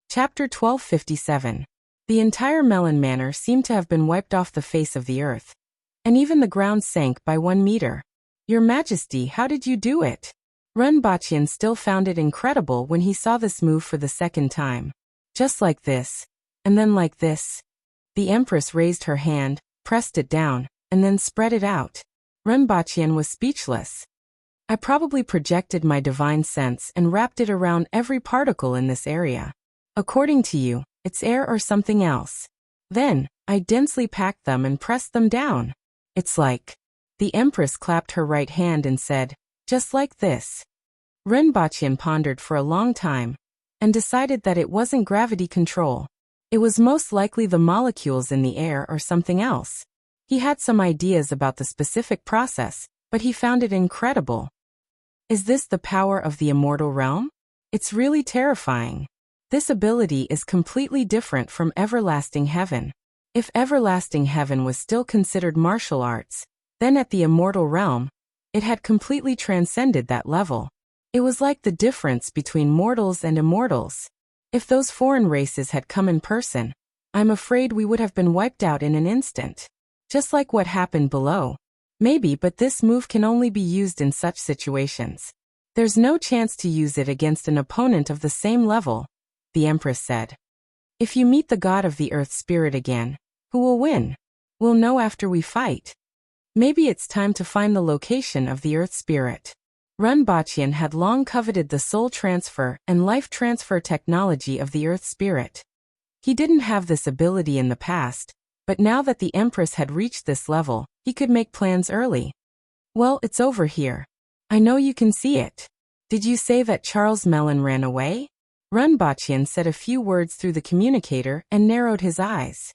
Chapter 1257. The entire Melon Manor seemed to have been wiped off the face of the earth, and even the ground sank by 1 meter. Your Majesty, how did you do it? Runbachian still found it incredible when he saw this move for the second time. Just like this, and then like this. The Empress raised her hand, pressed it down, and then spread it out. Runbachian was speechless. I probably projected my divine sense and wrapped it around every particle in this area. According to you, it's air or something else. Then, I densely packed them and pressed them down. It's like... The Empress clapped her right hand and said, just like this. Runbachian pondered for a long time, and decided that it wasn't gravity control. It was most likely the molecules in the air or something else. He had some ideas about the specific process, but he found it incredible. Is this the power of the immortal realm? It's really terrifying. This ability is completely different from everlasting heaven. If everlasting heaven was still considered martial arts, then at the immortal realm, it had completely transcended that level. It was like the difference between mortals and immortals. If those foreign races had come in person, I'm afraid we would have been wiped out in an instant. Just like what happened below. Maybe, but this move can only be used in such situations. There's no chance to use it against an opponent of the same level, the Empress said. If you meet the god of the earth spirit again, who will win? We'll know after we fight. Maybe it's time to find the location of the earth spirit. Runbachian had long coveted the soul transfer and life transfer technology of the earth spirit. He didn't have this ability in the past, but now that the Empress had reached this level, he could make plans early. Well, it's over here. I know you can see it. Did you say that Charles Melon ran away? Runbachian said a few words through the communicator and narrowed his eyes.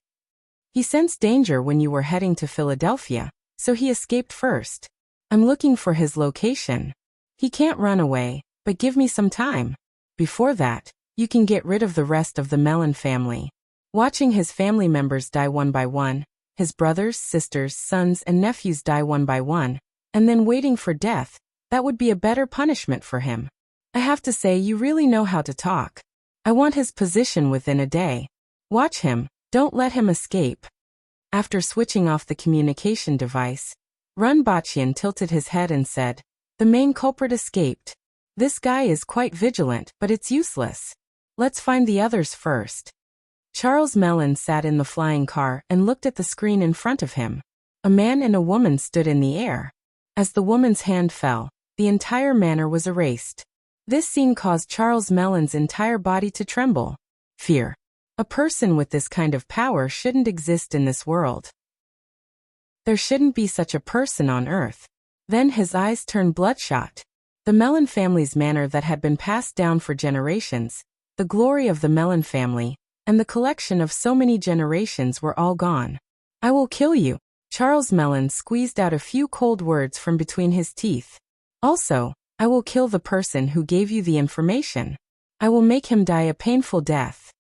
He sensed danger when you were heading to Philadelphia, so he escaped first. I'm looking for his location. He can't run away, but give me some time. Before that, you can get rid of the rest of the Melon family. Watching his family members die one by one, his brothers, sisters, sons, and nephews die one by one, and then waiting for death, that would be a better punishment for him. I have to say, you really know how to talk. I want his position within a day. Watch him, don't let him escape. After switching off the communication device, Runbachian tilted his head and said, the main culprit escaped. This guy is quite vigilant, but it's useless. Let's find the others first. Charles Melon sat in the flying car and looked at the screen in front of him. A man and a woman stood in the air. As the woman's hand fell, the entire manor was erased. This scene caused Charles Melon's entire body to tremble. Fear. A person with this kind of power shouldn't exist in this world. There shouldn't be such a person on Earth. Then his eyes turned bloodshot. The Melon family's manor that had been passed down for generations, the glory of the Melon family, and the collection of so many generations were all gone. I will kill you. Charles Melon squeezed out a few cold words from between his teeth. Also, I will kill the person who gave you the information. I will make him die a painful death.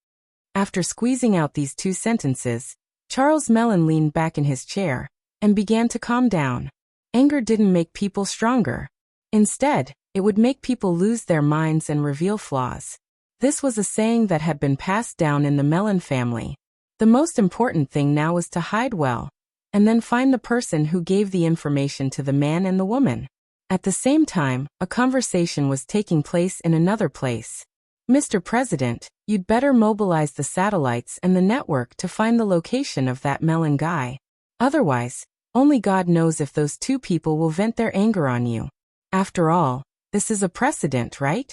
After squeezing out these 2 sentences, Charles Melon leaned back in his chair and began to calm down. Anger didn't make people stronger. Instead, it would make people lose their minds and reveal flaws. This was a saying that had been passed down in the Melon family. The most important thing now was to hide well, and then find the person who gave the information to the man and the woman. At the same time, a conversation was taking place in another place. Mr. President, you'd better mobilize the satellites and the network to find the location of that Melon guy. Otherwise, only God knows if those 2 people will vent their anger on you. After all, this is a precedent, right?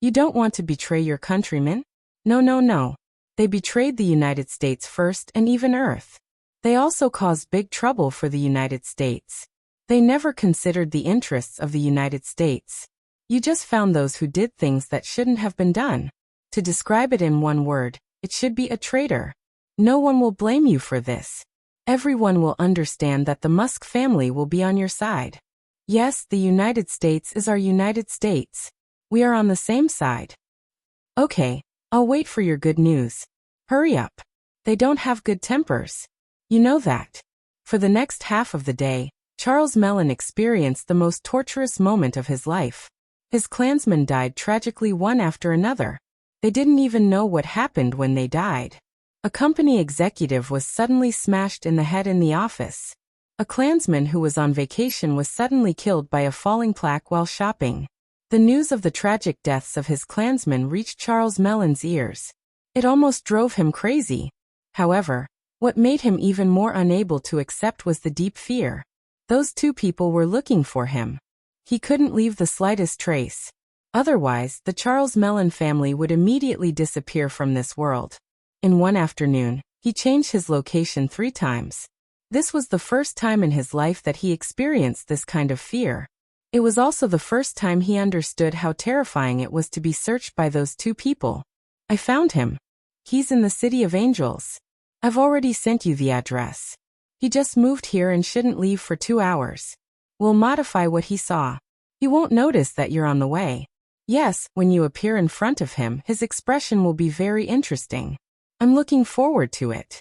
You don't want to betray your countrymen? No. They betrayed the United States first and even Earth. They also caused big trouble for the United States. They never considered the interests of the United States. You just found those who did things that shouldn't have been done. To describe it in one word, it should be a traitor. No one will blame you for this. Everyone will understand that the Musk family will be on your side. Yes, the United States is our United States. We are on the same side. Okay, I'll wait for your good news. Hurry up. They don't have good tempers. You know that. For the next half of the day, Charles Melon experienced the most torturous moment of his life. His clansmen died tragically one after another. They didn't even know what happened when they died. A company executive was suddenly smashed in the head in the office. A clansman who was on vacation was suddenly killed by a falling plaque while shopping. The news of the tragic deaths of his clansmen reached Charles Mellon's ears. It almost drove him crazy. However, what made him even more unable to accept was the deep fear. Those two people were looking for him. He couldn't leave the slightest trace. Otherwise, the Charles Mellon family would immediately disappear from this world. In one afternoon, he changed his location 3 times. This was the first time in his life that he experienced this kind of fear. It was also the first time he understood how terrifying it was to be searched by those two people. I found him. He's in the City of Angels. I've already sent you the address. He just moved here and shouldn't leave for 2 hours. We'll modify what he saw. He won't notice that you're on the way. Yes, when you appear in front of him, his expression will be very interesting. I'm looking forward to it.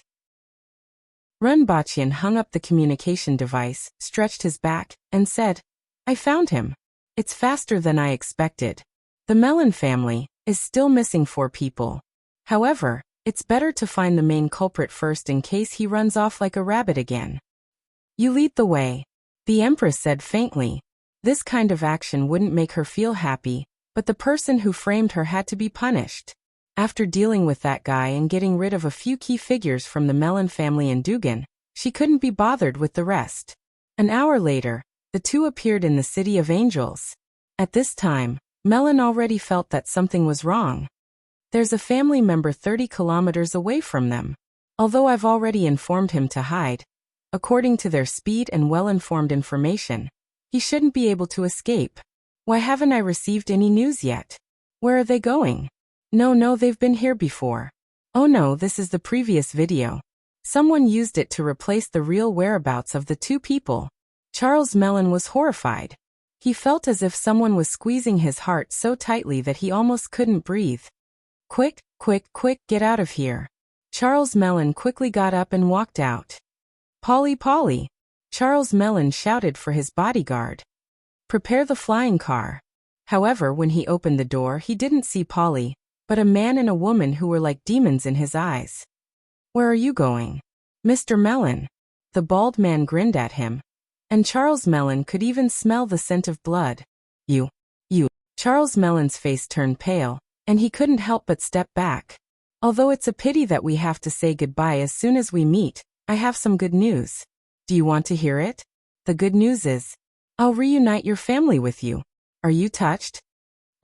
Runbachian hung up the communication device, stretched his back, and said, I found him. It's faster than I expected. The Mellon family is still missing 4 people. However, it's better to find the main culprit first in case he runs off like a rabbit again. You lead the way. The Empress said faintly. This kind of action wouldn't make her feel happy, but the person who framed her had to be punished. After dealing with that guy and getting rid of a few key figures from the Mellon family in Dugan, she couldn't be bothered with the rest. An hour later, the two appeared in the City of Angels. At this time, Mellon already felt that something was wrong. There's a family member 30 kilometers away from them. Although I've already informed him to hide, according to their speed and well-informed information, he shouldn't be able to escape. Why haven't I received any news yet? Where are they going? No, they've been here before. Oh no, this is the previous video. Someone used it to replace the real whereabouts of the two people. Charles Mellon was horrified. He felt as if someone was squeezing his heart so tightly that he almost couldn't breathe. Quick, get out of here. Charles Mellon quickly got up and walked out. Polly. Charles Mellon shouted for his bodyguard. Prepare the flying car. However, when he opened the door, he didn't see Polly, but a man and a woman who were like demons in his eyes. Where are you going? Mr. Mellon. The bald man grinned at him, and Charles Mellon could even smell the scent of blood. You. Charles Mellon's face turned pale, and he couldn't help but step back. Although it's a pity that we have to say goodbye as soon as we meet, I have some good news. Do you want to hear it? The good news is, I'll reunite your family with you. Are you touched?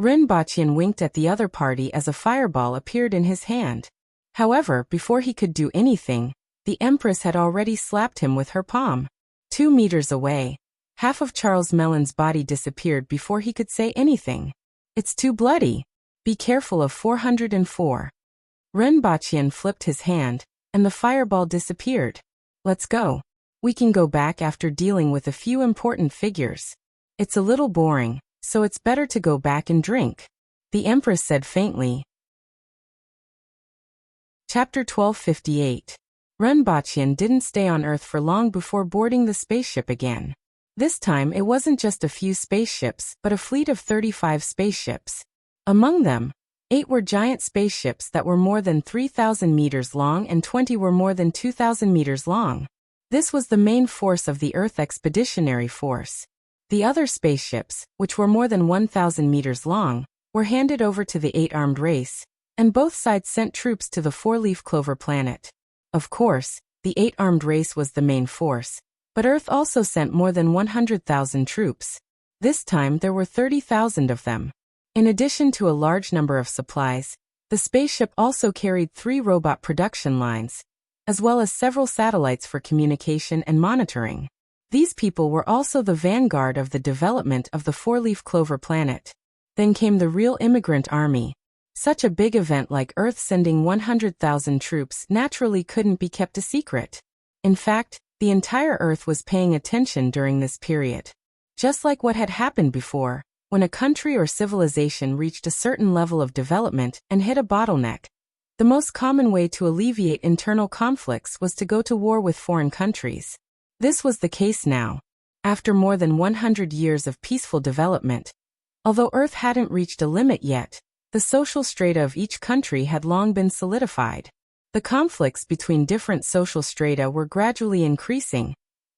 Rinpochian winked at the other party as a fireball appeared in his hand. However, before he could do anything, the Empress had already slapped him with her palm. 2 meters away, half of Charles Mellon's body disappeared before he could say anything. It's too bloody. Be careful of 404. Rinpochian flipped his hand, and the fireball disappeared. Let's go. We can go back after dealing with a few important figures. It's a little boring, so it's better to go back and drink. The Empress said faintly. Chapter 1258. Rinpochian didn't stay on Earth for long before boarding the spaceship again. This time it wasn't just a few spaceships, but a fleet of 35 spaceships. Among them, 8 were giant spaceships that were more than 3,000 meters long and 20 were more than 2,000 meters long. This was the main force of the Earth Expeditionary Force. The other spaceships, which were more than 1,000 meters long, were handed over to the 8-armed race, and both sides sent troops to the 4-leaf clover planet. Of course, the 8-armed race was the main force, but Earth also sent more than 100,000 troops. This time there were 30,000 of them. In addition to a large number of supplies, the spaceship also carried 3 robot production lines, as well as several satellites for communication and monitoring. These people were also the vanguard of the development of the 4-leaf clover planet. Then came the real immigrant army. Such a big event like Earth sending 100,000 troops naturally couldn't be kept a secret. In fact, the entire Earth was paying attention during this period. Just like what had happened before, when a country or civilization reached a certain level of development and hit a bottleneck, the most common way to alleviate internal conflicts was to go to war with foreign countries. This was the case now. After more than 100 years of peaceful development, although Earth hadn't reached a limit yet, The social strata of each country had long been solidified. The conflicts between different social strata were gradually increasing,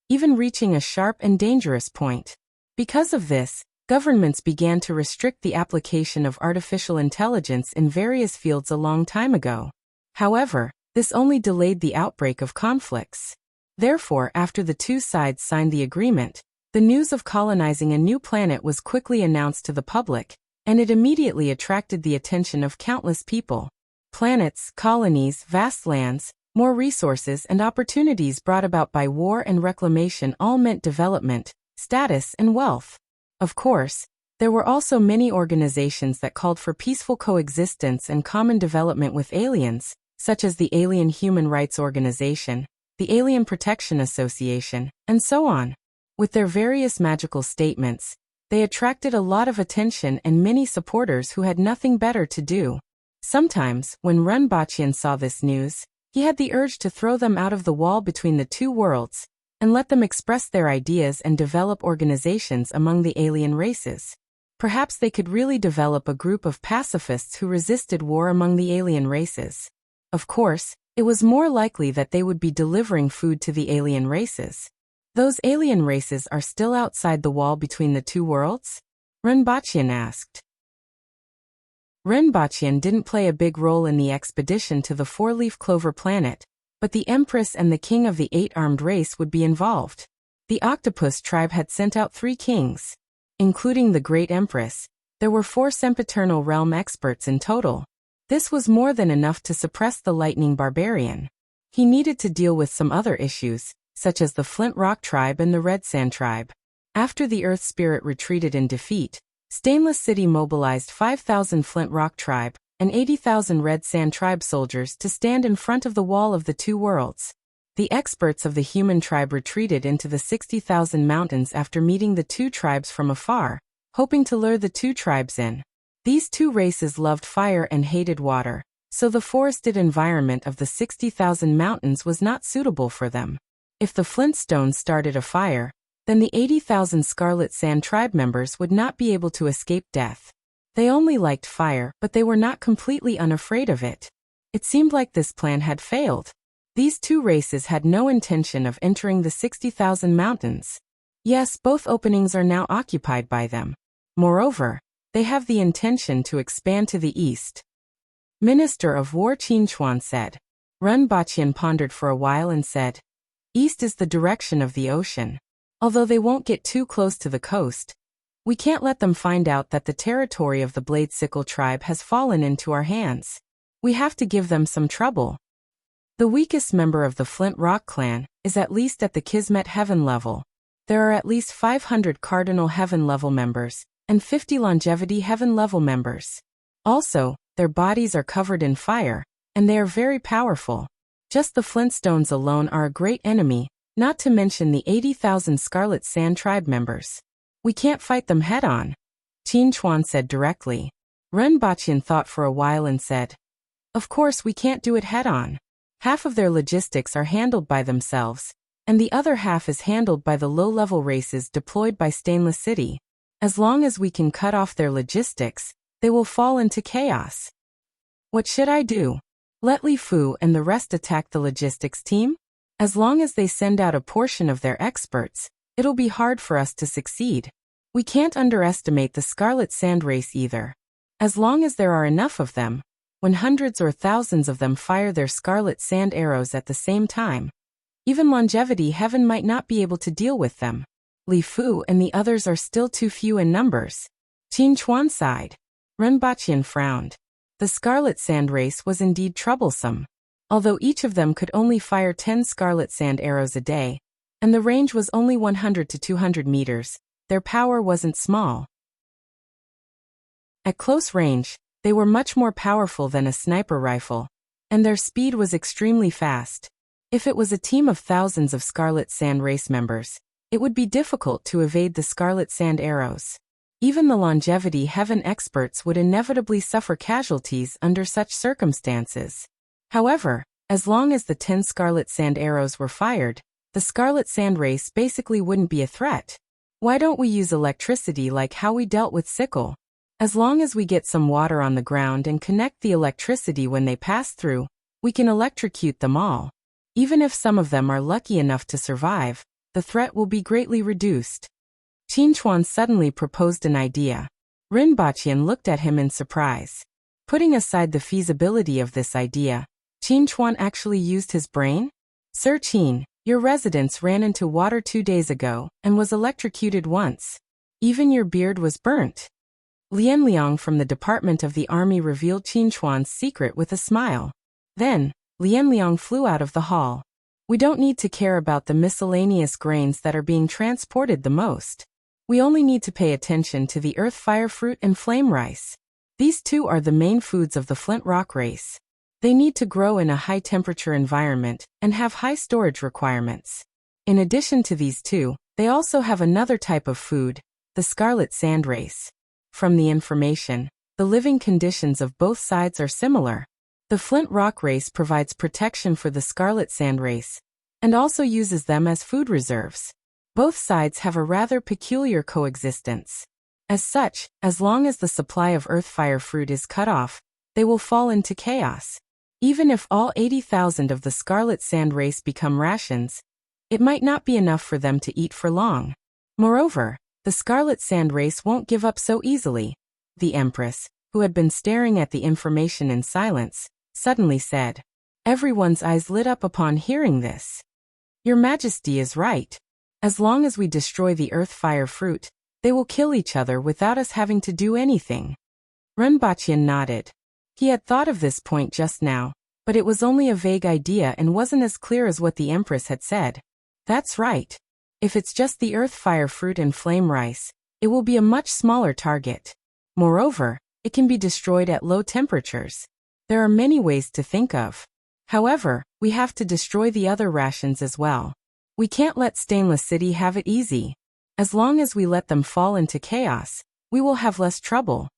even reaching a sharp and dangerous point. Because of this, governments began to restrict the application of artificial intelligence in various fields a long time ago. However, this only delayed the outbreak of conflicts. Therefore, after the two sides signed the agreement, the news of colonizing a new planet was quickly announced to the public, and it immediately attracted the attention of countless people. Planets, colonies, vast lands, more resources and opportunities brought about by war and reclamation all meant development, status, and wealth. Of course, there were also many organizations that called for peaceful coexistence and common development with aliens, such as the Alien Human Rights Organization, the Alien Protection Association, and so on. With their various magical statements, they attracted a lot of attention and many supporters who had nothing better to do. Sometimes, when Runbachian saw this news, he had the urge to throw them out of the wall between the two worlds, and let them express their ideas and develop organizations among the alien races. Perhaps they could really develop a group of pacifists who resisted war among the alien races. Of course, it was more likely that they would be delivering food to the alien races. Those alien races are still outside the wall between the two worlds? Runbachian asked. Runbachian didn't play a big role in the expedition to the four-leaf clover planet, but the Empress and the king of the eight-armed race would be involved. The octopus tribe had sent out 3 kings. Including the Great Empress, there were 4 sempiternal realm experts in total. This was more than enough to suppress the lightning barbarian. He needed to deal with some other issues, such as the Flint Rock tribe and the Red Sand tribe. After the Earth Spirit retreated in defeat, Stainless City mobilized 5,000 Flint Rock tribe and 80,000 Red Sand tribe soldiers to stand in front of the wall of the two worlds. The experts of the human tribe retreated into the 60,000 mountains after meeting the two tribes from afar, hoping to lure the two tribes in. These two races loved fire and hated water, so the forested environment of the 60,000 mountains was not suitable for them. If the Flintstones started a fire, then the 80,000 Scarlet Sand tribe members would not be able to escape death. They only liked fire, but they were not completely unafraid of it. It seemed like this plan had failed. These two races had no intention of entering the 60,000 mountains. Yes, both openings are now occupied by them. Moreover, they have the intention to expand to the east. Minister of War Qin Chuan said. Runbachian pondered for a while and said, "East is the direction of the ocean. Although they won't get too close to the coast, we can't let them find out that the territory of the Blade Sickle tribe has fallen into our hands. We have to give them some trouble." The weakest member of the Flint Rock clan is at least at the Kismet Heaven level. There are at least 500 Cardinal Heaven level members and 50 Longevity Heaven level members. Also, their bodies are covered in fire, and they are very powerful. Just the Flintstones alone are a great enemy, not to mention the 80,000 Scarlet Sand tribe members. We can't fight them head-on, Qin Chuan said directly. Runbachian thought for a while and said, "Of course we can't do it head-on. Half of their logistics are handled by themselves, and the other half is handled by the low-level races deployed by Stainless City. As long as we can cut off their logistics, they will fall into chaos. What should I do? Let Li Fu and the rest attack the logistics team? As long as they send out a portion of their experts, it'll be hard for us to succeed. We can't underestimate the Scarlet Sand race either. As long as there are enough of them, when hundreds or thousands of them fire their Scarlet Sand arrows at the same time, even Longevity Heaven might not be able to deal with them. Li Fu and the others are still too few in numbers." Qin Chuan sighed. Runbachian frowned. The Scarlet Sand race was indeed troublesome. Although each of them could only fire 10 Scarlet Sand arrows a day, and the range was only 100 to 200 meters, their power wasn't small. At close range, they were much more powerful than a sniper rifle, and their speed was extremely fast. If it was a team of thousands of Scarlet Sand race members, it would be difficult to evade the Scarlet Sand arrows. Even the Longevity Heaven experts would inevitably suffer casualties under such circumstances. However, as long as the 10 Scarlet Sand arrows were fired, the Scarlet Sand race basically wouldn't be a threat. Why don't we use electricity like how we dealt with Sickle? As long as we get some water on the ground and connect the electricity when they pass through, we can electrocute them all. Even if some of them are lucky enough to survive, the threat will be greatly reduced. Qin Chuan suddenly proposed an idea. Rinpoche looked at him in surprise. Putting aside the feasibility of this idea, Qin Chuan actually used his brain? Sir Qin, your residence ran into water 2 days ago and was electrocuted once. Even your beard was burnt. Lian Liang from the Department of the Army revealed Qin Chuan's secret with a smile. Then, Lian Liang flew out of the hall. We don't need to care about the miscellaneous grains that are being transported the most. We only need to pay attention to the earth fire fruit and flame rice. These two are the main foods of the flint rock race. They need to grow in a high-temperature environment and have high storage requirements. In addition to these two, they also have another type of food, the scarlet sand race. From the information, the living conditions of both sides are similar. The flint rock race provides protection for the scarlet sand race, and also uses them as food reserves. Both sides have a rather peculiar coexistence. As such, as long as the supply of earth fire fruit is cut off, they will fall into chaos. Even if all 80,000 of the scarlet sand race become rations, it might not be enough for them to eat for long. Moreover, the scarlet sand race won't give up so easily. The Empress, who had been staring at the information in silence, suddenly said. Everyone's eyes lit up upon hearing this. Your Majesty is right. As long as we destroy the earth fire fruit, they will kill each other without us having to do anything. Rinpoche nodded. He had thought of this point just now, but it was only a vague idea and wasn't as clear as what the Empress had said. That's right. If it's just the earth fire fruit and flame rice, it will be a much smaller target. Moreover, it can be destroyed at low temperatures. There are many ways to think of. However, we have to destroy the other rations as well. We can't let Stainless City have it easy. As long as we let them fall into chaos, we will have less trouble.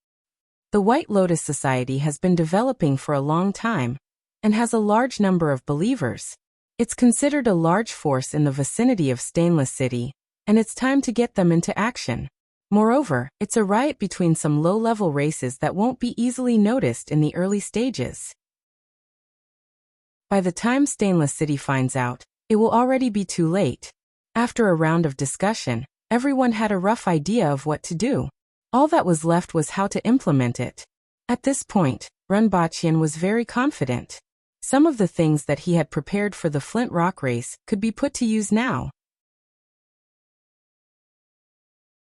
The White Lotus Society has been developing for a long time, and has a large number of believers. It's considered a large force in the vicinity of Stainless City, and it's time to get them into action. Moreover, it's a riot between some low-level races that won't be easily noticed in the early stages. By the time Stainless City finds out, it will already be too late. After a round of discussion, everyone had a rough idea of what to do. All that was left was how to implement it. At this point, Rinpoche was very confident. Some of the things that he had prepared for the Flint Rock race could be put to use now.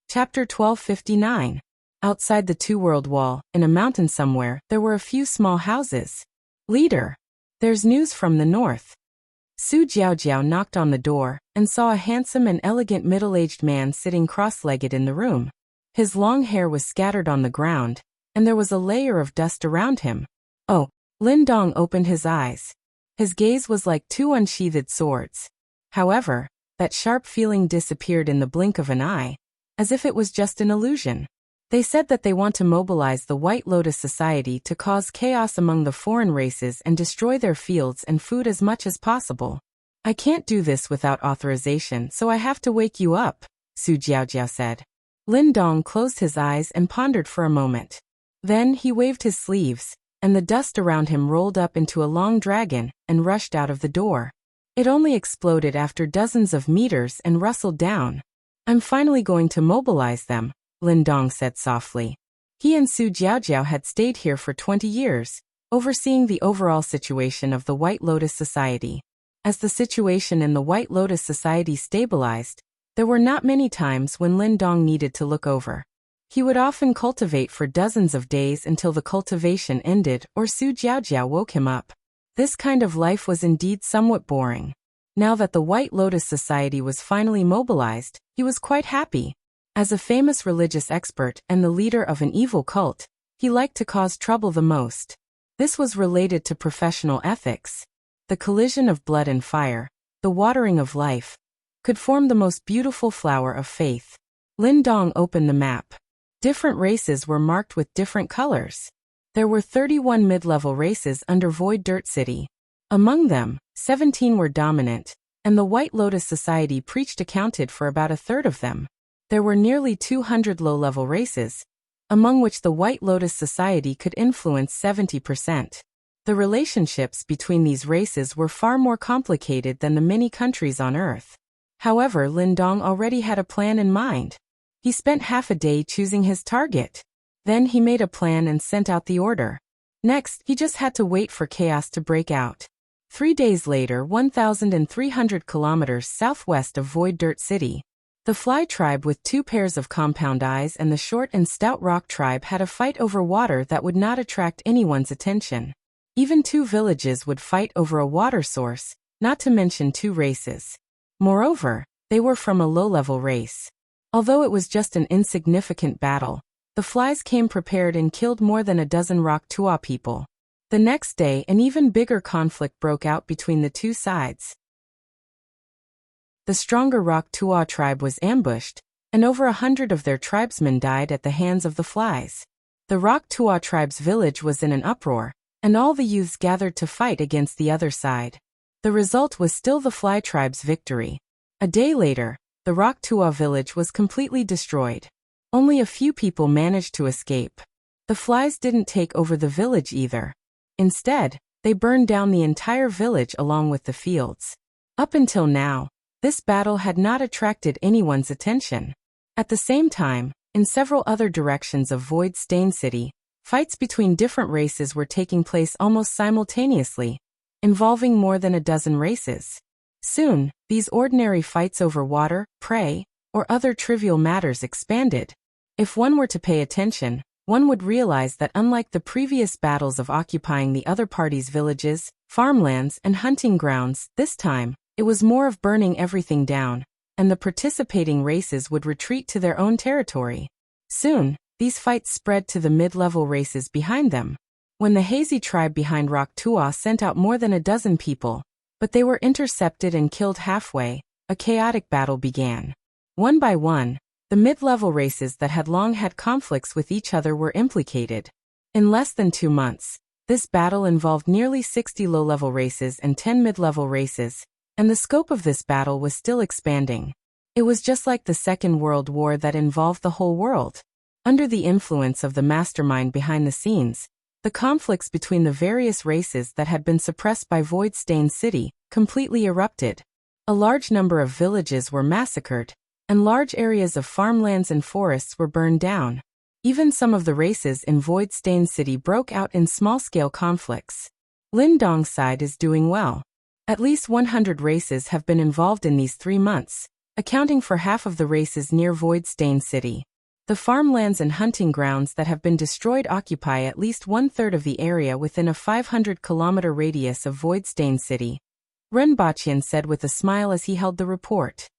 Chapter 1259. Outside the two-world wall, in a mountain somewhere, there were a few small houses. Leader. There's news from the north. Su Jiaojiao knocked on the door, and saw a handsome and elegant middle-aged man sitting cross-legged in the room. His long hair was scattered on the ground, and there was a layer of dust around him. Oh, Lin Dong opened his eyes. His gaze was like two unsheathed swords. However, that sharp feeling disappeared in the blink of an eye, as if it was just an illusion. They said that they want to mobilize the White Lotus Society to cause chaos among the foreign races and destroy their fields and food as much as possible. I can't do this without authorization, so I have to wake you up, Su Jiaojiao said. Lin Dong closed his eyes and pondered for a moment. Then he waved his sleeves, and the dust around him rolled up into a long dragon and rushed out of the door. It only exploded after dozens of meters and rustled down. I'm finally going to mobilize them, Lin Dong said softly. He and Su Jiaojiao had stayed here for 20 years, overseeing the overall situation of the White Lotus Society. As the situation in the White Lotus Society stabilized, there were not many times when Lin Dong needed to look over. He would often cultivate for dozens of days until the cultivation ended or Su Jiaojiao woke him up. This kind of life was indeed somewhat boring. Now that the White Lotus Society was finally mobilized, he was quite happy. As a famous religious expert and the leader of an evil cult, he liked to cause trouble the most. This was related to professional ethics. The collision of blood and fire, the watering of life, could form the most beautiful flower of faith. Lin Dong opened the map. Different races were marked with different colors. There were 31 mid-level races under Void Dirt City. Among them, 17 were dominant, and the White Lotus Society preached accounted for about a third of them. There were nearly 200 low-level races, among which the White Lotus Society could influence 70%. The relationships between these races were far more complicated than the many countries on Earth. However, Lin Dong already had a plan in mind. He spent half a day choosing his target. Then he made a plan and sent out the order. Next, he just had to wait for chaos to break out. 3 days later, 1,300 kilometers southwest of Void Dirt City, the Fly tribe with 2 pairs of compound eyes and the Short and Stout Rock tribe had a fight over water that would not attract anyone's attention. Even 2 villages would fight over a water source, not to mention 2 races. Moreover, they were from a low-level race. Although it was just an insignificant battle, the Flies came prepared and killed more than a dozen Rock Tua people. The next day, an even bigger conflict broke out between the 2 sides. The stronger Rock Tua tribe was ambushed, and over 100 of their tribesmen died at the hands of the Flies. The Rock Tua tribe's village was in an uproar, and all the youths gathered to fight against the other side. The result was still the Fly tribe's victory. A day later, the Rock Tua village was completely destroyed. Only a few people managed to escape. The Flies didn't take over the village either. Instead, they burned down the entire village along with the fields. Up until now, this battle had not attracted anyone's attention. At the same time, in several other directions of Void Stained City, fights between different races were taking place almost simultaneously, involving more than a dozen races. Soon, these ordinary fights over water, prey, or other trivial matters expanded. If one were to pay attention, one would realize that unlike the previous battles of occupying the other party's villages, farmlands, and hunting grounds, this time, it was more of burning everything down, and the participating races would retreat to their own territory. Soon, these fights spread to the mid-level races behind them. When the Hazy tribe behind Rock Tua sent out more than a dozen people, but they were intercepted and killed halfway, a chaotic battle began. One by one, the mid-level races that had long had conflicts with each other were implicated. In less than 2 months, this battle involved nearly 60 low-level races and 10 mid-level races, and the scope of this battle was still expanding. It was just like the Second World War that involved the whole world. Under the influence of the mastermind behind the scenes, the conflicts between the various races that had been suppressed by Void Stained City completely erupted. A large number of villages were massacred, and large areas of farmlands and forests were burned down. Even some of the races in Void Stained City broke out in small-scale conflicts. Lin Dong's side is doing well. At least 100 races have been involved in these 3 months, accounting for half of the races near Void Stained City. The farmlands and hunting grounds that have been destroyed occupy at least 1/3 of the area within a 500-kilometer radius of Void Stained City, Ren Baqian said with a smile as he held the report.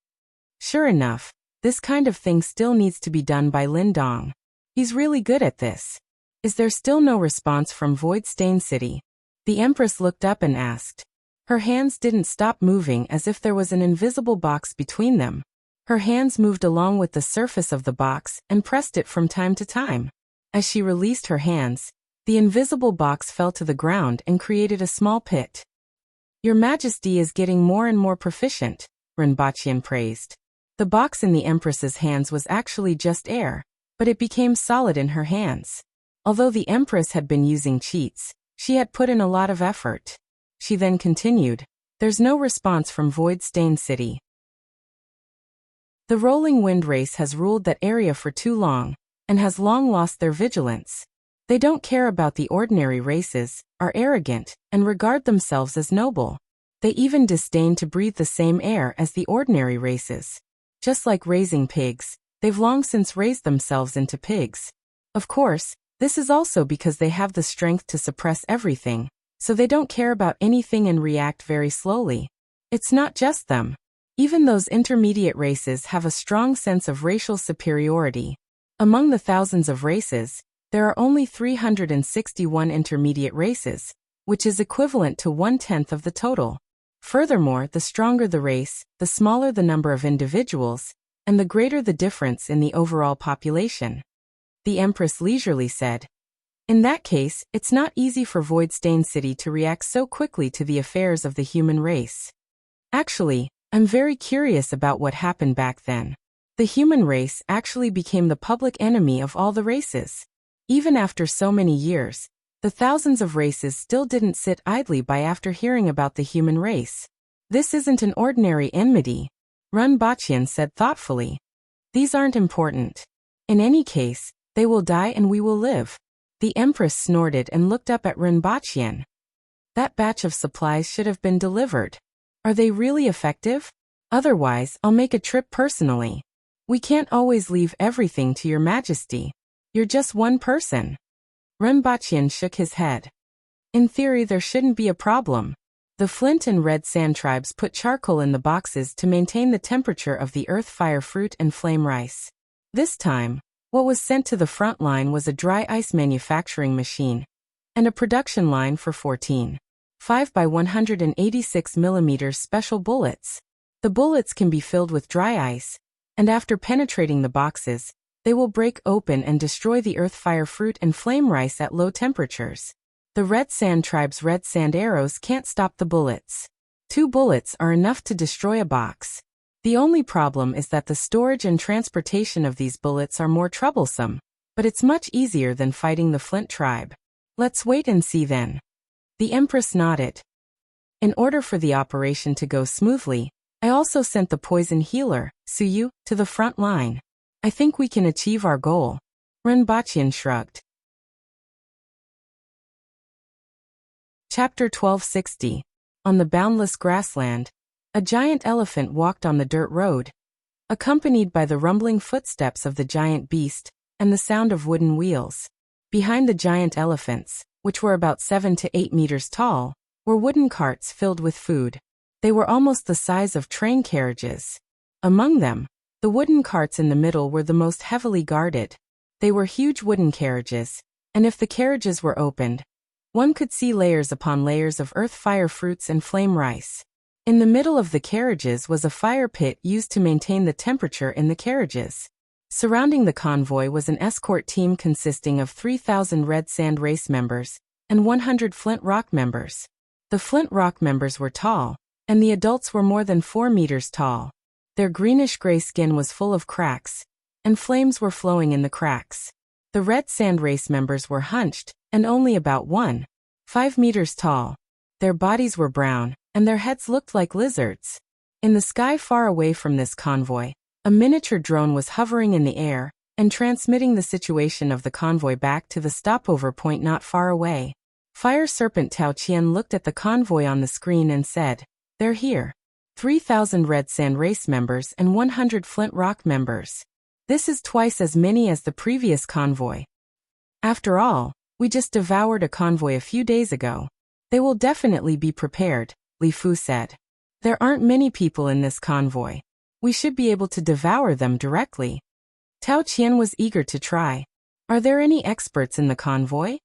Sure enough, this kind of thing still needs to be done by Lin Dong. He's really good at this. Is there still no response from Void Stained City? The Empress looked up and asked. Her hands didn't stop moving as if there was an invisible box between them. Her hands moved along with the surface of the box and pressed it from time to time. As she released her hands, the invisible box fell to the ground and created a small pit. Your Majesty is getting more and more proficient, Rinpochian praised. The box in the Empress's hands was actually just air, but it became solid in her hands. Although the Empress had been using cheats, she had put in a lot of effort. She then continued, "There's no response from Void Stained City. The Rolling Wind race has ruled that area for too long, and has long lost their vigilance. They don't care about the ordinary races, are arrogant, and regard themselves as noble. They even disdain to breathe the same air as the ordinary races. Just like raising pigs, they've long since raised themselves into pigs. Of course, this is also because they have the strength to suppress everything, so they don't care about anything and react very slowly. It's not just them. Even those intermediate races have a strong sense of racial superiority. Among the thousands of races, there are only 361 intermediate races, which is equivalent to 1/10 of the total. Furthermore, the stronger the race, the smaller the number of individuals, and the greater the difference in the overall population. The Empress leisurely said, "In that case, it's not easy for Void Stained City to react so quickly to the affairs of the human race. Actually, I'm very curious about what happened back then. The human race actually became the public enemy of all the races. Even after so many years, the thousands of races still didn't sit idly by after hearing about the human race. This isn't an ordinary enmity, Run Baqian said thoughtfully. These aren't important. In any case, they will die and we will live. The Empress snorted and looked up at Run Baqian. That batch of supplies should have been delivered. Are they really effective? Otherwise, I'll make a trip personally. We can't always leave everything to your majesty. You're just one person. Run Baqian shook his head. In theory, there shouldn't be a problem. The Flint and Red Sand tribes put charcoal in the boxes to maintain the temperature of the earth, fire, fruit, and flame rice. This time, what was sent to the front line was a dry ice manufacturing machine and a production line for 14 5 by 186 mm special bullets. The bullets can be filled with dry ice, and after penetrating the boxes, they will break open and destroy the earth, fire, fruit, and flame rice at low temperatures. The Red Sand tribe's red sand arrows can't stop the bullets. 2 bullets are enough to destroy a box. The only problem is that the storage and transportation of these bullets are more troublesome, but it's much easier than fighting the Flint tribe. Let's wait and see then. The Empress nodded. In order for the operation to go smoothly, I also sent the poison healer, Suyu, to the front line. I think we can achieve our goal. Run Baqian shrugged. Chapter 1260. On the boundless grassland, a giant elephant walked on the dirt road, accompanied by the rumbling footsteps of the giant beast and the sound of wooden wheels. Behind the giant elephants, which were about 7 to 8 meters tall, were wooden carts filled with food. They were almost the size of train carriages. Among them, the wooden carts in the middle were the most heavily guarded. They were huge wooden carriages, and if the carriages were opened, one could see layers upon layers of earth, fire, fruits, and flame rice. In the middle of the carriages was a fire pit used to maintain the temperature in the carriages. Surrounding the convoy was an escort team consisting of 3,000 Red Sand race members and 100 Flint Rock members. The Flint Rock members were tall, and the adults were more than 4 meters tall. Their greenish-gray skin was full of cracks, and flames were flowing in the cracks. The Red Sand race members were hunched, and only about 1.5 meters tall. Their bodies were brown, and their heads looked like lizards. In the sky far away from this convoy, a miniature drone was hovering in the air and transmitting the situation of the convoy back to the stopover point not far away. Fire Serpent Tao Qian looked at the convoy on the screen and said, "They're here. 3,000 Red Sand race members and 100 Flint Rock members. This is twice as many as the previous convoy. After all, we just devoured a convoy a few days ago. They will definitely be prepared," Li Fu said. "There aren't many people in this convoy. We should be able to devour them directly." Tao Qian was eager to try. "Are there any experts in the convoy?"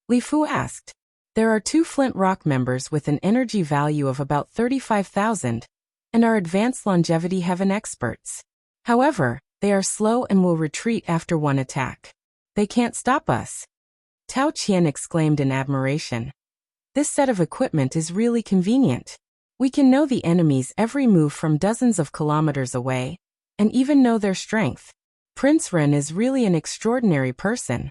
Li Fu asked. "There are 2 Flint Rock members with an energy value of about 35,000, and are advanced longevity heaven experts. However, they are slow and will retreat after one attack. They can't stop us." Tao Qian exclaimed in admiration. "This set of equipment is really convenient. We can know the enemy's every move from dozens of kilometers away, and even know their strength. Prince Ren is really an extraordinary person."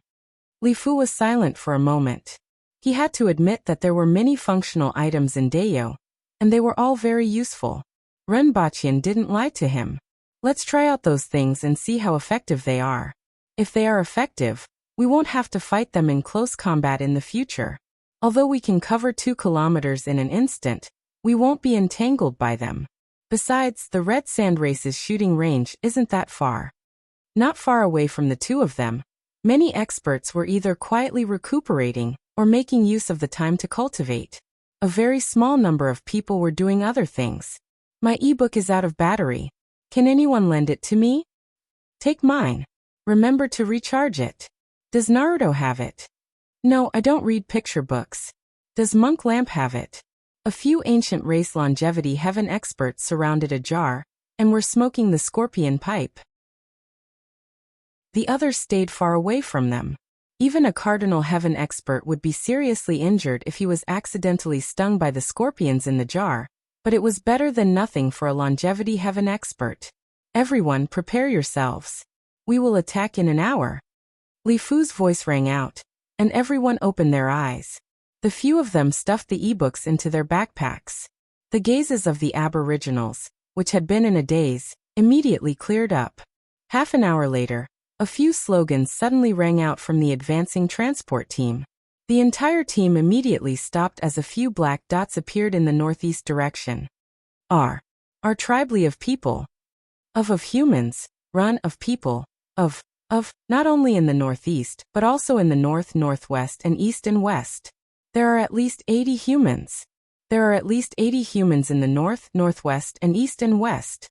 Li Fu was silent for a moment. He had to admit that there were many functional items in Dayo, and they were all very useful. Run Baqian didn't lie to him. "Let's try out those things and see how effective they are. If they are effective, we won't have to fight them in close combat in the future. Although we can cover 2 kilometers in an instant, we won't be entangled by them. Besides, the Red Sand race's shooting range isn't that far." Not far away from the 2 of them, many experts were either quietly recuperating or making use of the time to cultivate. A very small number of people were doing other things. "My ebook is out of battery. Can anyone lend it to me?" "Take mine. Remember to recharge it." "Does Naruto have it?" "No, I don't read picture books." "Does Monk Lamp have it?" A few ancient race longevity heaven experts surrounded a jar and were smoking the scorpion pipe. The others stayed far away from them. Even a cardinal heaven expert would be seriously injured if he was accidentally stung by the scorpions in the jar, but it was better than nothing for a longevity heaven expert. Everyone, prepare yourselves. We will attack in an hour. Li Fu's voice rang out, and everyone opened their eyes. The few of them stuffed the ebooks into their backpacks. The gazes of the aboriginals, which had been in a daze, immediately cleared up. Half an hour later, a few slogans suddenly rang out from the advancing transport team. The entire team immediately stopped as a few black dots appeared in the northeast direction. Our tribely of people. Of humans, run of people, of, not only in the northeast, but also in the north, northwest, and east and west. There are at least 80 humans. There are at least 80 humans in the north, northwest, and east and west.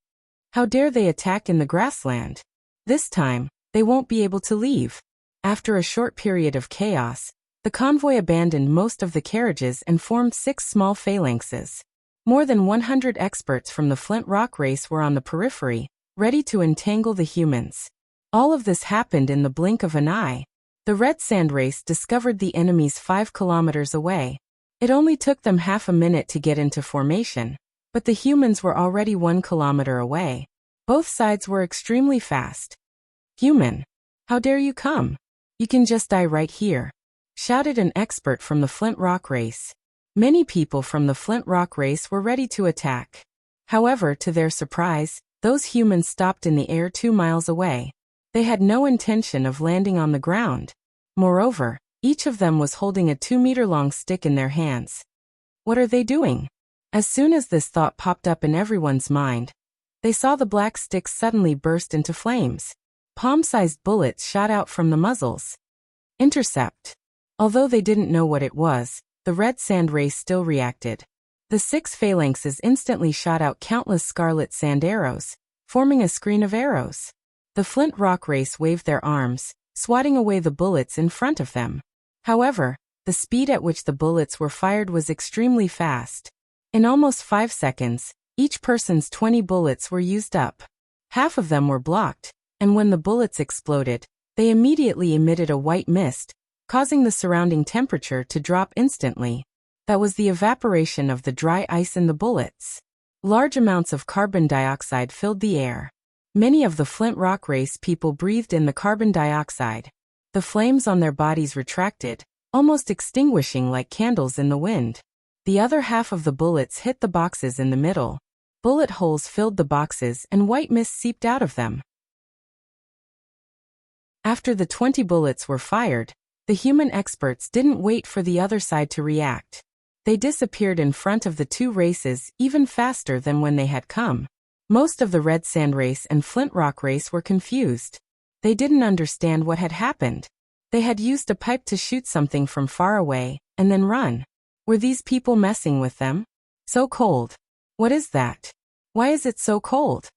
How dare they attack in the grassland? This time, they won't be able to leave. After a short period of chaos, the convoy abandoned most of the carriages and formed 6 small phalanxes. More than 100 experts from the Flint Rock race were on the periphery, ready to entangle the humans. All of this happened in the blink of an eye. The Red Sand race discovered the enemies 5 kilometers away. It only took them half a minute to get into formation, but the humans were already 1 kilometer away. Both sides were extremely fast. Human, how dare you come? You can just die right here, shouted an expert from the Flint Rock race. Many people from the Flint Rock race were ready to attack. However, to their surprise, those humans stopped in the air 2 miles away. They had no intention of landing on the ground. Moreover, each of them was holding a 2-meter-long stick in their hands. What are they doing? As soon as this thought popped up in everyone's mind, they saw the black sticks suddenly burst into flames. Palm-sized bullets shot out from the muzzles. Intercept. Although they didn't know what it was, the Red Sand race still reacted. The 6 phalanxes instantly shot out countless scarlet sand arrows, forming a screen of arrows. The Flint Rock race waved their arms, swatting away the bullets in front of them. However, the speed at which the bullets were fired was extremely fast. In almost 5 seconds, each person's 20 bullets were used up. Half of them were blocked, and when the bullets exploded, they immediately emitted a white mist, causing the surrounding temperature to drop instantly. That was the evaporation of the dry ice in the bullets. Large amounts of carbon dioxide filled the air. Many of the Flint Rock race people breathed in the carbon dioxide. The flames on their bodies retracted, almost extinguishing like candles in the wind. The other half of the bullets hit the boxes in the middle. Bullet holes filled the boxes and white mist seeped out of them. After the 20 bullets were fired, the human experts didn't wait for the other side to react. They disappeared in front of the 2 races even faster than when they had come. Most of the Red Sand race and Flint Rock race were confused. They didn't understand what had happened. They had used a pipe to shoot something from far away, and then run. Were these people messing with them? So cold. What is that? Why is it so cold?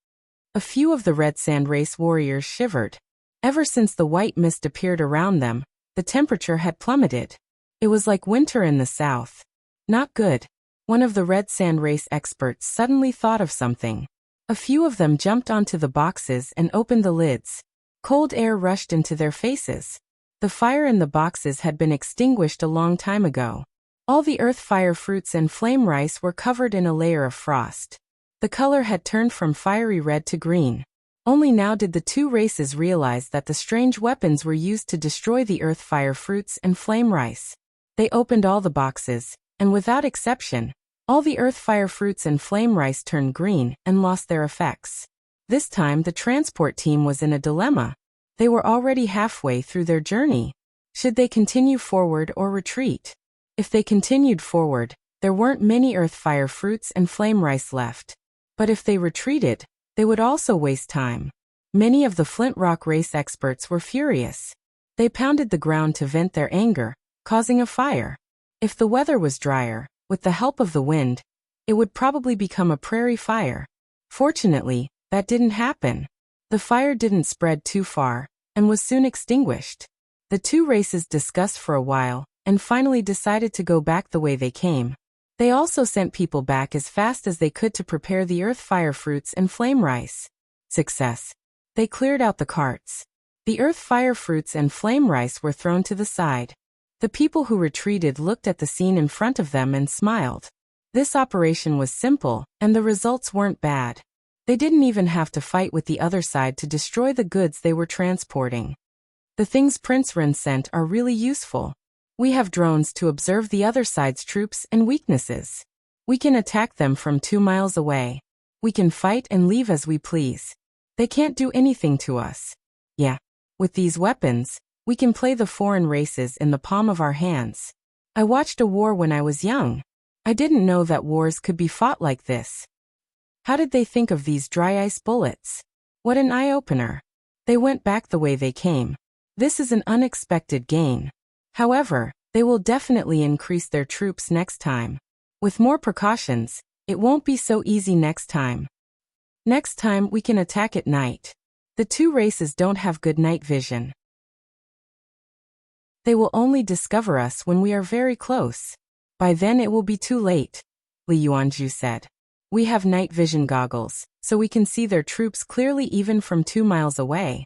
A few of the Red Sand race warriors shivered. Ever since the white mist appeared around them, the temperature had plummeted. It was like winter in the south. Not good. One of the Red Sand race experts suddenly thought of something. A few of them jumped onto the boxes and opened the lids. Cold air rushed into their faces. The fire in the boxes had been extinguished a long time ago. All the earth fire fruits and flame rice were covered in a layer of frost. The color had turned from fiery red to green. Only now did the 2 races realize that the strange weapons were used to destroy the earth fire fruits and flame rice. They opened all the boxes, and without exception, all the earth fire fruits and flame rice turned green and lost their effects. This time the transport team was in a dilemma. They were already halfway through their journey. Should they continue forward or retreat? If they continued forward, there weren't many earth fire fruits and flame rice left. But if they retreated, they would also waste time. Many of the Flint Rock race experts were furious. They pounded the ground to vent their anger, causing a fire. If the weather was drier, with the help of the wind, it would probably become a prairie fire. Fortunately, that didn't happen. The fire didn't spread too far, and was soon extinguished. The 2 races discussed for a while, and finally decided to go back the way they came. They also sent people back as fast as they could to prepare the earth fire fruits and flame rice. Success. They cleared out the carts. The earth fire fruits and flame rice were thrown to the side. The people who retreated looked at the scene in front of them and smiled. This operation was simple, and the results weren't bad. They didn't even have to fight with the other side to destroy the goods they were transporting. The things Prince Ren sent are really useful. We have drones to observe the other side's troops and weaknesses. We can attack them from 2 miles away. We can fight and leave as we please. They can't do anything to us. Yeah. With these weapons, we can play the foreign races in the palm of our hands. I watched a war when I was young. I didn't know that wars could be fought like this. How did they think of these dry ice bullets? What an eye-opener. They went back the way they came. This is an unexpected gain. However, they will definitely increase their troops next time. With more precautions, it won't be so easy next time. Next time we can attack at night. The two races don't have good night vision. They will only discover us when we are very close. By then it will be too late, Li Yuanzhu said. We have night vision goggles, so we can see their troops clearly even from 2 miles away.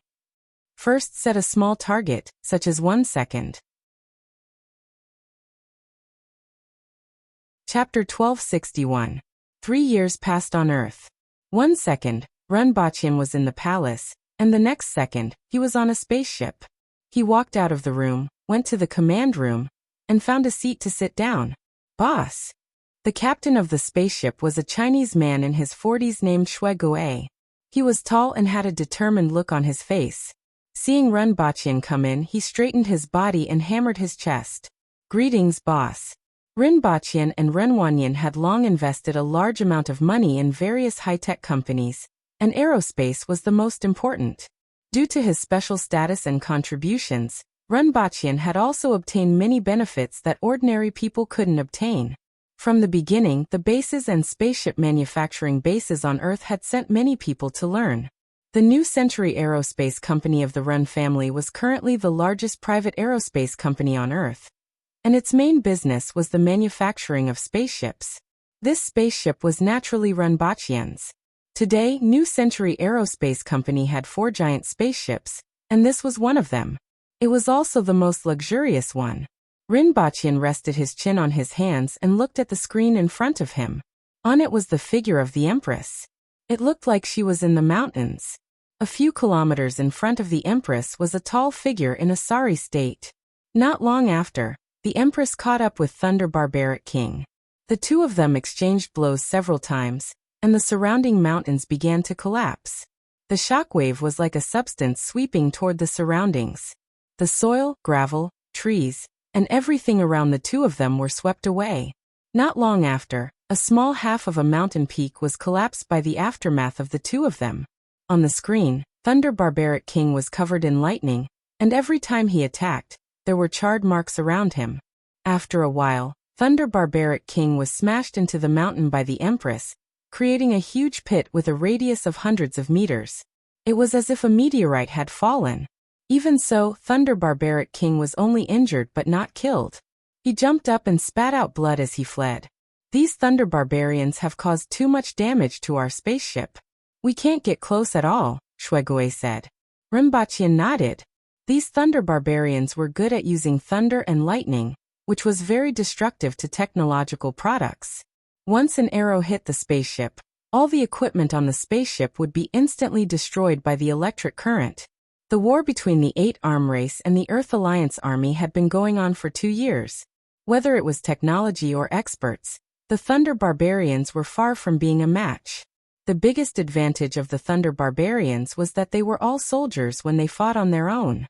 First set a small target, such as 1 second. Chapter 1261. 3 years passed on Earth. 1 second, Ren Baqian was in the palace, and the next second, he was on a spaceship. He walked out of the room, went to the command room, and found a seat to sit down. Boss. The captain of the spaceship was a Chinese man in his 40s named Shui Guo. He was tall and had a determined look on his face. Seeing Ren Baqian come in, he straightened his body and hammered his chest. Greetings, boss. Ren Baqian and Ren Wanyan had long invested a large amount of money in various high-tech companies, and aerospace was the most important. Due to his special status and contributions, Ren Baqian had also obtained many benefits that ordinary people couldn't obtain. From the beginning, the bases and spaceship manufacturing bases on Earth had sent many people to learn. The New Century Aerospace Company of the Ren family was currently the largest private aerospace company on Earth, and its main business was the manufacturing of spaceships. This spaceship was naturally Ren Baqian's. Today, New Century Aerospace Company had 4 giant spaceships, and this was one of them. It was also the most luxurious one. Ren Baqian rested his chin on his hands and looked at the screen in front of him. On it was the figure of the Empress. It looked like she was in the mountains. A few kilometers in front of the Empress was a tall figure in a sorry state. Not long after, the Empress caught up with Thunder Barbaric King. The two of them exchanged blows several times, and the surrounding mountains began to collapse. The shockwave was like a substance sweeping toward the surroundings. The soil, gravel, trees, and everything around the two of them were swept away. Not long after, a small half of a mountain peak was collapsed by the aftermath of the two of them. On the screen, Thunder Barbaric King was covered in lightning, and every time he attacked, there were charred marks around him. After a while, Thunder Barbaric King was smashed into the mountain by the Empress, creating a huge pit with a radius of hundreds of meters. It was as if a meteorite had fallen. Even so, Thunder Barbaric King was only injured but not killed. He jumped up and spat out blood as he fled. These Thunder Barbarians have caused too much damage to our spaceship. We can't get close at all, Shui Guo said. Ren Baqian nodded. These Thunder Barbarians were good at using thunder and lightning, which was very destructive to technological products. Once an arrow hit the spaceship, all the equipment on the spaceship would be instantly destroyed by the electric current. The war between the 8-Arm race and the Earth Alliance army had been going on for 2 years. Whether it was technology or experts, the Thunder Barbarians were far from being a match. The biggest advantage of the Thunder Barbarians was that they were all soldiers when they fought on their own.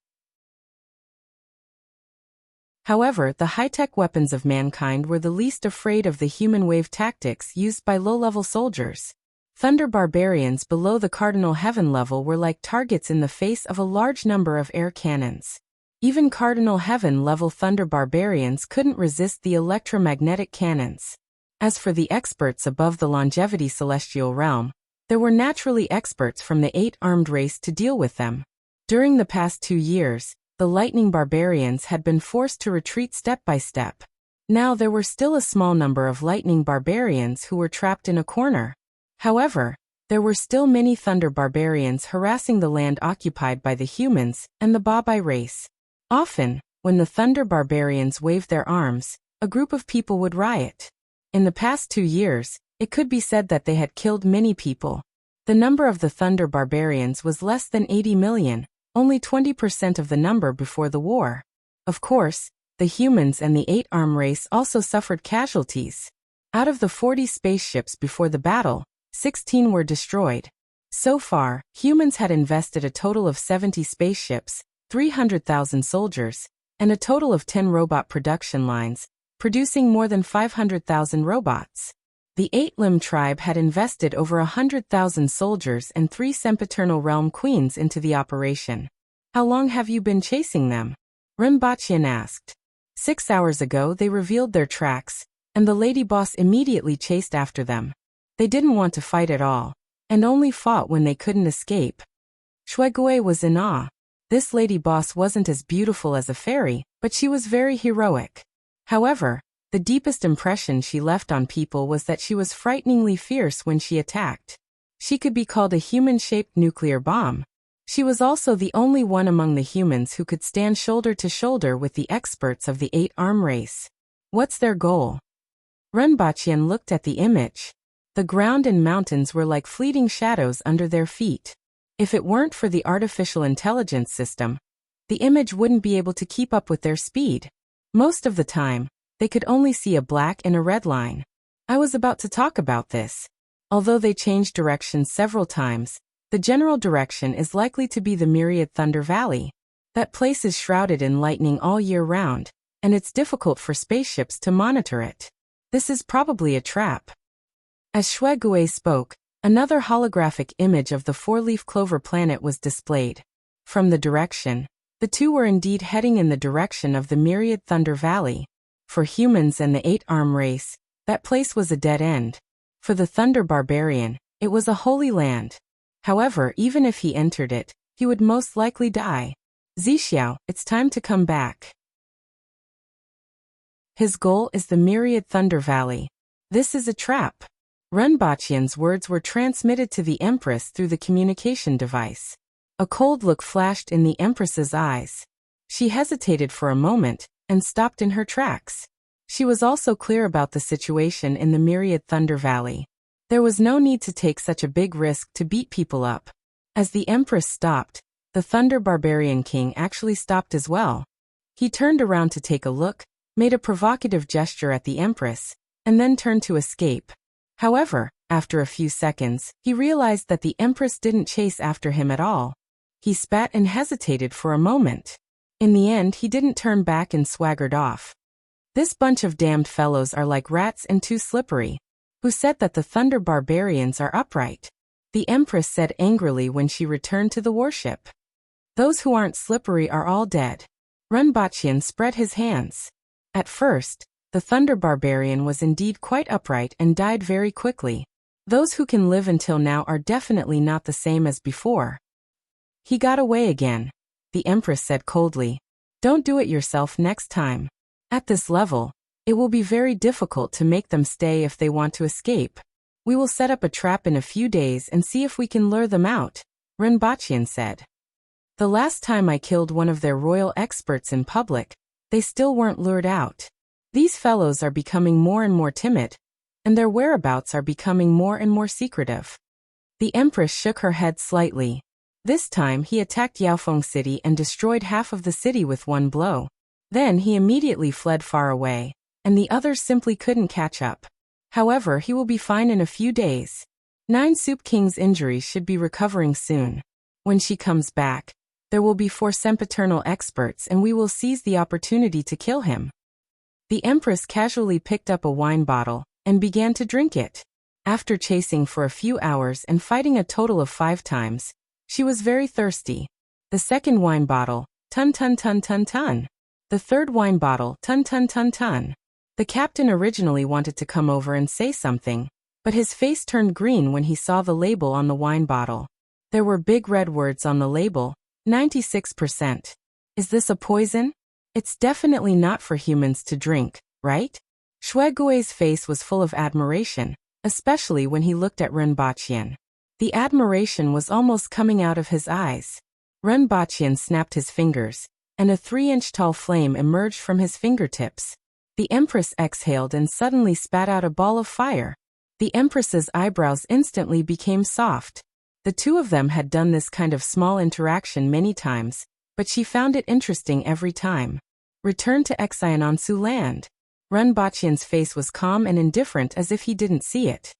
However, the high-tech weapons of mankind were the least afraid of the human wave tactics used by low-level soldiers. Thunder Barbarians below the Cardinal Heaven level were like targets in the face of a large number of air cannons. Even Cardinal Heaven level Thunder Barbarians couldn't resist the electromagnetic cannons. As for the experts above the Longevity Celestial Realm, there were naturally experts from the 8-Armed race to deal with them. During the past 2 years, the Lightning Barbarians had been forced to retreat step by step. Now there were still a small number of Lightning Barbarians who were trapped in a corner. However, there were still many Thunder Barbarians harassing the land occupied by the humans and the Babai race. Often, when the Thunder Barbarians waved their arms, a group of people would riot. In the past 2 years, it could be said that they had killed many people. The number of the Thunder Barbarians was less than 80 million, only 20% of the number before the war. Of course, the humans and the 8-arm race also suffered casualties. Out of the 40 spaceships before the battle, 16 were destroyed. So far, humans had invested a total of 70 spaceships, 300,000 soldiers, and a total of 10 robot production lines, producing more than 500,000 robots. The 8-limb tribe had invested over 100,000 soldiers and 3 sempiternal realm queens into the operation. How long have you been chasing them? Rinpochian asked. 6 hours ago they revealed their tracks, and the lady boss immediately chased after them. They didn't want to fight at all, and only fought when they couldn't escape. Shuegui was in awe. This lady boss wasn't as beautiful as a fairy, but she was very heroic. However, the deepest impression she left on people was that she was frighteningly fierce when she attacked. She could be called a human-shaped nuclear bomb. She was also the only one among the humans who could stand shoulder to shoulder with the experts of the 8-arm race. What's their goal? Rinpochian looked at the image. The ground and mountains were like fleeting shadows under their feet. If it weren't for the artificial intelligence system, the image wouldn't be able to keep up with their speed. Most of the time, they could only see a black and a red line. I was about to talk about this. Although they changed direction several times, the general direction is likely to be the Myriad Thunder Valley. That place is shrouded in lightning all year round, and it's difficult for spaceships to monitor it. This is probably a trap. As Shuegui spoke, another holographic image of the 4-leaf clover planet was displayed. From the direction, the two were indeed heading in the direction of the Myriad Thunder Valley. For humans and the 8-arm race, that place was a dead end. For the Thunder Barbarian, it was a holy land. However, even if he entered it, he would most likely die. Zixiao, it's time to come back. His goal is the Myriad Thunder Valley. This is a trap. Rinpochian's words were transmitted to the Empress through the communication device. A cold look flashed in the Empress's eyes. She hesitated for a moment, and stopped in her tracks. She was also clear about the situation in the Myriad Thunder Valley. There was no need to take such a big risk to beat people up. As the Empress stopped, the Thunder Barbarian King actually stopped as well. He turned around to take a look, made a provocative gesture at the Empress, and then turned to escape. However, after a few seconds, he realized that the Empress didn't chase after him at all. He spat and hesitated for a moment. In the end, he didn't turn back and swaggered off. This bunch of damned fellows are like rats and too slippery. Who said that the Thunder Barbarians are upright? The Empress said angrily when she returned to the warship. Those who aren't slippery are all dead. Rinpochian spread his hands. At first, the Thunder Barbarian was indeed quite upright and died very quickly. Those who can live until now are definitely not the same as before. He got away again. The Empress said coldly. Don't do it yourself next time. At this level, it will be very difficult to make them stay if they want to escape. We will set up a trap in a few days and see if we can lure them out, Rinpochian said. The last time I killed one of their royal experts in public, they still weren't lured out. These fellows are becoming more and more timid, and their whereabouts are becoming more and more secretive. The Empress shook her head slightly. This time he attacked Yaofeng City and destroyed half of the city with one blow. Then he immediately fled far away, and the others simply couldn't catch up. However, he will be fine in a few days. 9 Soup King's injuries should be recovering soon. When she comes back, there will be 4 sempiternal experts and we will seize the opportunity to kill him. The Empress casually picked up a wine bottle and began to drink it. After chasing for a few hours and fighting a total of 5 times, she was very thirsty. The second wine bottle, tun tun tun tun tun. The third wine bottle, tun tun tun tun. The captain originally wanted to come over and say something, but his face turned green when he saw the label on the wine bottle. There were big red words on the label, 96%. Is this a poison? It's definitely not for humans to drink, right? Shuegui's face was full of admiration, especially when he looked at Rinpochian. The admiration was almost coming out of his eyes. Rinpochian snapped his fingers, and a 3-inch tall flame emerged from his fingertips. The Empress exhaled and suddenly spat out a ball of fire. The Empress's eyebrows instantly became soft. The two of them had done this kind of small interaction many times, but she found it interesting every time. Return to Exiononsu land. Runbachian's face was calm and indifferent as if he didn't see it.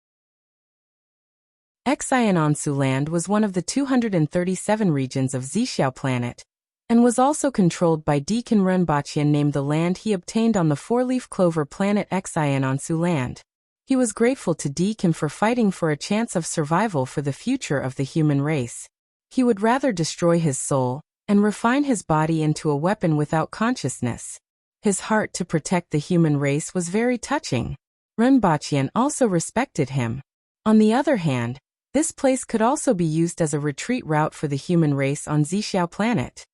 Exiononsu land was one of the 237 regions of Zixiao planet, and was also controlled by Deacon Runbachian, named the land he obtained on the four-leaf clover planet Exiononsu land. He was grateful to Deacon for fighting for a chance of survival for the future of the human race. He would rather destroy his soul and refine his body into a weapon without consciousness. His heart to protect the human race was very touching. Runbachian also respected him. On the other hand, this place could also be used as a retreat route for the human race on Zixiao planet.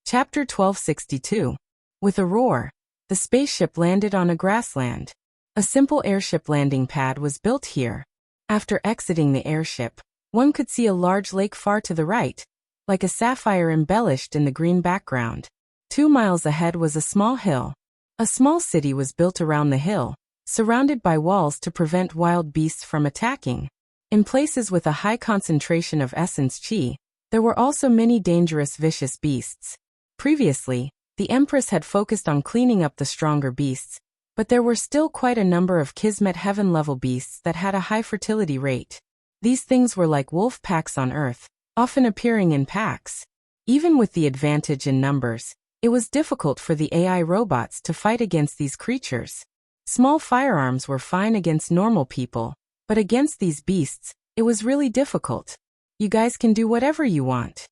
Chapter 1262. With a roar, the spaceship landed on a grassland. A simple airship landing pad was built here. After exiting the airship, one could see a large lake far to the right, like a sapphire embellished in the green background. 2 miles ahead was a small hill. A small city was built around the hill, surrounded by walls to prevent wild beasts from attacking. In places with a high concentration of essence qi, there were also many dangerous vicious beasts. Previously, the Empress had focused on cleaning up the stronger beasts, but there were still quite a number of Kismet heaven-level beasts that had a high fertility rate. These things were like wolf packs on Earth, often appearing in packs. Even with the advantage in numbers, it was difficult for the AI robots to fight against these creatures. Small firearms were fine against normal people, but against these beasts, it was really difficult. You guys can do whatever you want.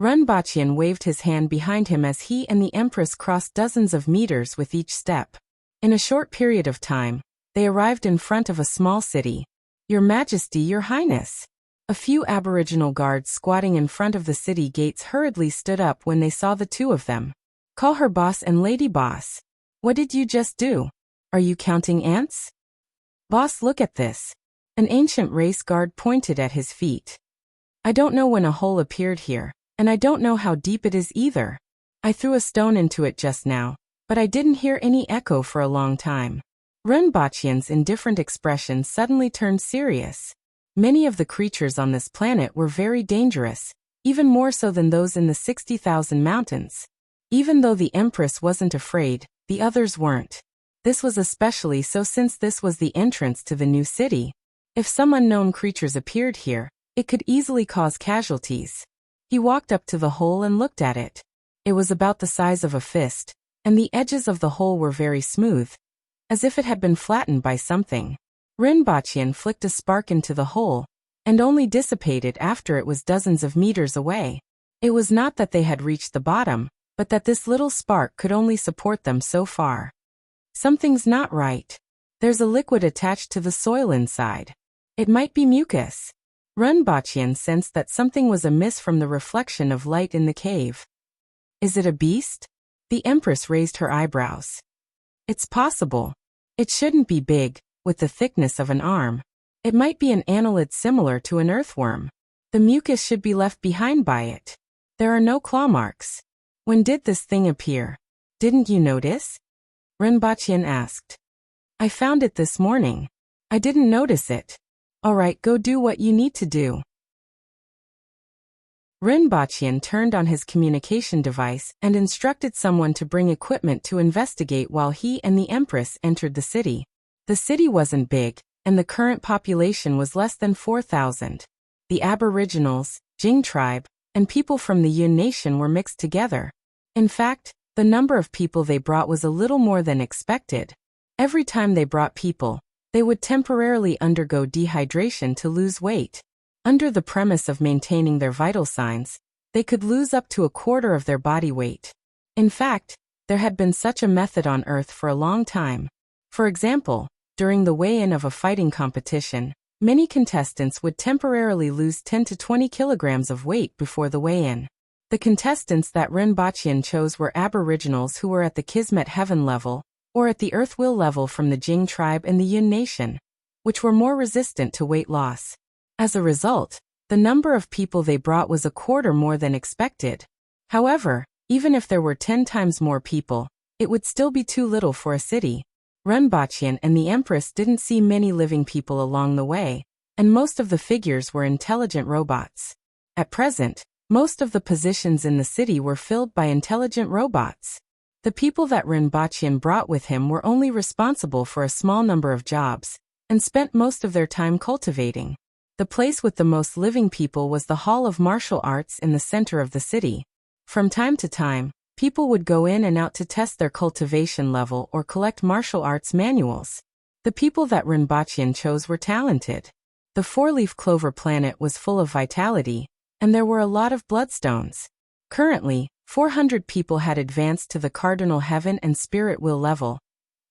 Runbachian waved his hand behind him as he and the Empress crossed dozens of meters with each step. In a short period of time, they arrived in front of a small city. Your Majesty, Your Highness. A few Aboriginal guards squatting in front of the city gates hurriedly stood up when they saw the two of them. Call her boss and lady boss. What did you just do? Are you counting ants? Boss, look at this. An ancient race guard pointed at his feet. I don't know when a hole appeared here, and I don't know how deep it is either. I threw a stone into it just now, but I didn't hear any echo for a long time. Runbachian's indifferent expression suddenly turned serious. Many of the creatures on this planet were very dangerous, even more so than those in the 60,000 mountains. Even though the Empress wasn't afraid, the others weren't. This was especially so since this was the entrance to the new city. If some unknown creatures appeared here, it could easily cause casualties. He walked up to the hole and looked at it. It was about the size of a fist, and the edges of the hole were very smooth, as if it had been flattened by something. Runbachian flicked a spark into the hole, and only dissipated after it was dozens of meters away. It was not that they had reached the bottom, but that this little spark could only support them so far. Something's not right. There's a liquid attached to the soil inside. It might be mucus. Runbachian sensed that something was amiss from the reflection of light in the cave. Is it a beast? The Empress raised her eyebrows. It's possible. It shouldn't be big, with the thickness of an arm. It might be an annelid similar to an earthworm. The mucus should be left behind by it. There are no claw marks. When did this thing appear? Didn't you notice? Runbachian asked. I found it this morning. I didn't notice it. All right, go do what you need to do. Runbachian turned on his communication device and instructed someone to bring equipment to investigate while he and the Empress entered the city. The city wasn't big, and the current population was less than 4,000. The Aboriginals, Jing tribe, and people from the Yun Nation were mixed together. In fact, the number of people they brought was a little more than expected. Every time they brought people, they would temporarily undergo dehydration to lose weight. Under the premise of maintaining their vital signs, they could lose up to a quarter of their body weight. In fact, there had been such a method on Earth for a long time. For example, during the weigh-in of a fighting competition, many contestants would temporarily lose 10 to 20 kilograms of weight before the weigh-in. The contestants that Runbachian chose were Aboriginals who were at the Kismet Heaven level, or at the Earth Will level from the Jing tribe and the Yun Nation, which were more resistant to weight loss. As a result, the number of people they brought was a quarter more than expected. However, even if there were 10 times more people, it would still be too little for a city. Renbachian and the Empress didn't see many living people along the way, and most of the figures were intelligent robots. At present, most of the positions in the city were filled by intelligent robots. The people that Renbachian brought with him were only responsible for a small number of jobs, and spent most of their time cultivating. The place with the most living people was the Hall of Martial Arts in the center of the city. From time to time, people would go in and out to test their cultivation level or collect martial arts manuals. The people that Renbachian chose were talented. The four-leaf clover planet was full of vitality, and there were a lot of bloodstones. Currently, 400 people had advanced to the cardinal heaven and spirit will level,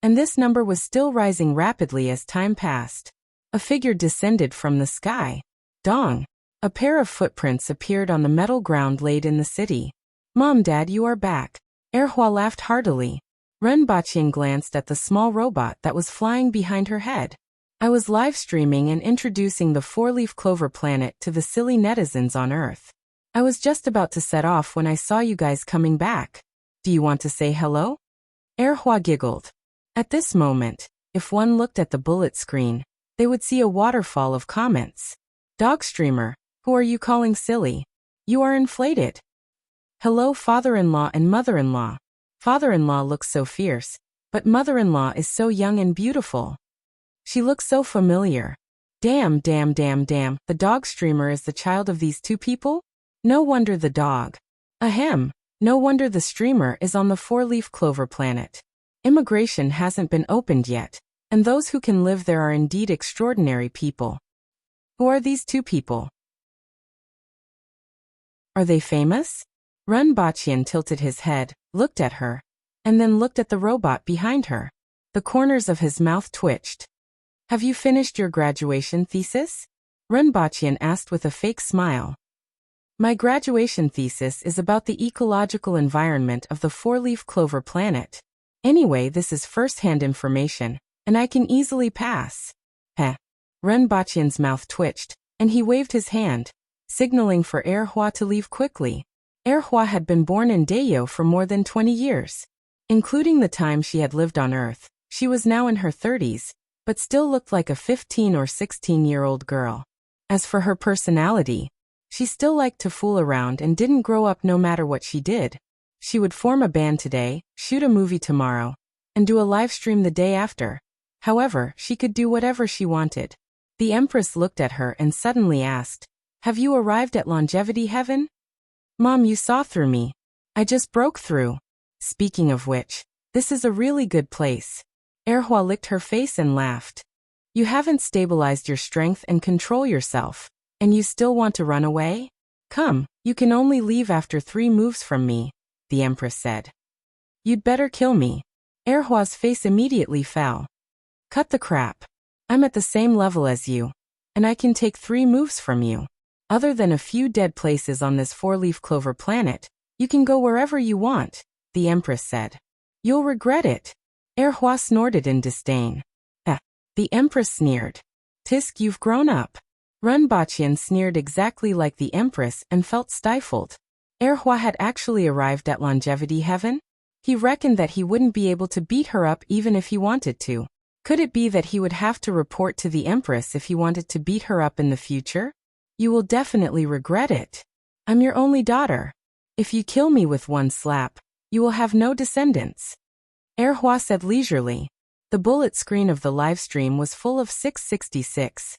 and this number was still rising rapidly as time passed. A figure descended from the sky. Dong! A pair of footprints appeared on the metal ground laid in the city. Mom, Dad, you are back. Erhua laughed heartily. Renbachian glanced at the small robot that was flying behind her head. I was live streaming and introducing the four-leaf clover planet to the silly netizens on Earth. I was just about to set off when I saw you guys coming back. Do you want to say hello? Erhua giggled. At this moment, if one looked at the bullet screen, they would see a waterfall of comments. Dog streamer, who are you calling silly? You are inflated. Hello, father-in-law and mother-in-law. Father-in-law looks so fierce, but mother-in-law is so young and beautiful. She looks so familiar. Damn, the dog streamer is the child of these two people? No wonder the dog. Ahem, no wonder the streamer is on the four-leaf clover planet. Immigration hasn't been opened yet, and those who can live there are indeed extraordinary people. Who are these two people? Are they famous? Renbachian tilted his head, looked at her, and then looked at the robot behind her. The corners of his mouth twitched. Have you finished your graduation thesis? Renbachian asked with a fake smile. My graduation thesis is about the ecological environment of the four-leaf clover planet. Anyway, this is first-hand information, and I can easily pass. Heh. Renbachian's mouth twitched, and he waved his hand, signaling for Erhua to leave quickly. Erhua had been born in Dayo for more than 20 years. Including the time she had lived on Earth, she was now in her 30s, but still looked like a 15 or 16-year-old girl. As for her personality, she still liked to fool around and didn't grow up no matter what she did. She would form a band today, shoot a movie tomorrow, and do a live stream the day after. However, she could do whatever she wanted. The Empress looked at her and suddenly asked, Have you arrived at longevity heaven? Mom, you saw through me. I just broke through. Speaking of which, this is a really good place. Erhua licked her face and laughed. You haven't stabilized your strength and control yourself, and you still want to run away? Come, you can only leave after 3 moves from me, the Empress said. You'd better kill me. Erhua's face immediately fell. Cut the crap. I'm at the same level as you, and I can take 3 moves from you. Other than a few dead places on this four-leaf clover planet, you can go wherever you want, the Empress said. You'll regret it. Erhua snorted in disdain. The Empress sneered. Tisk, you've grown up. Renbachian sneered exactly like the Empress and felt stifled. Erhua had actually arrived at longevity heaven? He reckoned that he wouldn't be able to beat her up even if he wanted to. Could it be that he would have to report to the Empress if he wanted to beat her up in the future? You will definitely regret it. I'm your only daughter. If you kill me with one slap, you will have no descendants. Erhua said leisurely. The bullet screen of the live stream was full of 666.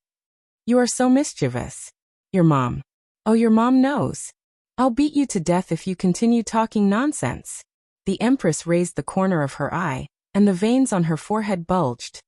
You are so mischievous. Your mom. Oh, your mom knows. I'll beat you to death if you continue talking nonsense. The Empress raised the corner of her eye, and the veins on her forehead bulged.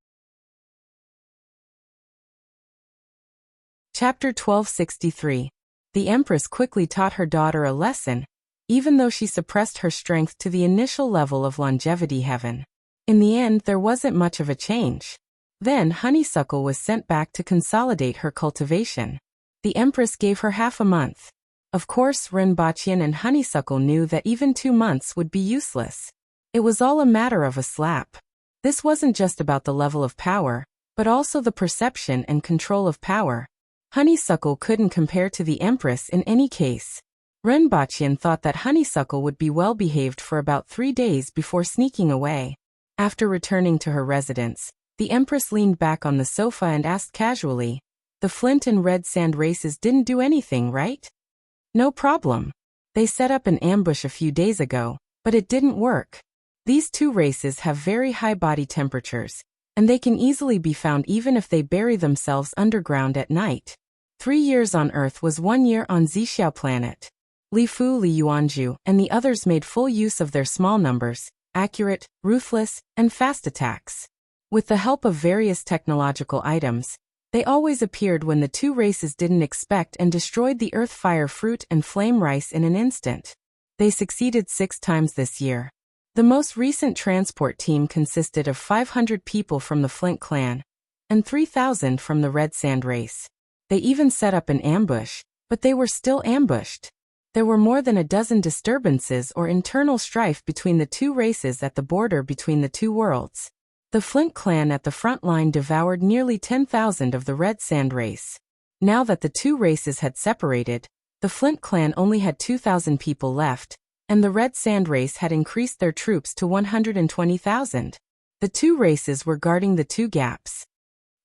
Chapter 1263. The Empress quickly taught her daughter a lesson, even though she suppressed her strength to the initial level of longevity heaven. In the end, there wasn't much of a change. Then Honeysuckle was sent back to consolidate her cultivation. The Empress gave her half a month. Of course, Renbachian and Honeysuckle knew that even 2 months would be useless. It was all a matter of a slap. This wasn't just about the level of power, but also the perception and control of power. Honeysuckle couldn't compare to the Empress in any case. Renbachian thought that Honeysuckle would be well behaved for about 3 days before sneaking away. After returning to her residence, the Empress leaned back on the sofa and asked casually, "The Flint and Red Sand races didn't do anything, right?" "No problem. They set up an ambush a few days ago, but it didn't work. These two races have very high body temperatures, and they can easily be found even if they bury themselves underground at night. 3 years on Earth was 1 year on Zhixiao planet." Li Fu, Li Yuanju, and the others made full use of their small numbers, accurate, ruthless, and fast attacks. With the help of various technological items, they always appeared when the two races didn't expect and destroyed the earth fire fruit and flame rice in an instant. They succeeded 6 times this year. The most recent transport team consisted of 500 people from the Flint clan and 3,000 from the Red Sand race. They even set up an ambush, but they were still ambushed. There were more than a dozen disturbances or internal strife between the two races at the border between the two worlds. The Flint clan at the front line devoured nearly 10,000 of the Red Sand race. Now that the two races had separated, the Flint clan only had 2,000 people left, and the Red Sand race had increased their troops to 120,000. The two races were guarding the two gaps.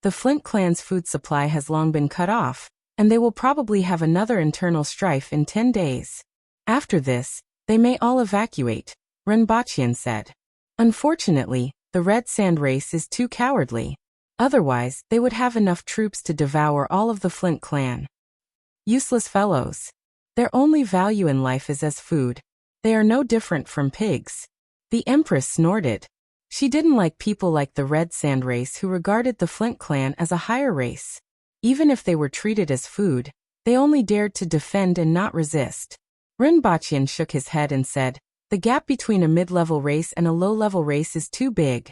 The Flint clan's food supply has long been cut off, and they will probably have another internal strife in 10 days. After this, they may all evacuate, Renbachian said. Unfortunately, the Red Sand race is too cowardly. Otherwise, they would have enough troops to devour all of the Flint clan. Useless fellows. Their only value in life is as food. They are no different from pigs. The Empress snorted. She didn't like people like the Red Sand race who regarded the Flint clan as a higher race. Even if they were treated as food, they only dared to defend and not resist. Renbachian shook his head and said, "The gap between a mid-level race and a low-level race is too big."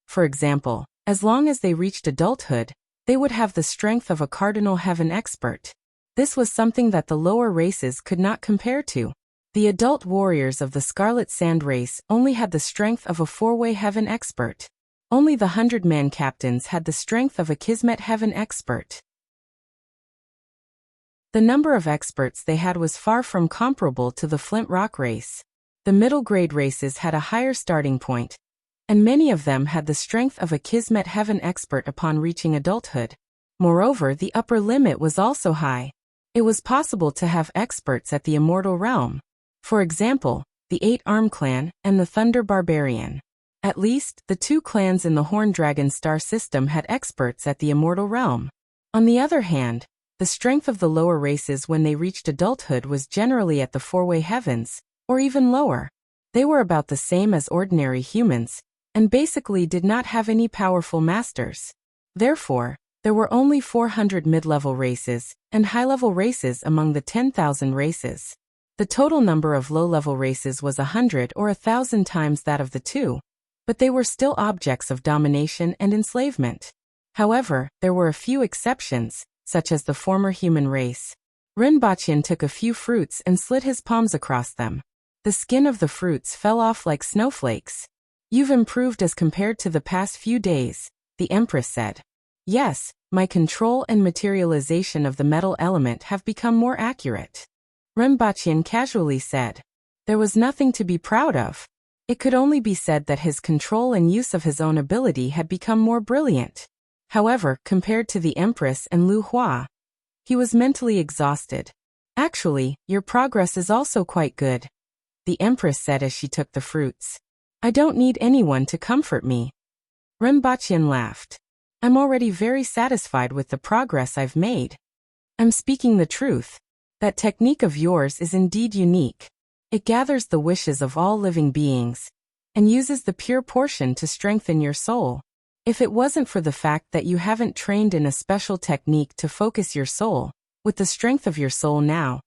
For example, as long as they reached adulthood, they would have the strength of a cardinal heaven expert. This was something that the lower races could not compare to. The adult warriors of the Scarlet Sand race only had the strength of a 4-way heaven expert. Only the 100-man captains had the strength of a Kismet heaven expert. The number of experts they had was far from comparable to the Flint Rock race. The middle-grade races had a higher starting point, and many of them had the strength of a Kismet heaven expert upon reaching adulthood. Moreover, the upper limit was also high. It was possible to have experts at the Immortal Realm. For example, the 8-Arm clan and the Thunder Barbarian. At least, the 2 clans in the Horn Dragon star system had experts at the Immortal Realm. On the other hand, the strength of the lower races when they reached adulthood was generally at the 4-way heavens, or even lower. They were about the same as ordinary humans, and basically did not have any powerful masters. Therefore, there were only 400 mid-level races and high-level races among the 10,000 races. The total number of low-level races was 100 or 1,000 times that of the two, but they were still objects of domination and enslavement. However, there were a few exceptions, such as the former human race. Renbachian took a few fruits and slid his palms across them. The skin of the fruits fell off like snowflakes. "You've improved as compared to the past few days," the Empress said. "Yes, my control and materialization of the metal element have become more accurate," Renbachian casually said. There was nothing to be proud of. It could only be said that his control and use of his own ability had become more brilliant. However, compared to the Empress and Lu Hua, he was mentally exhausted. "Actually, your progress is also quite good," the Empress said as she took the fruits. "I don't need anyone to comfort me." Renbachian laughed. "I'm already very satisfied with the progress I've made. I'm speaking the truth. That technique of yours is indeed unique. It gathers the wishes of all living beings, and uses the pure portion to strengthen your soul. If it wasn't for the fact that you haven't trained in a special technique to focus your soul, with the strength of your soul now,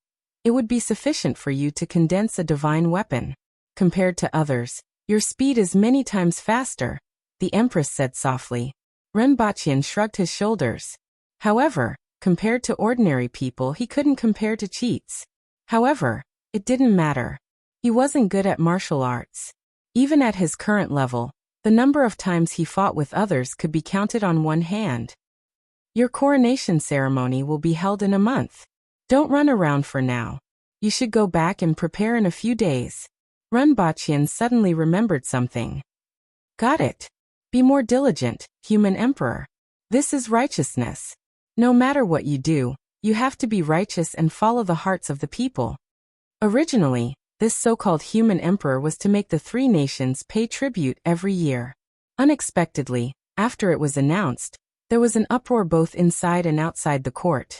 it would be sufficient for you to condense a divine weapon. Compared to others, your speed is many times faster," the Empress said softly. Renbachian shrugged his shoulders. However, compared to ordinary people, he couldn't compare to cheats. However, it didn't matter. He wasn't good at martial arts. Even at his current level, the number of times he fought with others could be counted on one hand. "Your coronation ceremony will be held in a month. Don't run around for now. You should go back and prepare in a few days." Renbachian suddenly remembered something. Got it. Be more diligent, human emperor. This is righteousness. No matter what you do, you have to be righteous and follow the hearts of the people. Originally, this so-called human emperor was to make the three nations pay tribute every year. Unexpectedly, after it was announced, there was an uproar both inside and outside the court.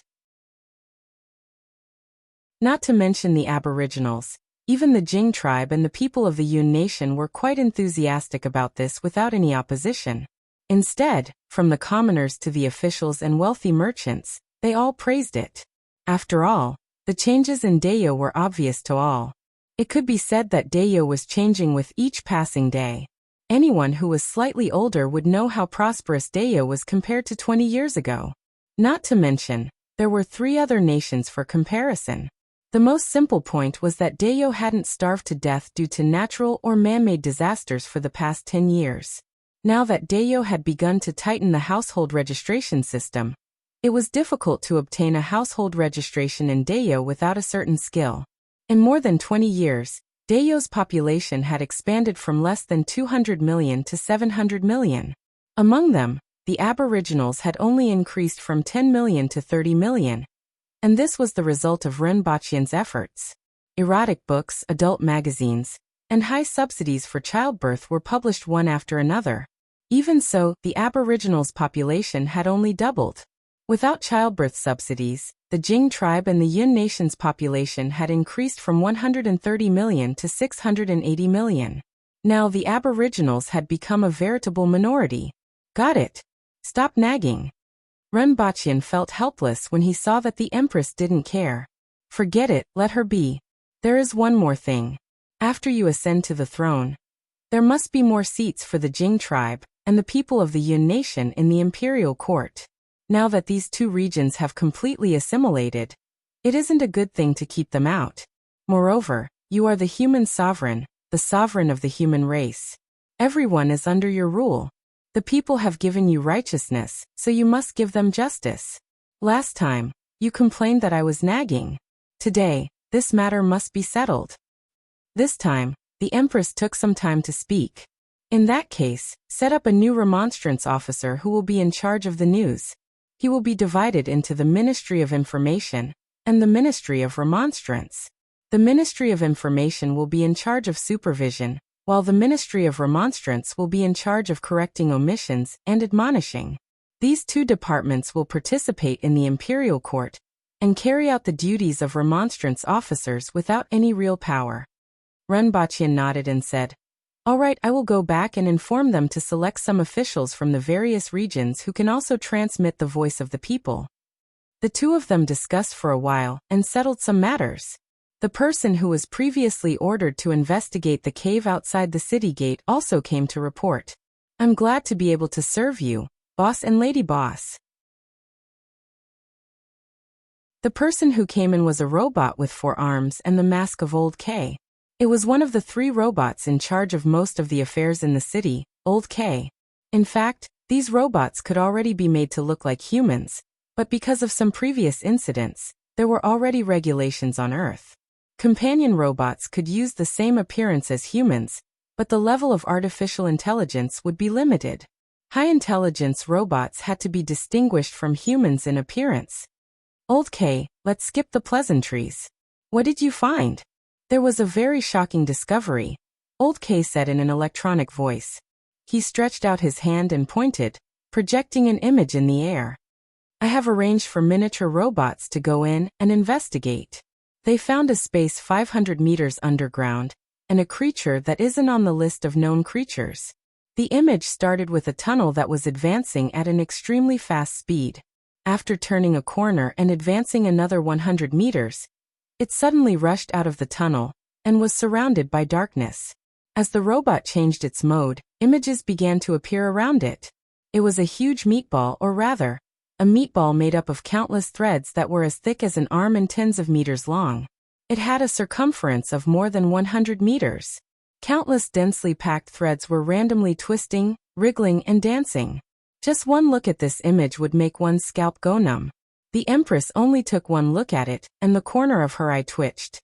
Not to mention the Aboriginals, even the Jing tribe and the people of the Yun nation were quite enthusiastic about this without any opposition. Instead, from the commoners to the officials and wealthy merchants, they all praised it. After all, the changes in Dayo were obvious to all. It could be said that Dayo was changing with each passing day. Anyone who was slightly older would know how prosperous Dayo was compared to 20 years ago. Not to mention, there were 3 other nations for comparison. The most simple point was that Dayo hadn't starved to death due to natural or man-made disasters for the past 10 years. Now that Dayo had begun to tighten the household registration system, it was difficult to obtain a household registration in Dayo without a certain skill. In more than 20 years, Dayo's population had expanded from less than 200 million to 700 million. Among them, the Aboriginals had only increased from 10 million to 30 million. And this was the result of Rinpoche's efforts. Erotic books, adult magazines, and high subsidies for childbirth were published one after another. Even so, the Aboriginals' population had only doubled. Without childbirth subsidies, the Jing tribe and the Yun nation's population had increased from 130 million to 680 million. Now the Aboriginals had become a veritable minority. Got it. Stop nagging. Rinpoche felt helpless when he saw that the Empress didn't care. Forget it, let her be. There is one more thing. After you ascend to the throne, there must be more seats for the Jing tribe and the people of the Yun nation in the imperial court. Now that these 2 regions have completely assimilated, it isn't a good thing to keep them out. Moreover, you are the human sovereign, the sovereign of the human race. Everyone is under your rule. The people have given you righteousness, so you must give them justice. Last time, you complained that I was nagging. Today, this matter must be settled. This time, the Empress took some time to speak. In that case, set up a new remonstrance officer who will be in charge of the news. He will be divided into the Ministry of Information and the Ministry of Remonstrance. The Ministry of Information will be in charge of supervision, while the Ministry of Remonstrance will be in charge of correcting omissions and admonishing. These 2 departments will participate in the imperial court and carry out the duties of remonstrance officers without any real power. Rinpoche nodded and said, "All right, I will go back and inform them to select some officials from the various regions who can also transmit the voice of the people." The 2 of them discussed for a while and settled some matters. The person who was previously ordered to investigate the cave outside the city gate also came to report. "I'm glad to be able to serve you, boss and lady boss." The person who came in was a robot with 4 arms and the mask of Old K. It was one of the 3 robots in charge of most of the affairs in the city, Old K. In fact, these robots could already be made to look like humans, but because of some previous incidents, there were already regulations on Earth. Companion robots could use the same appearance as humans, but the level of artificial intelligence would be limited. High-intelligence robots had to be distinguished from humans in appearance. "Old K, let's skip the pleasantries. What did you find?" "There was a very shocking discovery," Old K said in an electronic voice. He stretched out his hand and pointed, projecting an image in the air. "I have arranged for miniature robots to go in and investigate." They found a space 500 meters underground, and a creature that isn't on the list of known creatures. The image started with a tunnel that was advancing at an extremely fast speed. After turning a corner and advancing another 100 meters, it suddenly rushed out of the tunnel and was surrounded by darkness. As the robot changed its mode, images began to appear around it. It was a huge meatball, or rather, a meatball made up of countless threads that were as thick as an arm and tens of meters long. It had a circumference of more than 100 meters. Countless densely packed threads were randomly twisting, wriggling, and dancing. Just one look at this image would make one's scalp go numb. The Empress only took one look at it, and the corner of her eye twitched.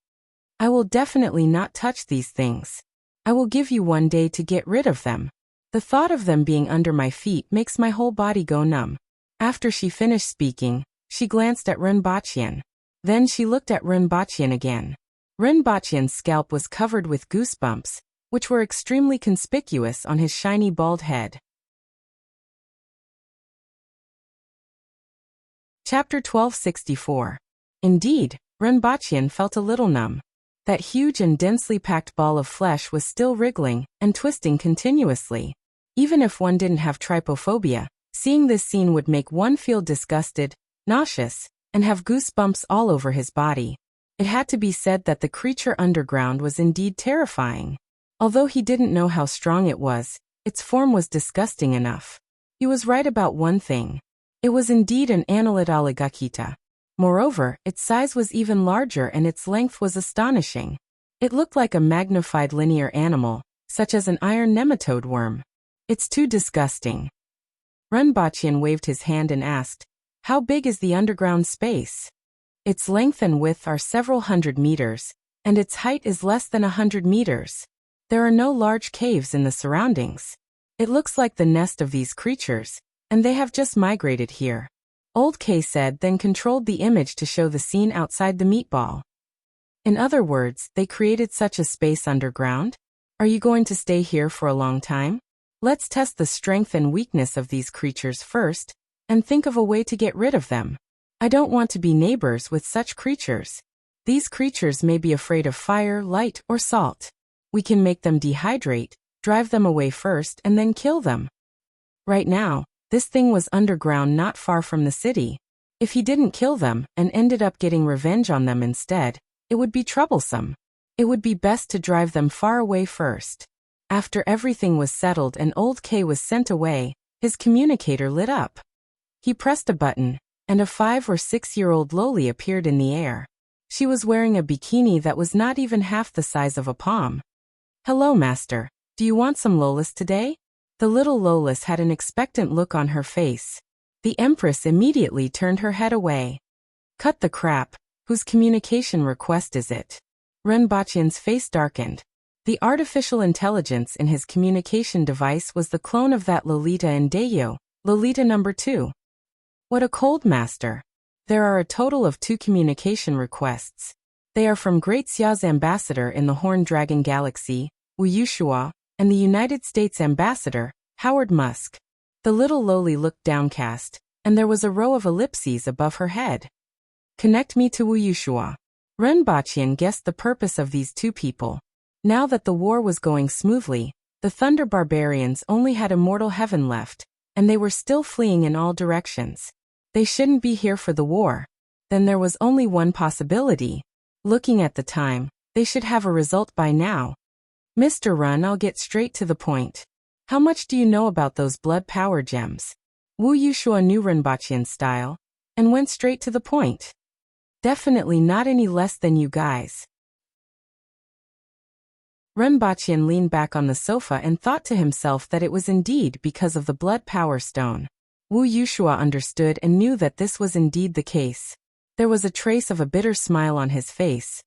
"I will definitely not touch these things. I will give you 1 day to get rid of them." The thought of them being under my feet makes my whole body go numb. After she finished speaking, she glanced at Renbachian. Then she looked at Renbachian again. Renbachian's scalp was covered with goosebumps, which were extremely conspicuous on his shiny bald head. Chapter 1264. Indeed, Renbachian felt a little numb. That huge and densely packed ball of flesh was still wriggling and twisting continuously. Even if one didn't have trypophobia, seeing this scene would make one feel disgusted, nauseous, and have goosebumps all over his body. It had to be said that the creature underground was indeed terrifying. Although he didn't know how strong it was, its form was disgusting enough. He was right about one thing. It was indeed an annelid alligakita. Moreover, its size was even larger and its length was astonishing. It looked like a magnified linear animal, such as an iron nematode worm. It's too disgusting. Renbachian waved his hand and asked, "How big is the underground space?" Its length and width are several hundred meters, and its height is less than 100 meters. There are no large caves in the surroundings. It looks like the nest of these creatures, and they have just migrated here. Old K said, then controlled the image to show the scene outside the meatball. In other words, they created such a space underground? Are you going to stay here for a long time? Let's test the strength and weakness of these creatures first, and think of a way to get rid of them. I don't want to be neighbors with such creatures. These creatures may be afraid of fire, light, or salt. We can make them dehydrate, drive them away first, and then kill them. Right now, this thing was underground not far from the city. If he didn't kill them and ended up getting revenge on them instead, it would be troublesome. It would be best to drive them far away first. After everything was settled and Old K was sent away, his communicator lit up. He pressed a button, and a 5- or 6-year-old loli appeared in the air. She was wearing a bikini that was not even half the size of a palm. "Hello, Master. Do you want some lolis today?" The little lolis had an expectant look on her face. The Empress immediately turned her head away. "Cut the crap. Whose communication request is it?" Renbachian's face darkened. The artificial intelligence in his communication device was the clone of that Lolita in Deyo, Lolita number 2. What a cold, Master. There are a total of 2 communication requests. They are from Great Xia's ambassador in the Horn Dragon Galaxy, Wuxia, and the United States ambassador, Howard Musk. The little loli looked downcast, and there was a row of ellipses above her head. "Connect me to Wuxia." Renbachian guessed the purpose of these 2 people. Now that the war was going smoothly, the Thunder Barbarians only had immortal heaven left, and they were still fleeing in all directions. They shouldn't be here for the war. Then there was only one possibility. Looking at the time, they should have a result by now. "Mr. Run, I'll get straight to the point. How much do you know about those blood power gems?" Wuxia knew Renbachian's style, and went straight to the point. "Definitely not any less than you guys." Renbachian leaned back on the sofa and thought to himself that it was indeed because of the blood power stone. Wuxia understood and knew that this was indeed the case. There was a trace of a bitter smile on his face.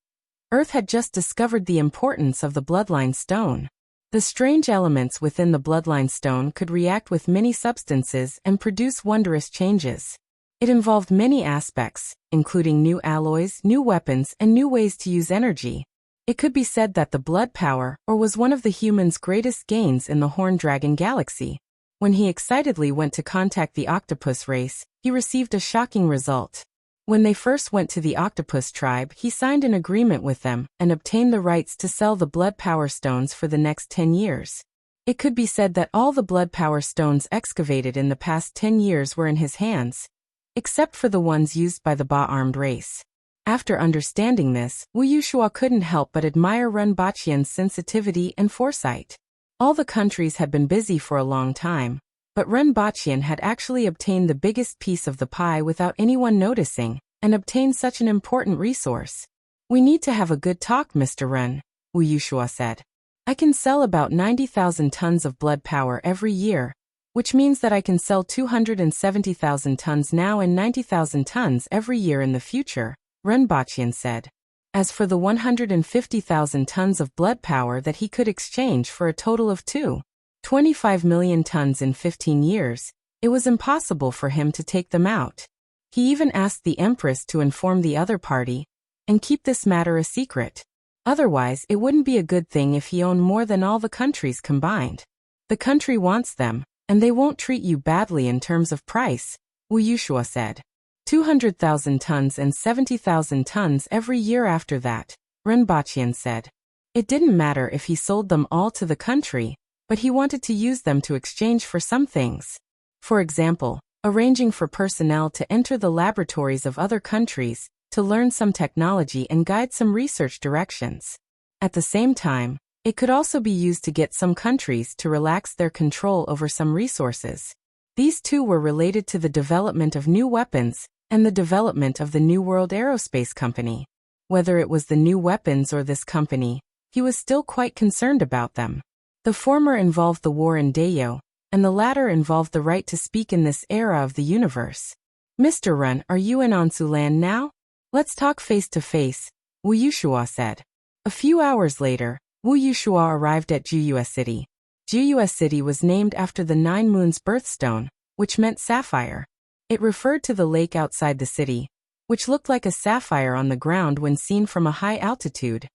Earth had just discovered the importance of the bloodline stone. The strange elements within the bloodline stone could react with many substances and produce wondrous changes. It involved many aspects, including new alloys, new weapons, and new ways to use energy. It could be said that the blood power was one of the humans' greatest gains in the Horn Dragon Galaxy. When he excitedly went to contact the octopus race, he received a shocking result. When they first went to the octopus tribe, he signed an agreement with them and obtained the rights to sell the blood power stones for the next 10 years. It could be said that all the blood power stones excavated in the past 10 years were in his hands, except for the ones used by the Ba-armed race. After understanding this, Wuxia couldn't help but admire Renbachian's sensitivity and foresight. All the countries had been busy for a long time, but Renbachian had actually obtained the biggest piece of the pie without anyone noticing, and obtained such an important resource. "We need to have a good talk, Mr. Ren," Wuxia said. "I can sell about 90,000 tons of blood power every year, which means that I can sell 270,000 tons now and 90,000 tons every year in the future," Renbachian said. As for the 150,000 tons of blood power that he could exchange for a total of 2 25 million tons in 15 years, it was impossible for him to take them out. He even asked the Empress to inform the other party and keep this matter a secret. Otherwise, it wouldn't be a good thing if he owned more than all the countries combined. The country wants them, and they won't treat you badly in terms of price, Wuxia said. 200,000 tons and 70,000 tons every year after that, Renbaqian said. It didn't matter if he sold them all to the country, but he wanted to use them to exchange for some things. For example, arranging for personnel to enter the laboratories of other countries, to learn some technology and guide some research directions. At the same time, it could also be used to get some countries to relax their control over some resources. These two were related to the development of new weapons and the development of the New World Aerospace Company. Whether it was the new weapons or this company, he was still quite concerned about them. The former involved the war in Dayo, and the latter involved the right to speak in this era of the universe. Mr. Run, are you in Ansu land now? Let's talk face to face, Wuxia said. A few hours later, Wuxia arrived at Juyue City. Juyue City was named after the 9 moons birthstone, which meant sapphire. It referred to the lake outside the city, which looked like a sapphire on the ground when seen from a high altitude.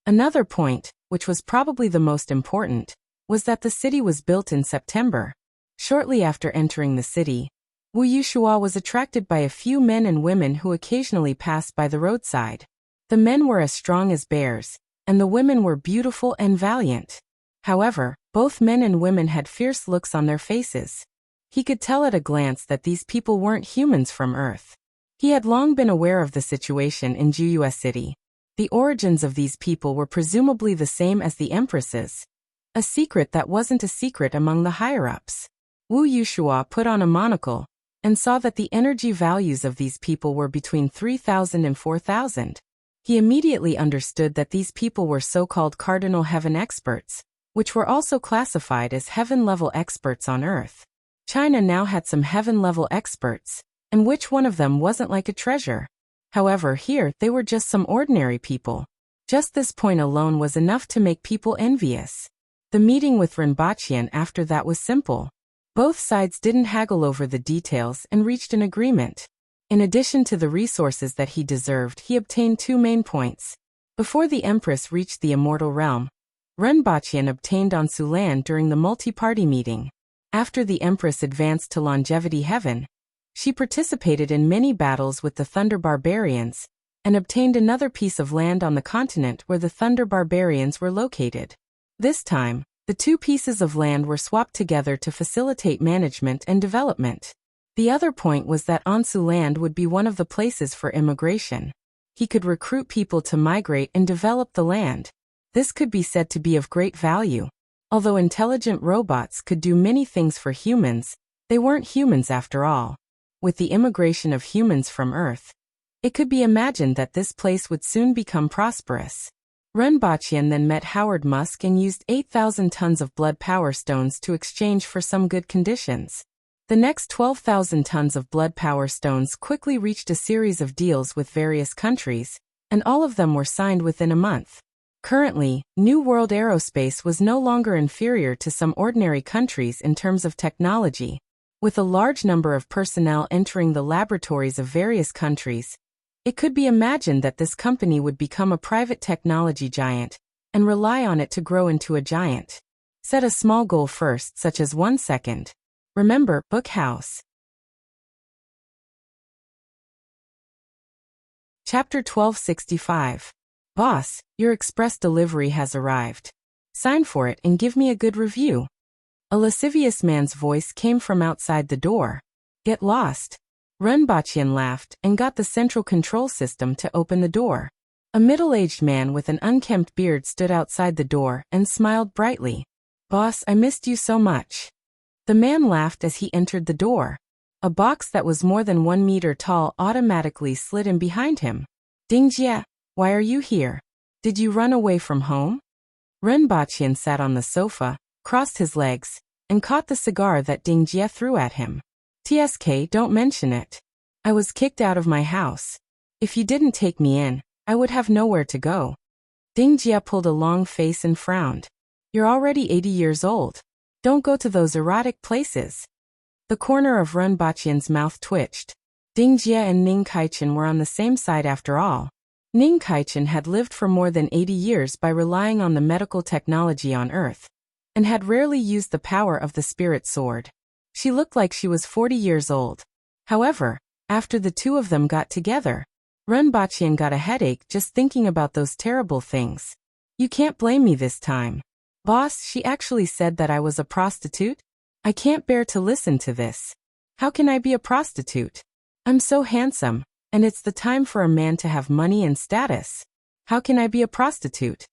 Another point, which was probably the most important, was that the city was built in September. Shortly after entering the city, Wuxia was attracted by a few men and women who occasionally passed by the roadside. The men were as strong as bears, and the women were beautiful and valiant. However, both men and women had fierce looks on their faces. He could tell at a glance that these people weren't humans from Earth. He had long been aware of the situation in Juyue City. The origins of these people were presumably the same as the Empress's, a secret that wasn't a secret among the higher-ups. Wuxia put on a monocle and saw that the energy values of these people were between 3,000 and 4,000. He immediately understood that these people were so-called cardinal heaven experts, which were also classified as heaven-level experts on Earth. China now had some heaven-level experts, and which one of them wasn't like a treasure? However, here they were just some ordinary people. Just this point alone was enough to make people envious. The meeting with Renbaqian after that was simple. Both sides didn't haggle over the details and reached an agreement. In addition to the resources that he deserved, he obtained 2 main points. Before the Empress reached the immortal realm, Renbaqian obtained Ansu land during the multi-party meeting. After the Empress advanced to longevity heaven, she participated in many battles with the Thunder Barbarians, and obtained another piece of land on the continent where the Thunder Barbarians were located. This time, the 2 pieces of land were swapped together to facilitate management and development. The other point was that Ansu land would be one of the places for immigration. He could recruit people to migrate and develop the land. This could be said to be of great value. Although intelligent robots could do many things for humans, they weren't humans after all. With the immigration of humans from Earth, it could be imagined that this place would soon become prosperous. Renbaqian then met Howard Musk and used 8,000 tons of blood power stones to exchange for some good conditions. The next 12,000 tons of blood power stones quickly reached a series of deals with various countries, and all of them were signed within a month. Currently, New World Aerospace was no longer inferior to some ordinary countries in terms of technology. With a large number of personnel entering the laboratories of various countries, it could be imagined that this company would become a private technology giant and rely on it to grow into a giant. Set a small goal first, such as 1 second. Remember, book house. Chapter 1265. Boss, your express delivery has arrived. Sign for it and give me a good review. A lascivious man's voice came from outside the door. Get lost. Renbaqian laughed and got the central control system to open the door. A middle-aged man with an unkempt beard stood outside the door and smiled brightly. Boss, I missed you so much. The man laughed as he entered the door. A box that was more than 1 meter tall automatically slid in behind him. Dingjie, why are you here? Did you run away from home? Renbaqian sat on the sofa, crossed his legs, and caught the cigar that Dingjie threw at him. TSK, don't mention it. I was kicked out of my house. If you didn't take me in, I would have nowhere to go. Dingjie pulled a long face and frowned. You're already 80 years old. Don't go to those erotic places. The corner of Ren Baqian's mouth twitched. Ding Jie and Ning Kaichen were on the same side after all. Ning Kaichen had lived for more than 80 years by relying on the medical technology on Earth, and had rarely used the power of the spirit sword. She looked like she was 40 years old. However, after the two of them got together, Ren Baqian got a headache just thinking about those terrible things. You can't blame me this time. Boss, she actually said that I was a prostitute? I can't bear to listen to this. How can I be a prostitute? I'm so handsome, and it's the time for a man to have money and status. How can I be a prostitute?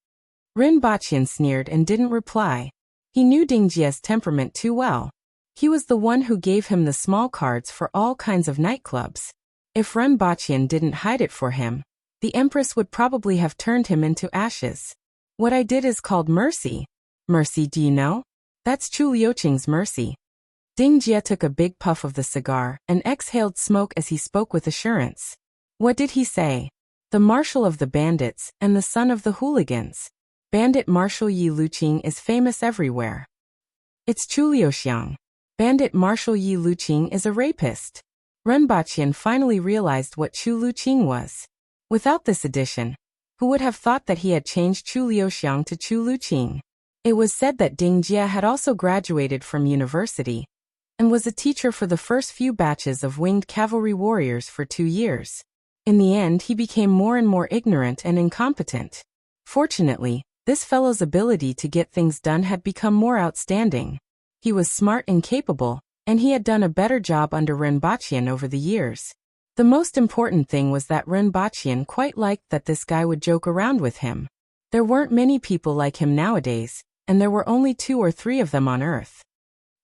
Ren Baqian sneered and didn't reply. He knew Ding Jie's temperament too well. He was the one who gave him the small cards for all kinds of nightclubs. If Ren Baqian didn't hide it for him, the Empress would probably have turned him into ashes. What I did is called mercy. Mercy, do you know? That's Chu Liuqing's mercy. Ding Jie took a big puff of the cigar and exhaled smoke as he spoke with assurance. What did he say? The marshal of the bandits and the son of the hooligans. Bandit Marshal Yi Luqing is famous everywhere. It's Chu Liuxiang. Bandit Marshal Yi Luqing is a rapist. Ren Baqian finally realized what Chu Luqing was. Without this addition, who would have thought that he had changed Chu Liuxiang to Chu Luqing? It was said that Ding Jie had also graduated from university and was a teacher for the first few batches of winged cavalry warriors for 2 years. In the end, he became more and more ignorant and incompetent. Fortunately, this fellow's ability to get things done had become more outstanding. He was smart and capable, and he had done a better job under Ren Baqian over the years. The most important thing was that Ren Baqian quite liked that this guy would joke around with him. There weren't many people like him nowadays, and there were only 2 or 3 of them on Earth.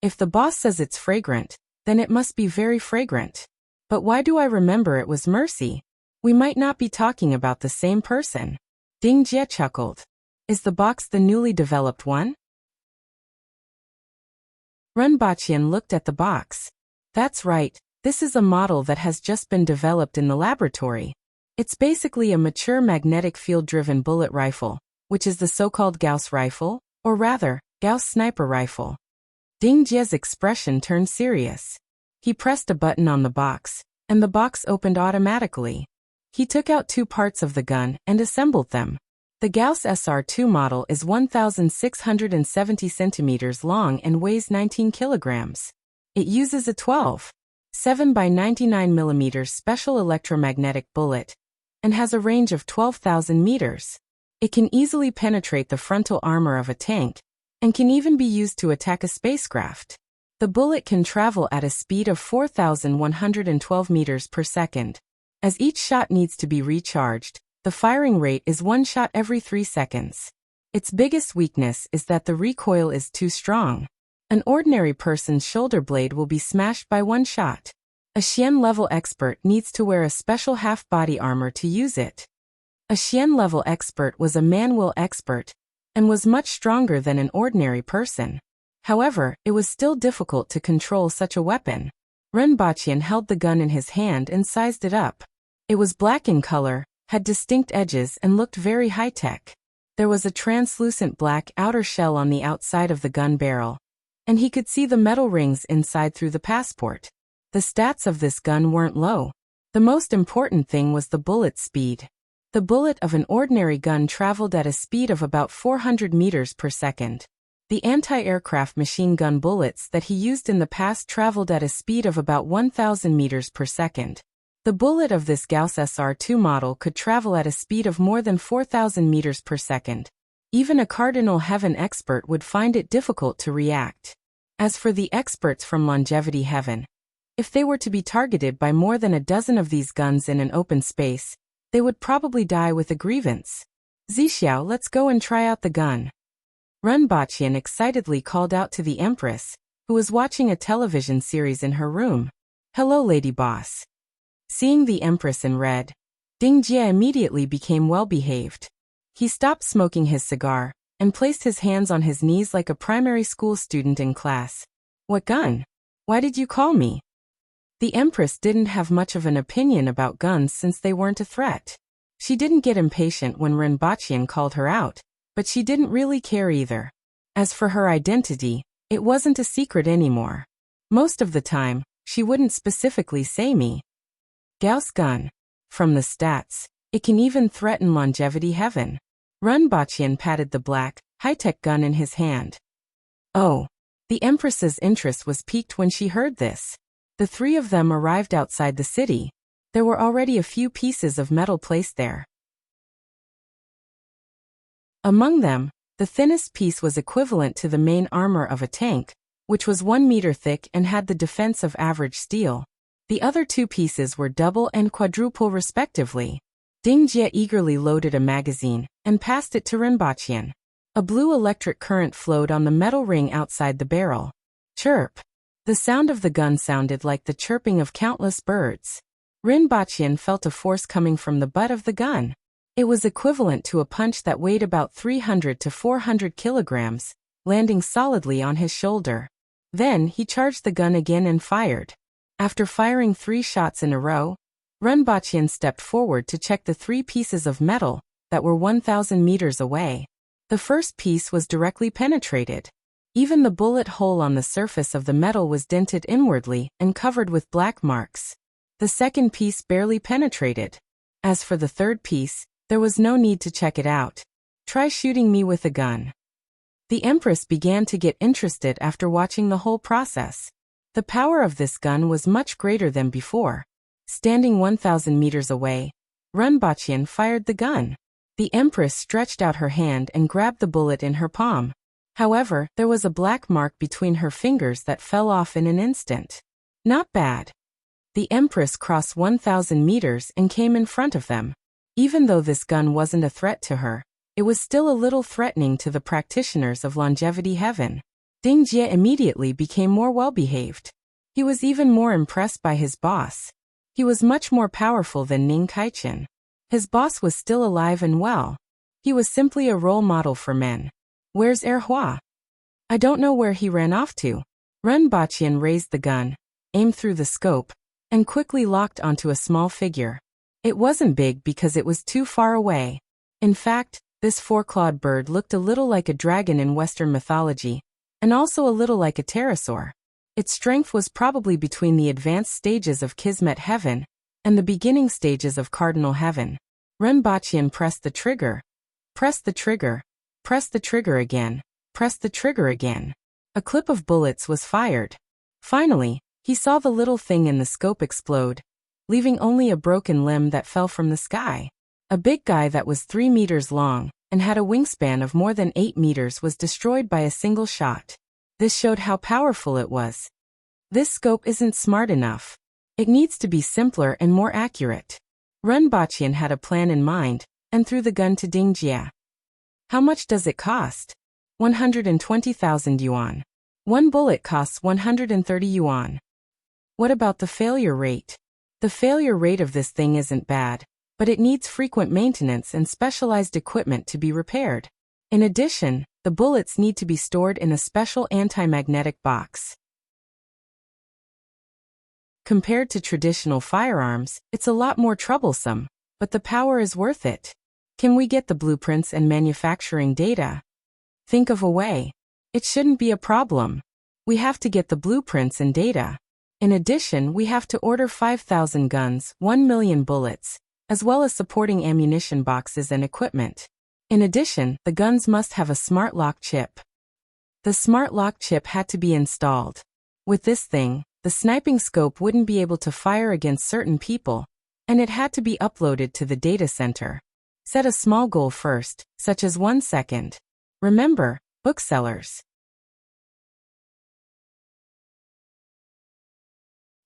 If the boss says it's fragrant, then it must be very fragrant. But why do I remember it was mercy? We might not be talking about the same person. Ding Jie chuckled. Is the box the newly developed one? Ren Baqian looked at the box. That's right, this is a model that has just been developed in the laboratory. It's basically a mature magnetic field-driven bullet rifle, which is the so-called Gauss rifle, or rather, Gauss sniper rifle. Ding Jie's expression turned serious. He pressed a button on the box, and the box opened automatically. He took out 2 parts of the gun and assembled them. The Gauss SR2 model is 1,670 centimeters long and weighs 19 kilograms. It uses a 12.7 by 99 millimeters special electromagnetic bullet and has a range of 12,000 meters. It can easily penetrate the frontal armor of a tank and can even be used to attack a spacecraft. The bullet can travel at a speed of 4,112 meters per second. As each shot needs to be recharged, the firing rate is 1 shot every 3 seconds. Its biggest weakness is that the recoil is too strong. An ordinary person's shoulder blade will be smashed by 1 shot. A Xian-level expert needs to wear a special half-body armor to use it. A Xian-level expert was a man-will expert, and was much stronger than an ordinary person. However, it was still difficult to control such a weapon. Ren Baqian held the gun in his hand and sized it up. It was black in color, had distinct edges and looked very high-tech. There was a translucent black outer shell on the outside of the gun barrel, and he could see the metal rings inside through the passport. The stats of this gun weren't low. The most important thing was the bullet speed. The bullet of an ordinary gun traveled at a speed of about 400 meters per second. The anti-aircraft machine gun bullets that he used in the past traveled at a speed of about 1,000 meters per second. The bullet of this Gauss SR2 model could travel at a speed of more than 4,000 meters per second. Even a Cardinal Heaven expert would find it difficult to react. As for the experts from Longevity Heaven, if they were to be targeted by more than a dozen of these guns in an open space, they would probably die with a grievance. Zixiao, let's go and try out the gun. Ren Baqian excitedly called out to the Empress, who was watching a television series in her room. Hello, Lady Boss. Seeing the Empress in red, Ding Jie immediately became well-behaved. He stopped smoking his cigar and placed his hands on his knees like a primary school student in class. What gun? Why did you call me? The Empress didn't have much of an opinion about guns since they weren't a threat. She didn't get impatient when Ren Baqian called her out, but she didn't really care either. As for her identity, it wasn't a secret anymore. Most of the time, she wouldn't specifically say me. Gauss gun. From the stats, it can even threaten longevity heaven. Runbachian patted the black, high-tech gun in his hand. Oh. The Empress's interest was piqued when she heard this. The three of them arrived outside the city. There were already a few pieces of metal placed there. Among them, the thinnest piece was equivalent to the main armor of a tank, which was 1 meter thick and had the defense of average steel. The other two pieces were double and quadruple respectively. Ding Jie eagerly loaded a magazine and passed it to Runbachian. A blue electric current flowed on the metal ring outside the barrel. Chirp. The sound of the gun sounded like the chirping of countless birds. Runbachian felt a force coming from the butt of the gun. It was equivalent to a punch that weighed about 300 to 400 kilograms, landing solidly on his shoulder. Then he charged the gun again and fired. After firing 3 shots in a row, Runbachian stepped forward to check the 3 pieces of metal that were 1,000 meters away. The first piece was directly penetrated. Even the bullet hole on the surface of the metal was dented inwardly and covered with black marks. The second piece barely penetrated. As for the third piece, there was no need to check it out. Try shooting me with a gun. The Empress began to get interested after watching the whole process. The power of this gun was much greater than before. Standing 1,000 meters away, Runbachian fired the gun. The Empress stretched out her hand and grabbed the bullet in her palm. However, there was a black mark between her fingers that fell off in an instant. Not bad. The Empress crossed 1,000 meters and came in front of them. Even though this gun wasn't a threat to her, it was still a little threatening to the practitioners of longevity heaven. Ding Jie immediately became more well-behaved. He was even more impressed by his boss. He was much more powerful than Ning Kaichen. His boss was still alive and well. He was simply a role model for men. Where's Erhua? I don't know where he ran off to. Runbachian raised the gun, aimed through the scope, and quickly locked onto a small figure. It wasn't big because it was too far away. In fact, this 4-clawed bird looked a little like a dragon in Western mythology, and also a little like a pterosaur. Its strength was probably between the advanced stages of Kismet heaven and the beginning stages of Cardinal heaven. Runbachian pressed the trigger. Press the trigger. Press the trigger again. Press the trigger again. A clip of bullets was fired. Finally, he saw the little thing in the scope explode, leaving only a broken limb that fell from the sky. A big guy that was 3 meters long and had a wingspan of more than 8 meters was destroyed by a single shot. This showed how powerful it was. This scope isn't smart enough. It needs to be simpler and more accurate. Runbachian had a plan in mind and threw the gun to Ding Jie. How much does it cost? 120,000 yuan. One bullet costs 130 yuan. What about the failure rate? The failure rate of this thing isn't bad, but it needs frequent maintenance and specialized equipment to be repaired. In addition, the bullets need to be stored in a special anti-magnetic box. Compared to traditional firearms, it's a lot more troublesome, but the power is worth it. Can we get the blueprints and manufacturing data? Think of a way. It shouldn't be a problem. We have to get the blueprints and data. In addition, we have to order 5,000 guns, 1 million bullets, as well as supporting ammunition boxes and equipment. In addition, the guns must have a smart lock chip. The smart lock chip had to be installed. With this thing, the sniping scope wouldn't be able to fire against certain people, and it had to be uploaded to the data center. Set a small goal first, such as 1 second. Remember, booksellers.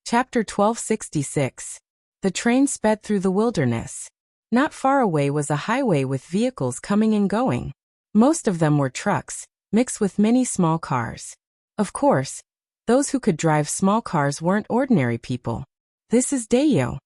Chapter 1266. The train sped through the wilderness. Not far away was a highway with vehicles coming and going. Most of them were trucks, mixed with many small cars. Of course, those who could drive small cars weren't ordinary people. This is Dayo.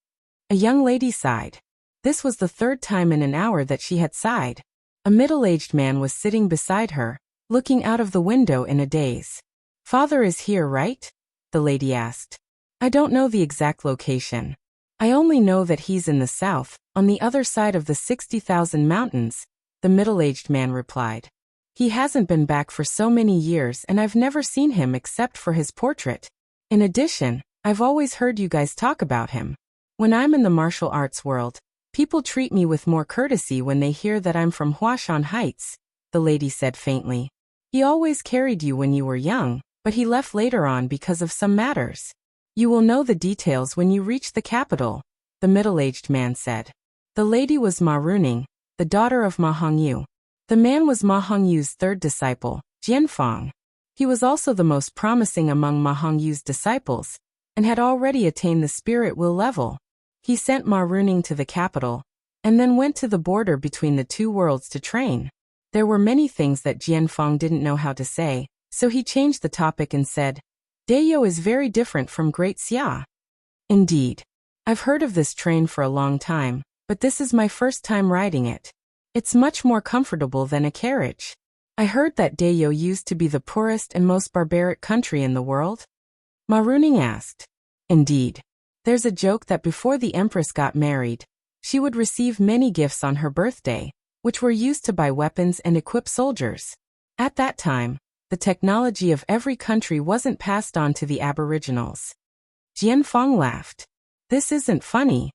A young lady sighed. This was the 3rd time in an hour that she had sighed. A middle-aged man was sitting beside her, looking out of the window in a daze. Father is here, right? The lady asked. I don't know the exact location. I only know that he's in the south, on the other side of the 60,000 mountains, the middle-aged man replied. He hasn't been back for so many years and I've never seen him except for his portrait. In addition, I've always heard you guys talk about him. When I'm in the martial arts world, people treat me with more courtesy when they hear that I'm from Huashan Heights, the lady said faintly. He always carried you when you were young, but he left later on because of some matters. You will know the details when you reach the capital, the middle-aged man said. The lady was Ma Runing, the daughter of Ma Hongyu. The man was Ma Hongyu's third disciple, Jianfang. He was also the most promising among Ma Hongyu's disciples, and had already attained the spirit will level. He sent Ma Runing to the capital, and then went to the border between the two worlds to train. There were many things that Jianfang didn't know how to say, so he changed the topic and said, Dayo is very different from Great Xia. Indeed. I've heard of this train for a long time, but this is my first time riding it. It's much more comfortable than a carriage. I heard that Dayo used to be the poorest and most barbaric country in the world. Ma Runing asked. Indeed. There's a joke that before the Empress got married, she would receive many gifts on her birthday, which were used to buy weapons and equip soldiers. At that time, the technology of every country wasn't passed on to the aboriginals. Jianfang laughed. This isn't funny.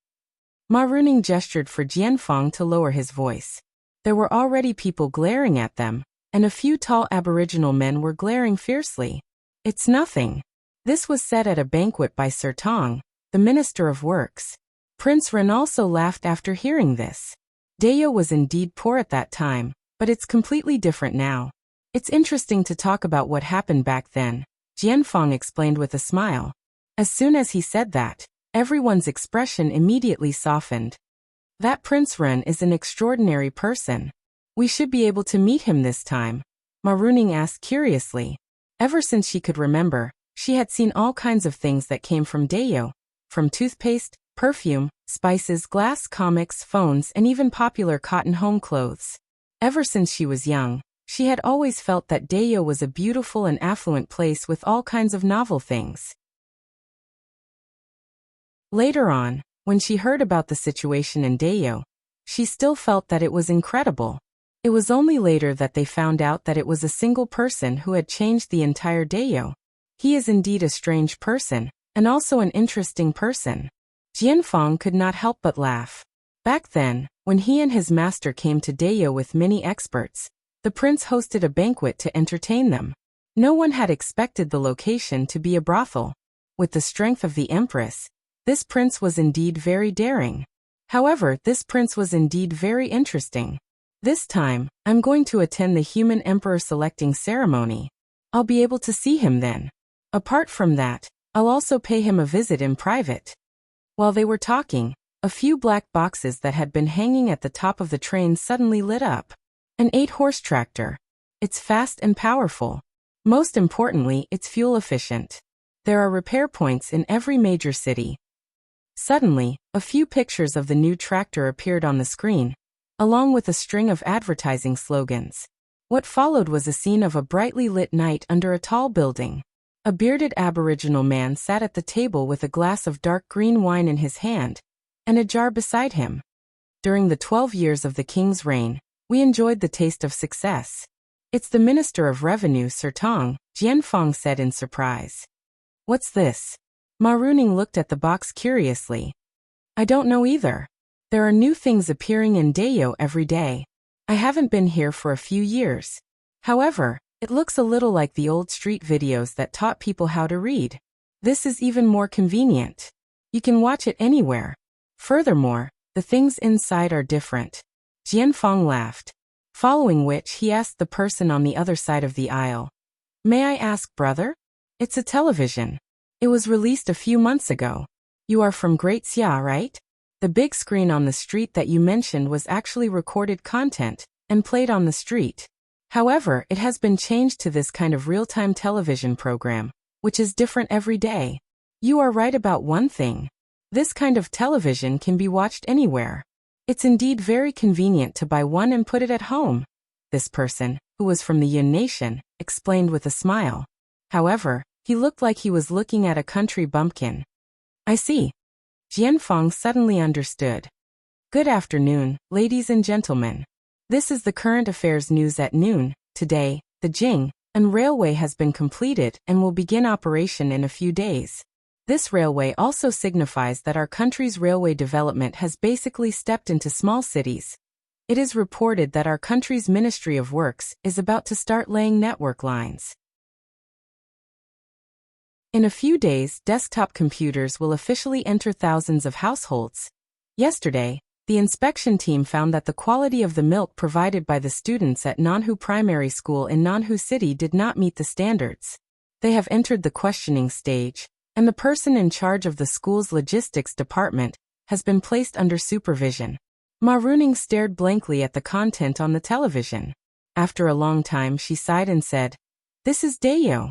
Ma Runing gestured for Jianfang to lower his voice. There were already people glaring at them, and a few tall aboriginal men were glaring fiercely. It's nothing. This was said at a banquet by Sir Tong, the Minister of Works. Prince Ren also laughed after hearing this. Dayo was indeed poor at that time, but it's completely different now. It's interesting to talk about what happened back then, Jianfang explained with a smile. As soon as he said that, everyone's expression immediately softened. That Prince Ren is an extraordinary person. We should be able to meet him this time, Ma Runing asked curiously. Ever since she could remember, she had seen all kinds of things that came from Dayo, from toothpaste, perfume, spices, glass, comics, phones, and even popular cotton home clothes. Ever since she was young, she had always felt that Dayo was a beautiful and affluent place with all kinds of novel things. Later on, when she heard about the situation in Dayo, she still felt that it was incredible. It was only later that they found out that it was a single person who had changed the entire Dayo. He is indeed a strange person, and also an interesting person. Jianfang could not help but laugh. Back then, when he and his master came to Dayo with many experts, the prince hosted a banquet to entertain them. No one had expected the location to be a brothel. With the strength of the Empress, this prince was indeed very daring. However, this prince was indeed very interesting. This time, I'm going to attend the human emperor selecting ceremony. I'll be able to see him then. Apart from that, I'll also pay him a visit in private. While they were talking, a few black boxes that had been hanging at the top of the train suddenly lit up. An 8-horse tractor. It's fast and powerful. Most importantly, it's fuel efficient. There are repair points in every major city. Suddenly, a few pictures of the new tractor appeared on the screen, along with a string of advertising slogans. What followed was a scene of a brightly lit night under a tall building. A bearded aboriginal man sat at the table with a glass of dark green wine in his hand, and a jar beside him. During the 12 years of the king's reign, we enjoyed the taste of success. It's the Minister of Revenue, Sir Tong, Jianfang said in surprise. What's this? Ma Runing looked at the box curiously. I don't know either. There are new things appearing in Dayo every day. I haven't been here for a few years. However, it looks a little like the old street videos that taught people how to read. This is even more convenient. You can watch it anywhere. Furthermore, the things inside are different. Jianfang laughed. Following which he asked the person on the other side of the aisle. May I ask, brother? It's a television. It was released a few months ago. You are from Great Xia, right? The big screen on the street that you mentioned was actually recorded content and played on the street. However, it has been changed to this kind of real-time television program, which is different every day. You are right about one thing. This kind of television can be watched anywhere. It's indeed very convenient to buy one and put it at home. This person, who was from the Yun nation, explained with a smile. However, he looked like he was looking at a country bumpkin. I see. Jianfang suddenly understood. Good afternoon, ladies and gentlemen. This is the current affairs news at noon, Today, the Jing and railway has been completed and will begin operation in a few days. This railway also signifies that our country's railway development has basically stepped into small cities. It is reported that our country's Ministry of Works is about to start laying network lines. In a few days, desktop computers will officially enter thousands of households. Yesterday, the inspection team found that the quality of the milk provided by the students at Nanhu Primary School in Nanhu City did not meet the standards. They have entered the questioning stage, and the person in charge of the school's logistics department has been placed under supervision. Ma Runing stared blankly at the content on the television. After a long time she sighed and said, "This is Dayo."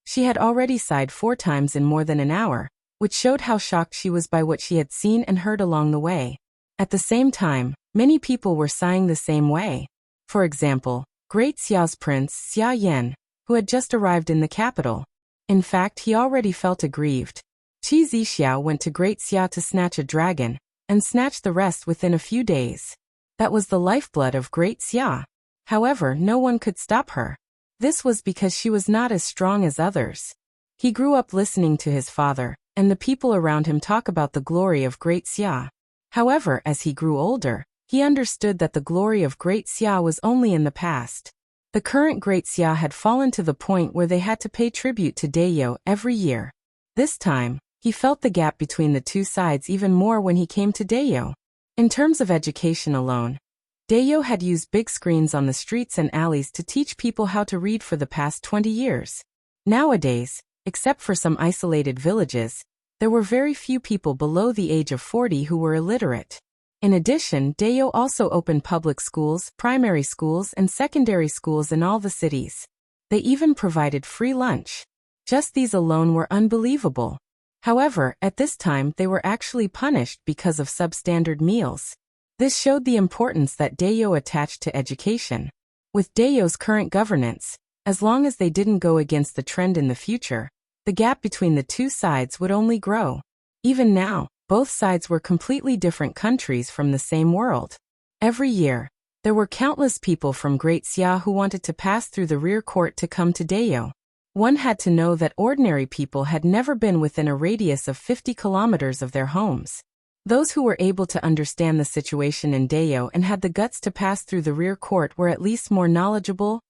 She had already sighed 4 times in more than an hour, which showed how shocked she was by what she had seen and heard along the way. At the same time, many people were sighing the same way. For example, Great Xiao's prince Xia Yan, who had just arrived in the capital. In fact, he already felt aggrieved. Qi Zixiao went to Great Xia to snatch a dragon, and snatched the rest within a few days. That was the lifeblood of Great Xia. However, no one could stop her. This was because she was not as strong as others. He grew up listening to his father, and the people around him talk about the glory of Great Xia. However, as he grew older, he understood that the glory of Great Xia was only in the past. The current Great Xia had fallen to the point where they had to pay tribute to Dayo every year. This time, he felt the gap between the two sides even more when he came to Dayo. In terms of education alone, Dayo had used big screens on the streets and alleys to teach people how to read for the past 20 years. Nowadays, except for some isolated villages, there were very few people below the age of 40 who were illiterate. In addition, Dayo also opened public schools, primary schools, and secondary schools in all the cities. They even provided free lunch. Just these alone were unbelievable. However, at this time they were actually punished because of substandard meals. This showed the importance that Dayo attached to education. With Dayo's current governance, as long as they didn't go against the trend in the future, the gap between the two sides would only grow. Even now, both sides were completely different countries from the same world. Every year, there were countless people from Great Xia who wanted to pass through the rear court to come to Dayo. One had to know that ordinary people had never been within a radius of 50 kilometers of their homes. Those who were able to understand the situation in Dayo and had the guts to pass through the rear court were at least more knowledgeable,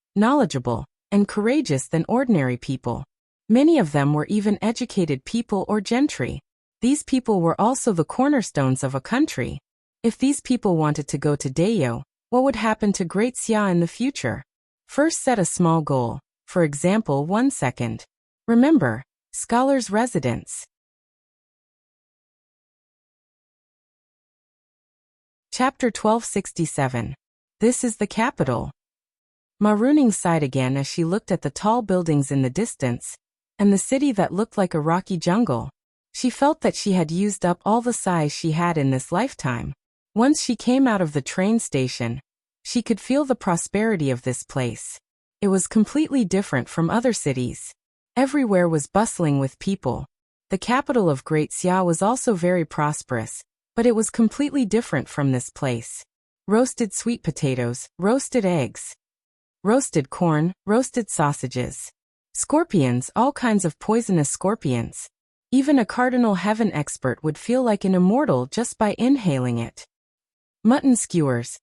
and courageous than ordinary people. Many of them were even educated people or gentry. These people were also the cornerstones of a country. If these people wanted to go to Dayo, what would happen to Great Xia in the future? First, set a small goal. For example, 1 second. Remember, scholars' residence. Chapter 1267. This is the capital. Ma Runing sighed again as she looked at the tall buildings in the distance, and the city that looked like a rocky jungle. She felt that she had used up all the sighs she had in this lifetime. Once she came out of the train station, she could feel the prosperity of this place. It was completely different from other cities. Everywhere was bustling with people. The capital of Great Xia was also very prosperous, but it was completely different from this place. Roasted sweet potatoes, roasted eggs, roasted corn, roasted sausages. Scorpions, all kinds of poisonous scorpions. Even a cardinal heaven expert would feel like an immortal just by inhaling it. Mutton skewers,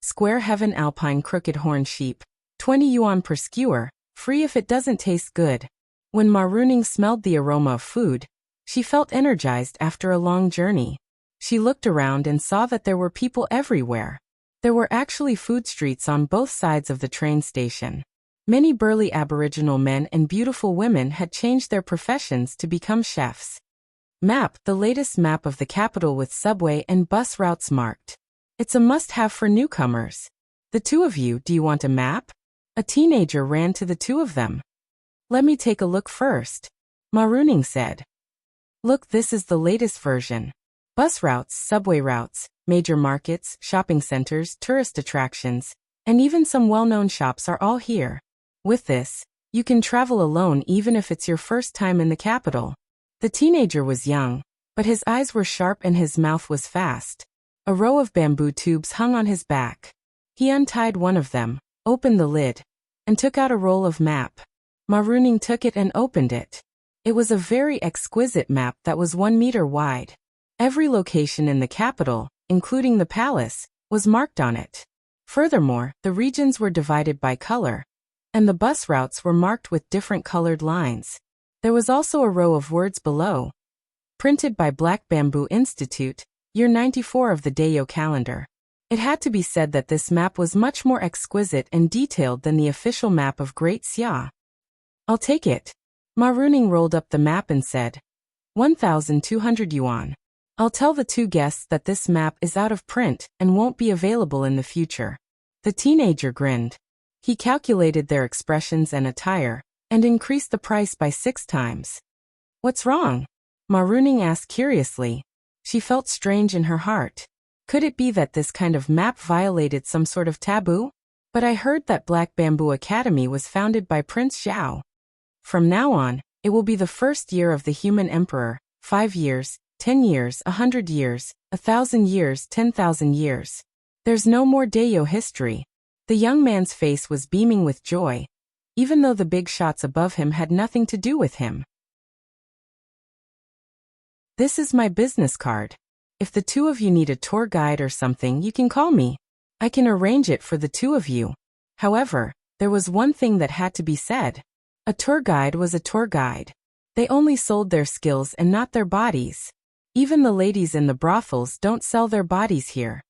square heaven alpine crooked horn sheep, 20 yuan per skewer, free if it doesn't taste good. When Ma Runing smelled the aroma of food, she felt energized after a long journey. She looked around and saw that there were people everywhere. There were actually food streets on both sides of the train station. Many burly Aboriginal men and beautiful women had changed their professions to become chefs. Map, the latest map of the capital with subway and bus routes marked. It's a must-have for newcomers. The two of you, do you want a map? A teenager ran to the two of them. Let me take a look first, Ma Runing said. Look, this is the latest version. Bus routes, subway routes, major markets, shopping centers, tourist attractions, and even some well-known shops are all here. With this, you can travel alone even if it's your first time in the capital. The teenager was young, but his eyes were sharp and his mouth was fast. A row of bamboo tubes hung on his back. He untied one of them, opened the lid, and took out a roll of map. Ma Runing took it and opened it. It was a very exquisite map that was 1 meter wide. Every location in the capital, including the palace, was marked on it. Furthermore, the regions were divided by color, and the bus routes were marked with different colored lines. There was also a row of words below, printed by Black Bamboo Institute, year 94 of the Dayo calendar. It had to be said that this map was much more exquisite and detailed than the official map of Great Xia. I'll take it. Ma Runing rolled up the map and said, 1,200 yuan. I'll tell the two guests that this map is out of print and won't be available in the future. The teenager grinned. He calculated their expressions and attire, and increased the price by 6 times. What's wrong? Ma Runing asked curiously. She felt strange in her heart. Could it be that this kind of map violated some sort of taboo? But I heard that Black Bamboo Academy was founded by Prince Zhao. From now on, it will be the first year of the human emperor, 5 years, 10 years, 100 years, 1,000 years, 10,000 years. There's no more Dayo history. The young man's face was beaming with joy, even though the big shots above him had nothing to do with him. This is my business card. If the two of you need a tour guide or something, you can call me. I can arrange it for the two of you. However, there was one thing that had to be said. A tour guide was a tour guide. They only sold their skills and not their bodies. Even the ladies in the brothels don't sell their bodies here.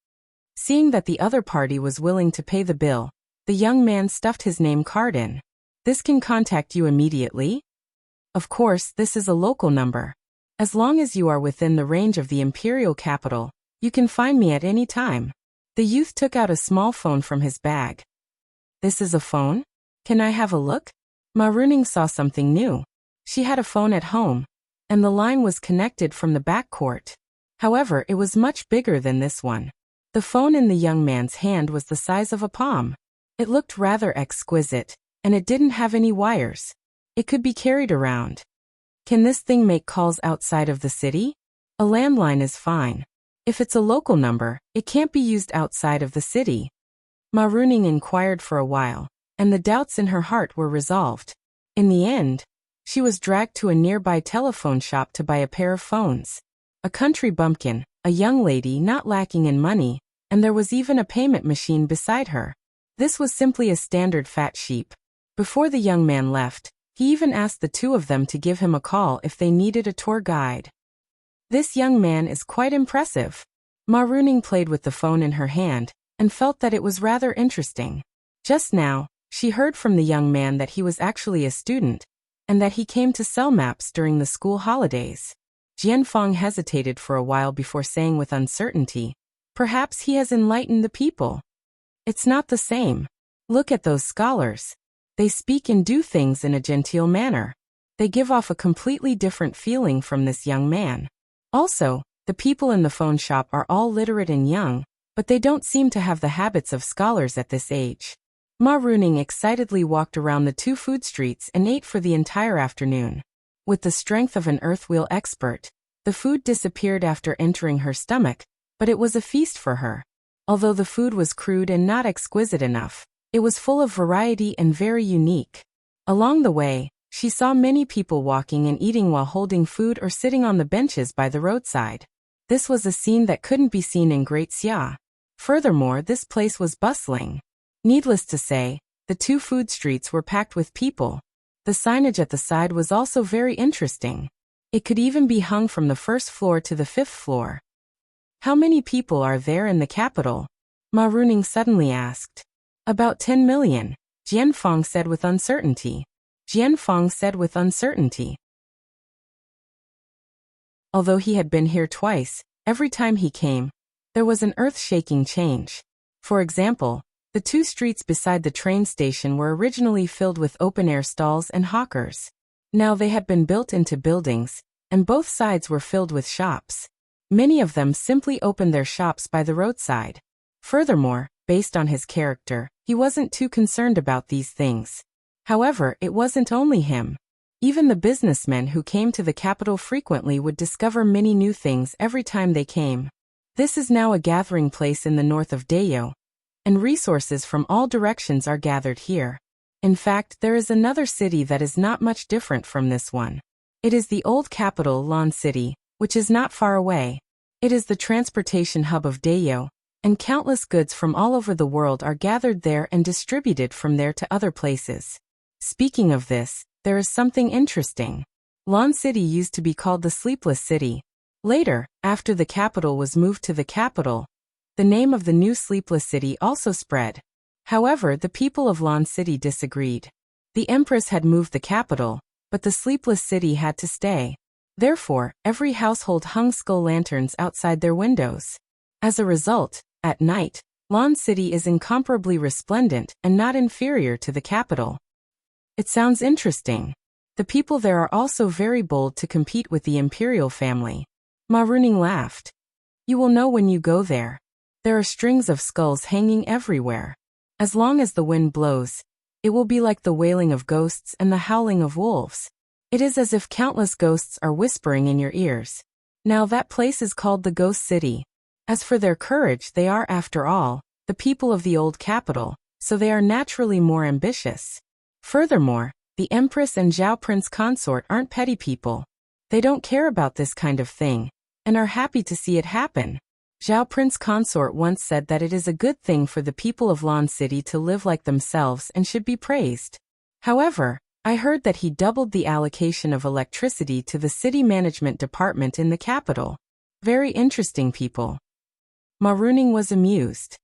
Seeing that the other party was willing to pay the bill, the young man stuffed his name card in. This can contact you immediately? Of course, this is a local number. As long as you are within the range of the imperial capital, you can find me at any time. The youth took out a small phone from his bag. This is a phone? Can I have a look? Ma Runing saw something new. She had a phone at home, and the line was connected from the back court. However, it was much bigger than this one. The phone in the young man's hand was the size of a palm. It looked rather exquisite, and it didn't have any wires. It could be carried around. Can this thing make calls outside of the city? A landline is fine. If it's a local number, it can't be used outside of the city. Ma Runing inquired for a while, and the doubts in her heart were resolved. In the end, she was dragged to a nearby telephone shop to buy a pair of phones. A country bumpkin, a young lady not lacking in money, and there was even a payment machine beside her. This was simply a standard fat sheep. Before the young man left, he even asked the two of them to give him a call if they needed a tour guide. This young man is quite impressive. Ma Runing played with the phone in her hand, and felt that it was rather interesting. Just now, she heard from the young man that he was actually a student, and that he came to sell maps during the school holidays. Jianfeng hesitated for a while before saying with uncertainty, perhaps he has enlightened the people. It's not the same. Look at those scholars. They speak and do things in a genteel manner. They give off a completely different feeling from this young man. Also, the people in the phone shop are all literate and young, but they don't seem to have the habits of scholars at this age. Ma Runing excitedly walked around the 2 food streets and ate for the entire afternoon. With the strength of an earthwheel expert, the food disappeared after entering her stomach, but it was a feast for her. Although the food was crude and not exquisite enough, it was full of variety and very unique. Along the way, she saw many people walking and eating while holding food or sitting on the benches by the roadside. This was a scene that couldn't be seen in Great Xia. Furthermore, this place was bustling. Needless to say, the 2 food streets were packed with people. The signage at the side was also very interesting. It could even be hung from the 1st floor to the 5th floor. How many people are there in the capital? Ma Runing suddenly asked. About 10 million, Jianfeng said with uncertainty. Although he had been here twice, every time he came, there was an earth-shaking change. For example, the 2 streets beside the train station were originally filled with open-air stalls and hawkers. Now they had been built into buildings, and both sides were filled with shops. Many of them simply opened their shops by the roadside. Furthermore, based on his character, he wasn't too concerned about these things. However, it wasn't only him. Even the businessmen who came to the capital frequently would discover many new things every time they came. This is now a gathering place in the north of Dayo, and resources from all directions are gathered here. In fact, there is another city that is not much different from this one. It is the old capital, Lan City, which is not far away. It is the transportation hub of Dayo, and countless goods from all over the world are gathered there and distributed from there to other places. Speaking of this, there is something interesting. Lan City used to be called the Sleepless City. Later, after the capital was moved to the capital, the name of the new Sleepless City also spread. However, the people of Lan City disagreed. The Empress had moved the capital, but the Sleepless City had to stay. Therefore, every household hung skull lanterns outside their windows. As a result, at night, Lan City is incomparably resplendent and not inferior to the capital. It sounds interesting. The people there are also very bold to compete with the imperial family. Ma Runing laughed. You will know when you go there. There are strings of skulls hanging everywhere. As long as the wind blows, it will be like the wailing of ghosts and the howling of wolves. It is as if countless ghosts are whispering in your ears. Now that place is called the Ghost City. As for their courage, they are, after all, the people of the old capital, so they are naturally more ambitious. Furthermore, the Empress and Zhao Prince Consort aren't petty people. They don't care about this kind of thing, and are happy to see it happen. Zhao Prince Consort once said that it is a good thing for the people of Lan City to live like themselves and should be praised. However, I heard that he doubled the allocation of electricity to the city management department in the capital. Very interesting people. Ma Runing was amused.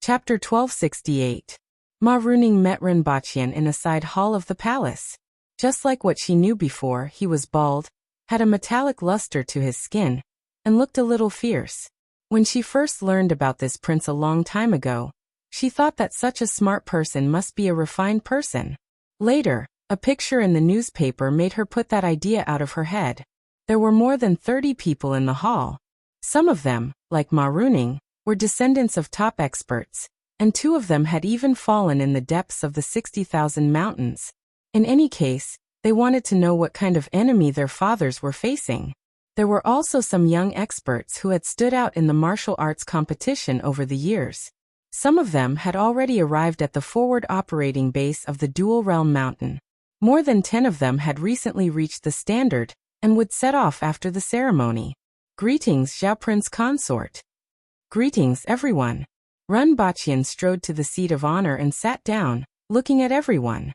Chapter 1268. Ma Runing met Renbaqian in a side hall of the palace. Just like what she knew before, he was bald, had a metallic luster to his skin, and looked a little fierce. When she first learned about this prince a long time ago, she thought that such a smart person must be a refined person. Later, a picture in the newspaper made her put that idea out of her head. There were more than 30 people in the hall. Some of them, like Ma Runing, were descendants of top experts, and 2 of them had even fallen in the depths of the 60,000 mountains. In any case, they wanted to know what kind of enemy their fathers were facing. There were also some young experts who had stood out in the martial arts competition over the years. Some of them had already arrived at the forward operating base of the Dual Realm Mountain. More than 10 of them had recently reached the standard, and would set off after the ceremony. Greetings, Zhao Prince Consort. Greetings, everyone. Renbaqian strode to the seat of honor and sat down, looking at everyone.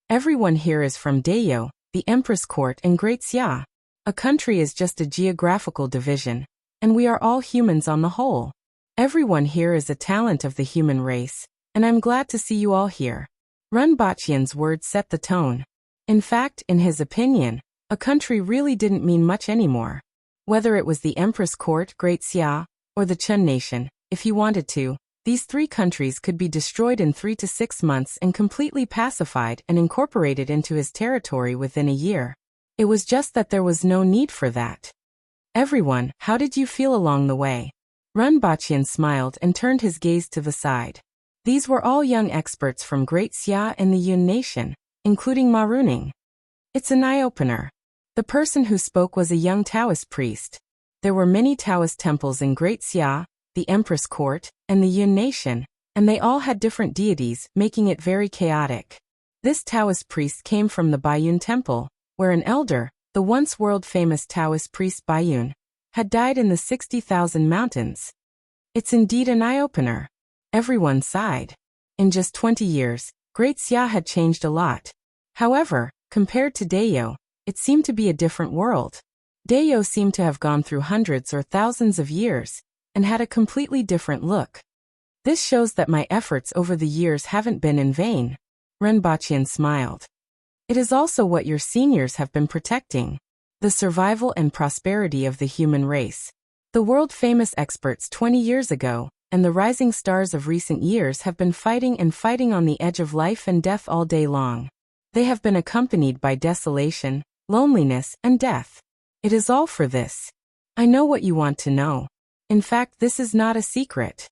Everyone here is from Dayo, the Empress Court and Great Xia. A country is just a geographical division, and we are all humans on the whole. Everyone here is a talent of the human race, and I'm glad to see you all here. Renbaqian's words set the tone. In fact, in his opinion, a country really didn't mean much anymore. Whether it was the Empress Court, Great Xia, or the Chun Nation, if he wanted to, these 3 countries could be destroyed in 3 to 6 months and completely pacified and incorporated into his territory within a year. It was just that there was no need for that. Everyone, how did you feel along the way? Renbaqian smiled and turned his gaze to the side. These were all young experts from Great Xia and the Yun Nation, including Ma Runing. It's an eye-opener. The person who spoke was a young Taoist priest. There were many Taoist temples in Great Xia, the Empress Court, and the Yun Nation, and they all had different deities, making it very chaotic. This Taoist priest came from the Baiyun Temple, where an elder, the once world-famous Taoist priest Baiyun, had died in the 60,000 mountains. It's indeed an eye-opener. Everyone sighed. In just 20 years, Great Xia had changed a lot. However, compared to Dayo, it seemed to be a different world. Dayo seemed to have gone through hundreds or thousands of years, and had a completely different look. This shows that my efforts over the years haven't been in vain. Renbaqian smiled. It is also what your seniors have been protecting. The survival and prosperity of the human race. The world-famous experts 20 years ago, and the rising stars of recent years have been fighting and fighting on the edge of life and death all day long. They have been accompanied by desolation, loneliness, and death. It is all for this. I know what you want to know. In fact, this is not a secret.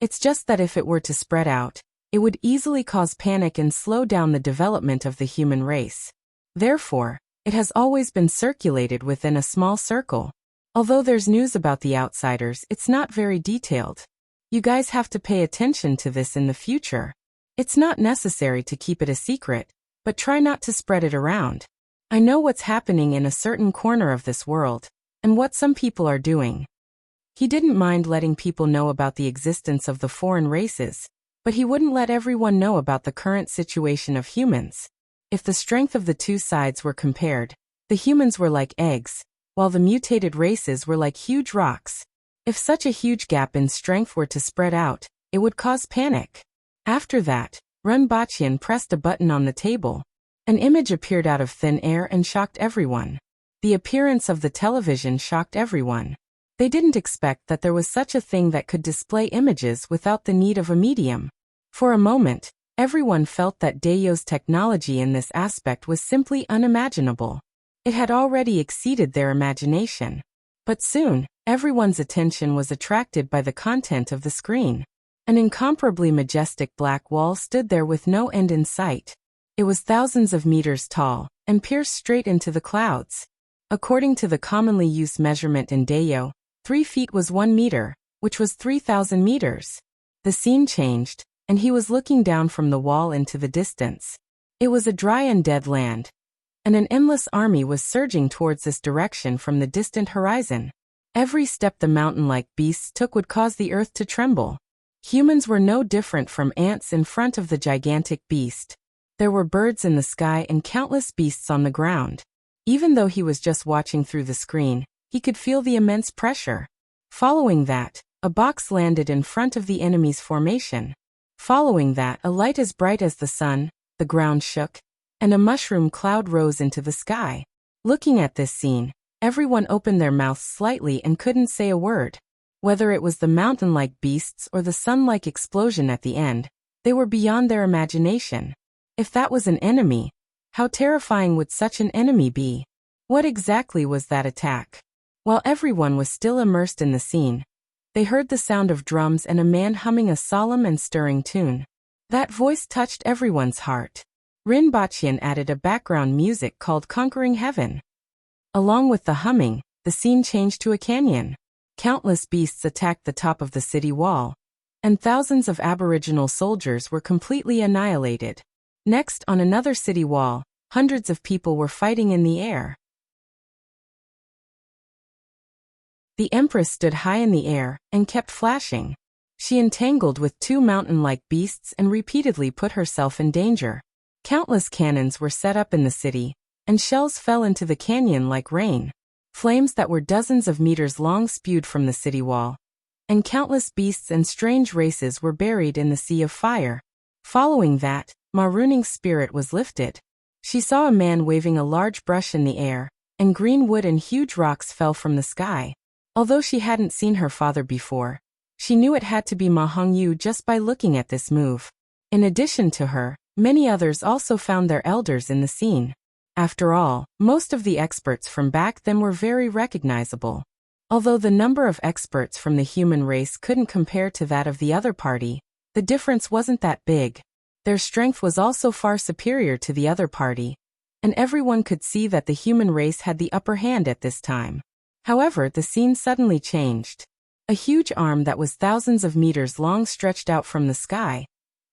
It's just that if it were to spread out, it would easily cause panic and slow down the development of the human race. Therefore, It has always been circulated within a small circle. Although there's news about the outsiders, it's not very detailed. You guys have to pay attention to this in the future. It's not necessary to keep it a secret, but try not to spread it around. I know what's happening in a certain corner of this world, and what some people are doing. He didn't mind letting people know about the existence of the foreign races, but he wouldn't let everyone know about the current situation of humans. If the strength of the two sides were compared, the humans were like eggs, while the mutated races were like huge rocks. If such a huge gap in strength were to spread out, it would cause panic. After that, Renbachian pressed a button on the table. An image appeared out of thin air and shocked everyone. The appearance of the television shocked everyone. They didn't expect that there was such a thing that could display images without the need of a medium. For a moment, everyone felt that Dayo's technology in this aspect was simply unimaginable. It had already exceeded their imagination. But soon, everyone's attention was attracted by the content of the screen. An incomparably majestic black wall stood there with no end in sight. It was thousands of meters tall, and pierced straight into the clouds. According to the commonly used measurement in Dayo, 3 feet was 1 meter, which was 3,000 meters. The scene changed, and he was looking down from the wall into the distance. It was a dry and dead land, and an endless army was surging towards this direction from the distant horizon. Every step the mountain-like beasts took would cause the earth to tremble. Humans were no different from ants in front of the gigantic beast. There were birds in the sky and countless beasts on the ground. Even though he was just watching through the screen, he could feel the immense pressure. Following that, a box landed in front of the enemy's formation. Following that, a light as bright as the sun, the ground shook, and a mushroom cloud rose into the sky. Looking at this scene, everyone opened their mouths slightly and couldn't say a word. Whether it was the mountain-like beasts or the sun-like explosion at the end, they were beyond their imagination. If that was an enemy, how terrifying would such an enemy be? What exactly was that attack? While everyone was still immersed in the scene, they heard the sound of drums and a man humming a solemn and stirring tune. That voice touched everyone's heart. Rinpoche added a background music called Conquering Heaven. Along with the humming, the scene changed to a canyon. Countless beasts attacked the top of the city wall, and thousands of Aboriginal soldiers were completely annihilated. Next, on another city wall, hundreds of people were fighting in the air. The Empress stood high in the air and kept flashing. She entangled with 2 mountain-like beasts and repeatedly put herself in danger. Countless cannons were set up in the city, and shells fell into the canyon like rain. Flames that were dozens of meters long spewed from the city wall, and countless beasts and strange races were buried in the sea of fire. Following that, Maruning's spirit was lifted. She saw a man waving a large brush in the air, and green wood and huge rocks fell from the sky. Although she hadn't seen her father before, she knew it had to be Ma Hongyu just by looking at this move. In addition to her, many others also found their elders in the scene. After all, most of the experts from back then were very recognizable. Although the number of experts from the human race couldn't compare to that of the other party, the difference wasn't that big. Their strength was also far superior to the other party, and everyone could see that the human race had the upper hand at this time. However, the scene suddenly changed. A huge arm that was thousands of meters long stretched out from the sky,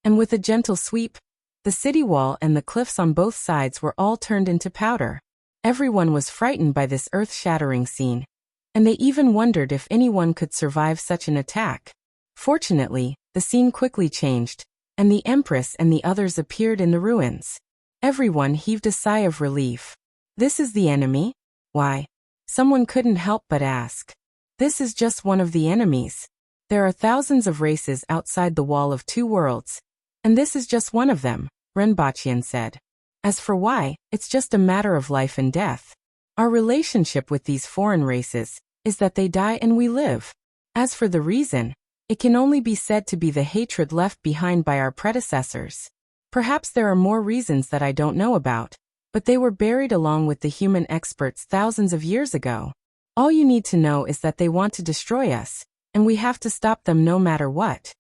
and with a gentle sweep, the city wall and the cliffs on both sides were all turned into powder. Everyone was frightened by this earth-shattering scene, and they even wondered if anyone could survive such an attack. Fortunately, the scene quickly changed, and the Empress and the others appeared in the ruins. Everyone heaved a sigh of relief. This is the enemy? Why? Someone couldn't help but ask. This is just one of the enemies. There are thousands of races outside the wall of 2 worlds, and this is just one of them, Renbachian said. As for why, it's just a matter of life and death. Our relationship with these foreign races is that they die and we live. As for the reason, it can only be said to be the hatred left behind by our predecessors. Perhaps there are more reasons that I don't know about, but they were buried along with the human experts thousands of years ago. All you need to know is that they want to destroy us, and we have to stop them no matter what.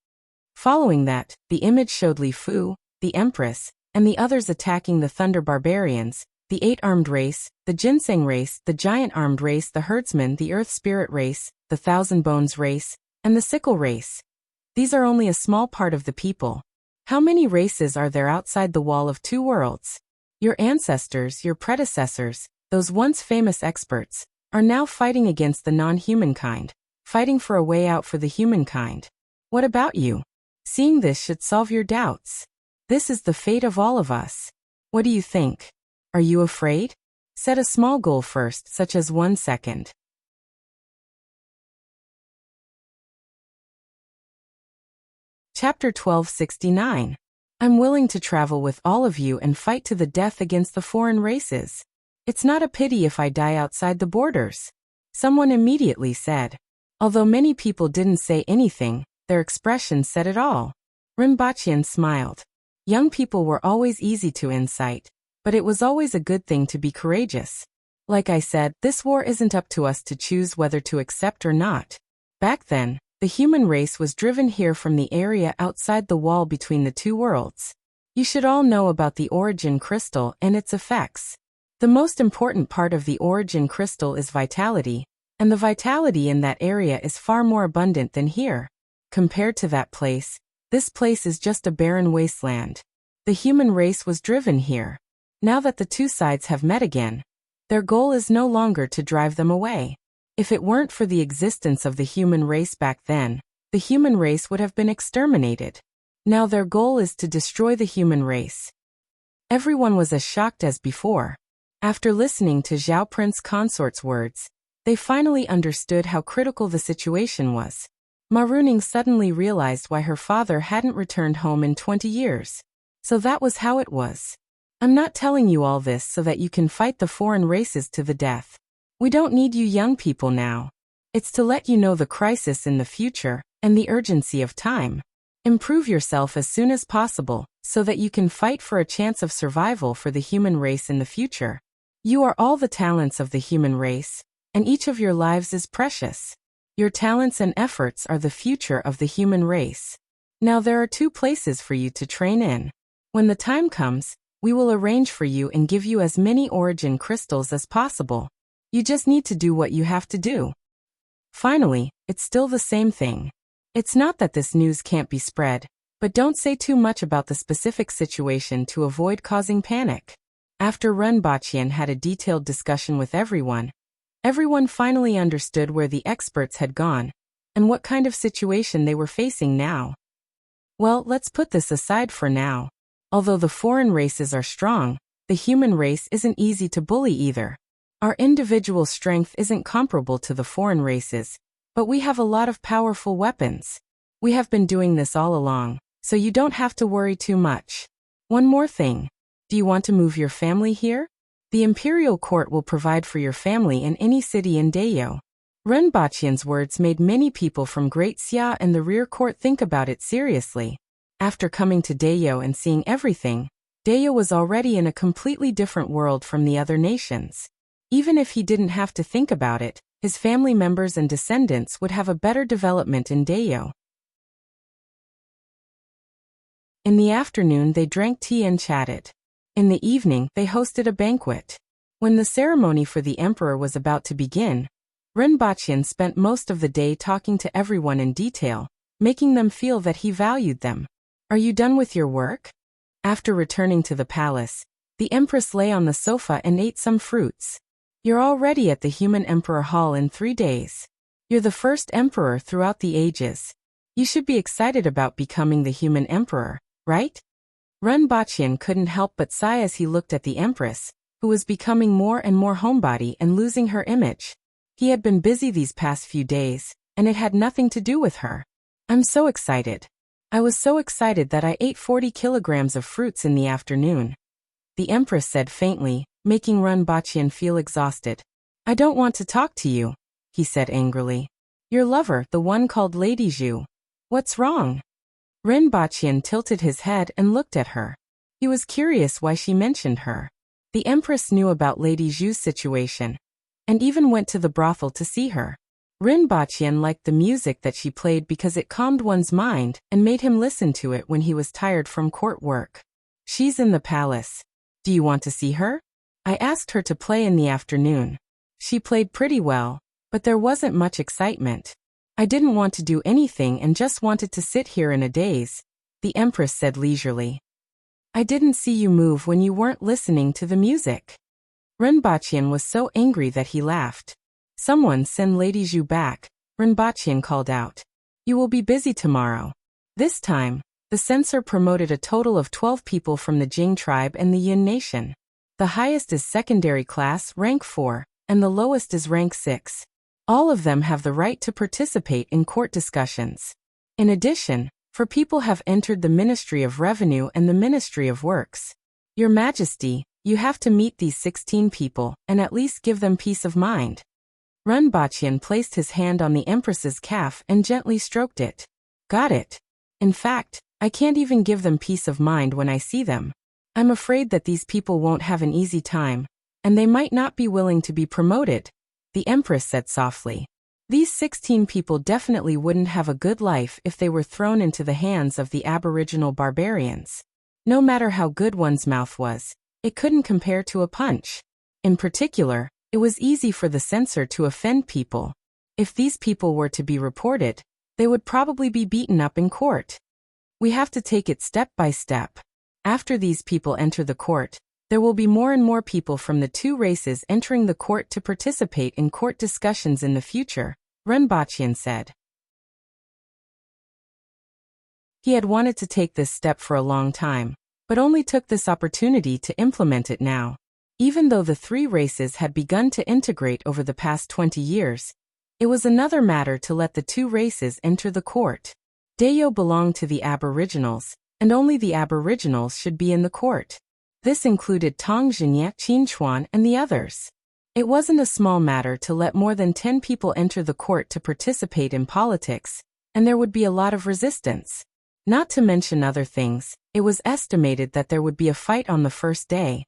Following that, the image showed Li Fu, the Empress, and the others attacking the Thunder Barbarians. the 8-armed race, the ginseng race, the giant-armed race, the herdsman, the earth spirit race, the 1,000 bones race, and the sickle race. These are only a small part of the people. How many races are there outside the wall of 2 worlds? Your ancestors, your predecessors, those once famous experts, are now fighting against the non-humankind, fighting for a way out for the humankind. What about you? Seeing this should solve your doubts. This is the fate of all of us. What do you think? Are you afraid? Set a small goal first, such as 1 second. Chapter 1269. I'm willing to travel with all of you and fight to the death against the foreign races. It's not a pity if I die outside the borders. Someone immediately said. Although many people didn't say anything, their expression said it all. Rinpoche smiled. Young people were always easy to incite, but it was always a good thing to be courageous. Like I said, this war isn't up to us to choose whether to accept or not. Back then, the human race was driven here from the area outside the wall between the 2 worlds. You should all know about the origin crystal and its effects. The most important part of the origin crystal is vitality, and the vitality in that area is far more abundant than here. Compared to that place, this place is just a barren wasteland. The human race was driven here. Now that the 2 sides have met again, their goal is no longer to drive them away. If it weren't for the existence of the human race back then, the human race would have been exterminated. Now their goal is to destroy the human race. Everyone was as shocked as before. After listening to Zhao Prince Consort's words, they finally understood how critical the situation was. Ma Runing suddenly realized why her father hadn't returned home in 20 years. So that was how it was. I'm not telling you all this so that you can fight the foreign races to the death. We don't need you young people now. It's to let you know the crisis in the future and the urgency of time. Improve yourself as soon as possible so that you can fight for a chance of survival for the human race in the future. You are all the talents of the human race, and each of your lives is precious. Your talents and efforts are the future of the human race. Now there are 2 places for you to train in. When the time comes, we will arrange for you and give you as many origin crystals as possible. You just need to do what you have to do. Finally, it's still the same thing. It's not that this news can't be spread, but don't say too much about the specific situation to avoid causing panic. After Rinpoche had a detailed discussion with everyone finally understood where the experts had gone and what kind of situation they were facing now. Well, let's put this aside for now. Although the foreign races are strong, the human race isn't easy to bully either. Our individual strength isn't comparable to the foreign races, but we have a lot of powerful weapons. We have been doing this all along, so you don't have to worry too much. One more thing. Do you want to move your family here? The imperial court will provide for your family in any city in Dayo. Rinpoche's words made many people from Great Xia and the rear court think about it seriously. After coming to Dayo and seeing everything, Dayo was already in a completely different world from the other nations. Even if he didn't have to think about it, his family members and descendants would have a better development in Dayo. In the afternoon they drank tea and chatted. In the evening they hosted a banquet. When the ceremony for the emperor was about to begin, Rinpoche spent most of the day talking to everyone in detail, making them feel that he valued them. Are you done with your work? After returning to the palace, the Empress lay on the sofa and ate some fruits. You're already at the Human Emperor Hall in 3 days. You're the first emperor throughout the ages. You should be excited about becoming the Human Emperor, right? Rinpoche couldn't help but sigh as he looked at the Empress, who was becoming more and more homebody and losing her image. He had been busy these past few days, and it had nothing to do with her. I'm so excited. I was so excited that I ate 40 kilograms of fruits in the afternoon. The Empress said faintly, making Rinpoche feel exhausted. I don't want to talk to you, he said angrily. Your lover, the one called Lady Zhu. What's wrong? Rinpoche tilted his head and looked at her. He was curious why she mentioned her. The Empress knew about Lady Zhu's situation, and even went to the brothel to see her. Rinpoche liked the music that she played because it calmed one's mind and made him listen to it when he was tired from court work. She's in the palace. Do you want to see her? I asked her to play in the afternoon. She played pretty well, but there wasn't much excitement. I didn't want to do anything and just wanted to sit here in a daze, the Empress said leisurely. I didn't see you move when you weren't listening to the music. Rinpoche was so angry that he laughed. Someone send Lady Zhu back, Rinpoche called out. You will be busy tomorrow. This time, the censor promoted a total of 12 people from the Jing tribe and the Yin nation. The highest is secondary class, rank 4, and the lowest is rank 6. All of them have the right to participate in court discussions. In addition, 4 people have entered the Ministry of Revenue and the Ministry of Works. Your Majesty, you have to meet these 16 people and at least give them peace of mind. Rinpoche placed his hand on the Empress's calf and gently stroked it. Got it. In fact, I can't even give them peace of mind when I see them. I'm afraid that these people won't have an easy time, and they might not be willing to be promoted, the Empress said softly. These 16 people definitely wouldn't have a good life if they were thrown into the hands of the Aboriginal barbarians. No matter how good one's mouth was, it couldn't compare to a punch. In particular, it was easy for the censor to offend people. If these people were to be reported, they would probably be beaten up in court. We have to take it step by step. After these people enter the court, there will be more and more people from the 2 races entering the court to participate in court discussions in the future, Rinpoche said. He had wanted to take this step for a long time, but only took this opportunity to implement it now. Even though the 3 races had begun to integrate over the past 20 years, it was another matter to let the 2 races enter the court. Dayo belonged to the Aboriginals, and only the Aboriginals should be in the court. This included Tong Jinye, Qin Chuan, and the others. It wasn't a small matter to let more than 10 people enter the court to participate in politics, and there would be a lot of resistance. Not to mention other things, it was estimated that there would be a fight on the first day,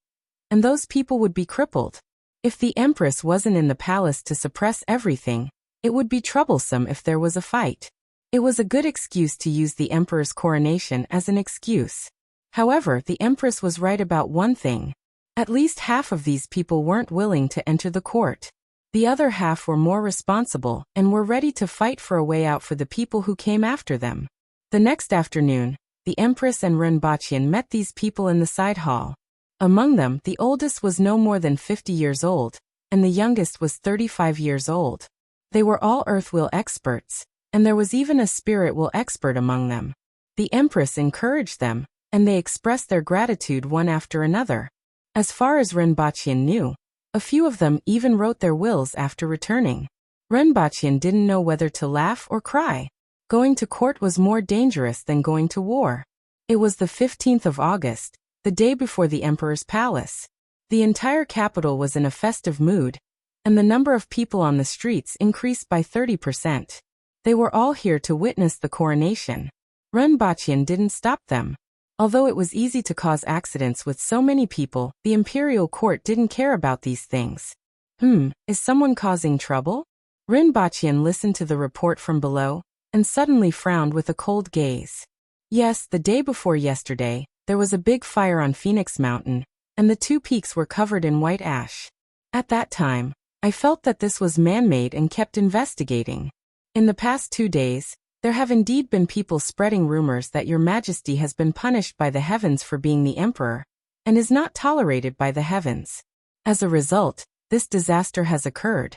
and those people would be crippled. If the Empress wasn't in the palace to suppress everything, it would be troublesome if there was a fight. It was a good excuse to use the Emperor's coronation as an excuse. However, the Empress was right about one thing. At least half of these people weren't willing to enter the court. The other half were more responsible and were ready to fight for a way out for the people who came after them. The next afternoon, the Empress and Rinpoche met these people in the side hall. Among them, the oldest was no more than 50 years old, and the youngest was 35 years old. They were all earth wheel experts, and there was even a spirit wheel expert among them. The Empress encouraged them, and they expressed their gratitude one after another. As far as Rinpoche knew, a few of them even wrote their wills after returning. Rinpoche didn't know whether to laugh or cry. Going to court was more dangerous than going to war. It was the 15th of August, the day before the Emperor's palace. The entire capital was in a festive mood, and the number of people on the streets increased by 30%. They were all here to witness the coronation. Rinpoche didn't stop them. Although it was easy to cause accidents with so many people, the imperial court didn't care about these things. Is someone causing trouble? Rinpoche listened to the report from below, and suddenly frowned with a cold gaze. Yes, the day before yesterday, there was a big fire on Phoenix Mountain, and the 2 peaks were covered in white ash. At that time, I felt that this was man-made and kept investigating. In the past 2 days, there have indeed been people spreading rumors that Your Majesty has been punished by the heavens for being the Emperor, and is not tolerated by the heavens. As a result, this disaster has occurred.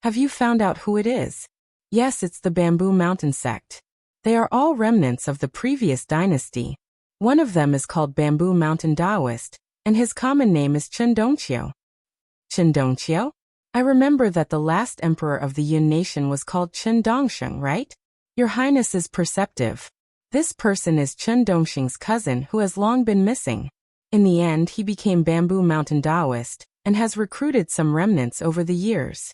Have you found out who it is? Yes, it's the Bamboo Mountain sect. They are all remnants of the previous dynasty. One of them is called Bamboo Mountain Taoist, and his common name is Chen Dongqiu. Chen Dongqiu? I remember that the last emperor of the Yin nation was called Chen Dongsheng, right? Your Highness is perceptive. This person is Chen Dongsheng's cousin who has long been missing. In the end, he became Bamboo Mountain Taoist, and has recruited some remnants over the years.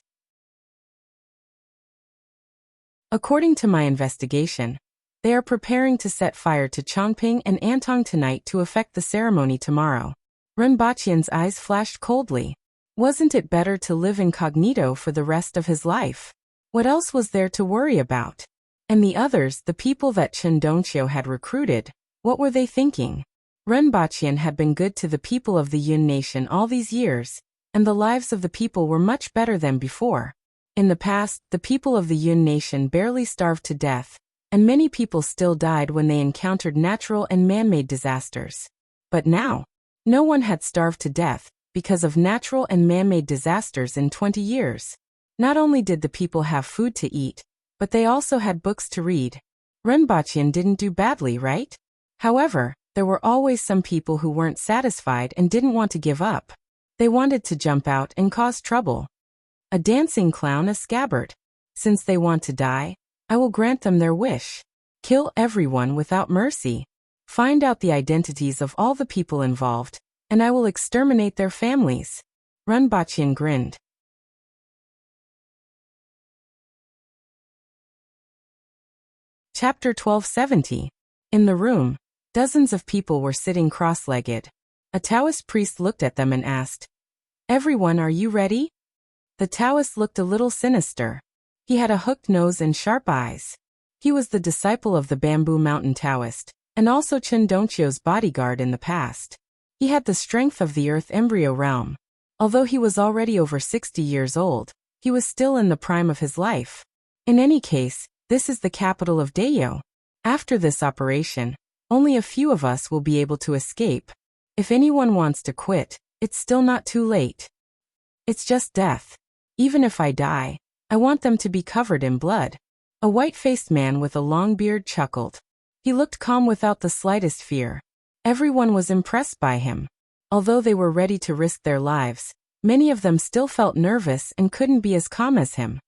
According to my investigation, they are preparing to set fire to Chongping and Antong tonight to effect the ceremony tomorrow. Rinpoche's eyes flashed coldly. Wasn't it better to live incognito for the rest of his life? What else was there to worry about? And the others, the people that Chen Dongqiu had recruited, what were they thinking? Renbachian had been good to the people of the Yun nation all these years, and the lives of the people were much better than before. In the past, the people of the Yun nation barely starved to death, and many people still died when they encountered natural and man-made disasters. But now, no one had starved to death because of natural and man-made disasters in 20 years. Not only did the people have food to eat, but they also had books to read. Renbachian didn't do badly, right? However, there were always some people who weren't satisfied and didn't want to give up. They wanted to jump out and cause trouble. A dancing clown, a scabbard. Since they want to die, I will grant them their wish. Kill everyone without mercy. Find out the identities of all the people involved, and I will exterminate their families. Renbachian grinned. Chapter 1270. In the room, dozens of people were sitting cross-legged. A Taoist priest looked at them and asked, "Everyone, are you ready?" The Taoist looked a little sinister. He had a hooked nose and sharp eyes. He was the disciple of the Bamboo Mountain Taoist, and also Chen Dongqiu's bodyguard in the past. He had the strength of the Earth embryo realm. Although he was already over 60 years old, he was still in the prime of his life. In any case, this is the capital of Dayo. After this operation, only a few of us will be able to escape. If anyone wants to quit, it's still not too late. It's just death. Even if I die, I want them to be covered in blood. A white-faced man with a long beard chuckled. He looked calm without the slightest fear. Everyone was impressed by him. Although they were ready to risk their lives, many of them still felt nervous and couldn't be as calm as him.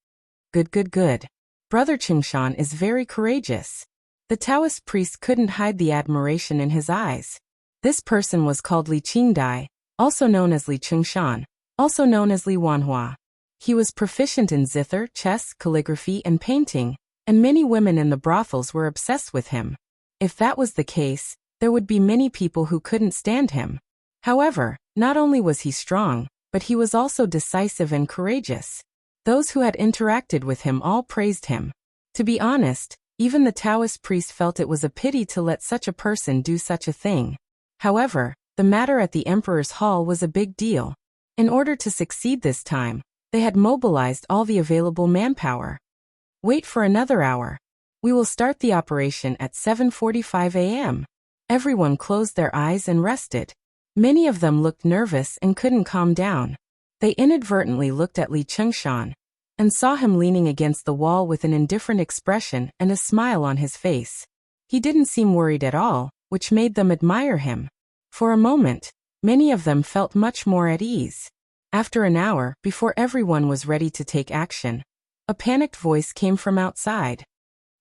Good. Brother Qingshan is very courageous. The Taoist priest couldn't hide the admiration in his eyes. This person was called Li Qingdai, also known as Li Qingshan, also known as Li Wanhua. He was proficient in zither, chess, calligraphy, and painting, and many women in the brothels were obsessed with him. If that was the case, there would be many people who couldn't stand him. However, not only was he strong, but he was also decisive and courageous. Those who had interacted with him all praised him. To be honest, even the Taoist priest felt it was a pity to let such a person do such a thing. However, the matter at the Emperor's Hall was a big deal. In order to succeed this time, they had mobilized all the available manpower. Wait for another hour. We will start the operation at 7:45 a.m. Everyone closed their eyes and rested. Many of them looked nervous and couldn't calm down. They inadvertently looked at Li Qingshan and saw him leaning against the wall with an indifferent expression and a smile on his face. He didn't seem worried at all, which made them admire him. For a moment, many of them felt much more at ease. After an hour, before everyone was ready to take action, a panicked voice came from outside.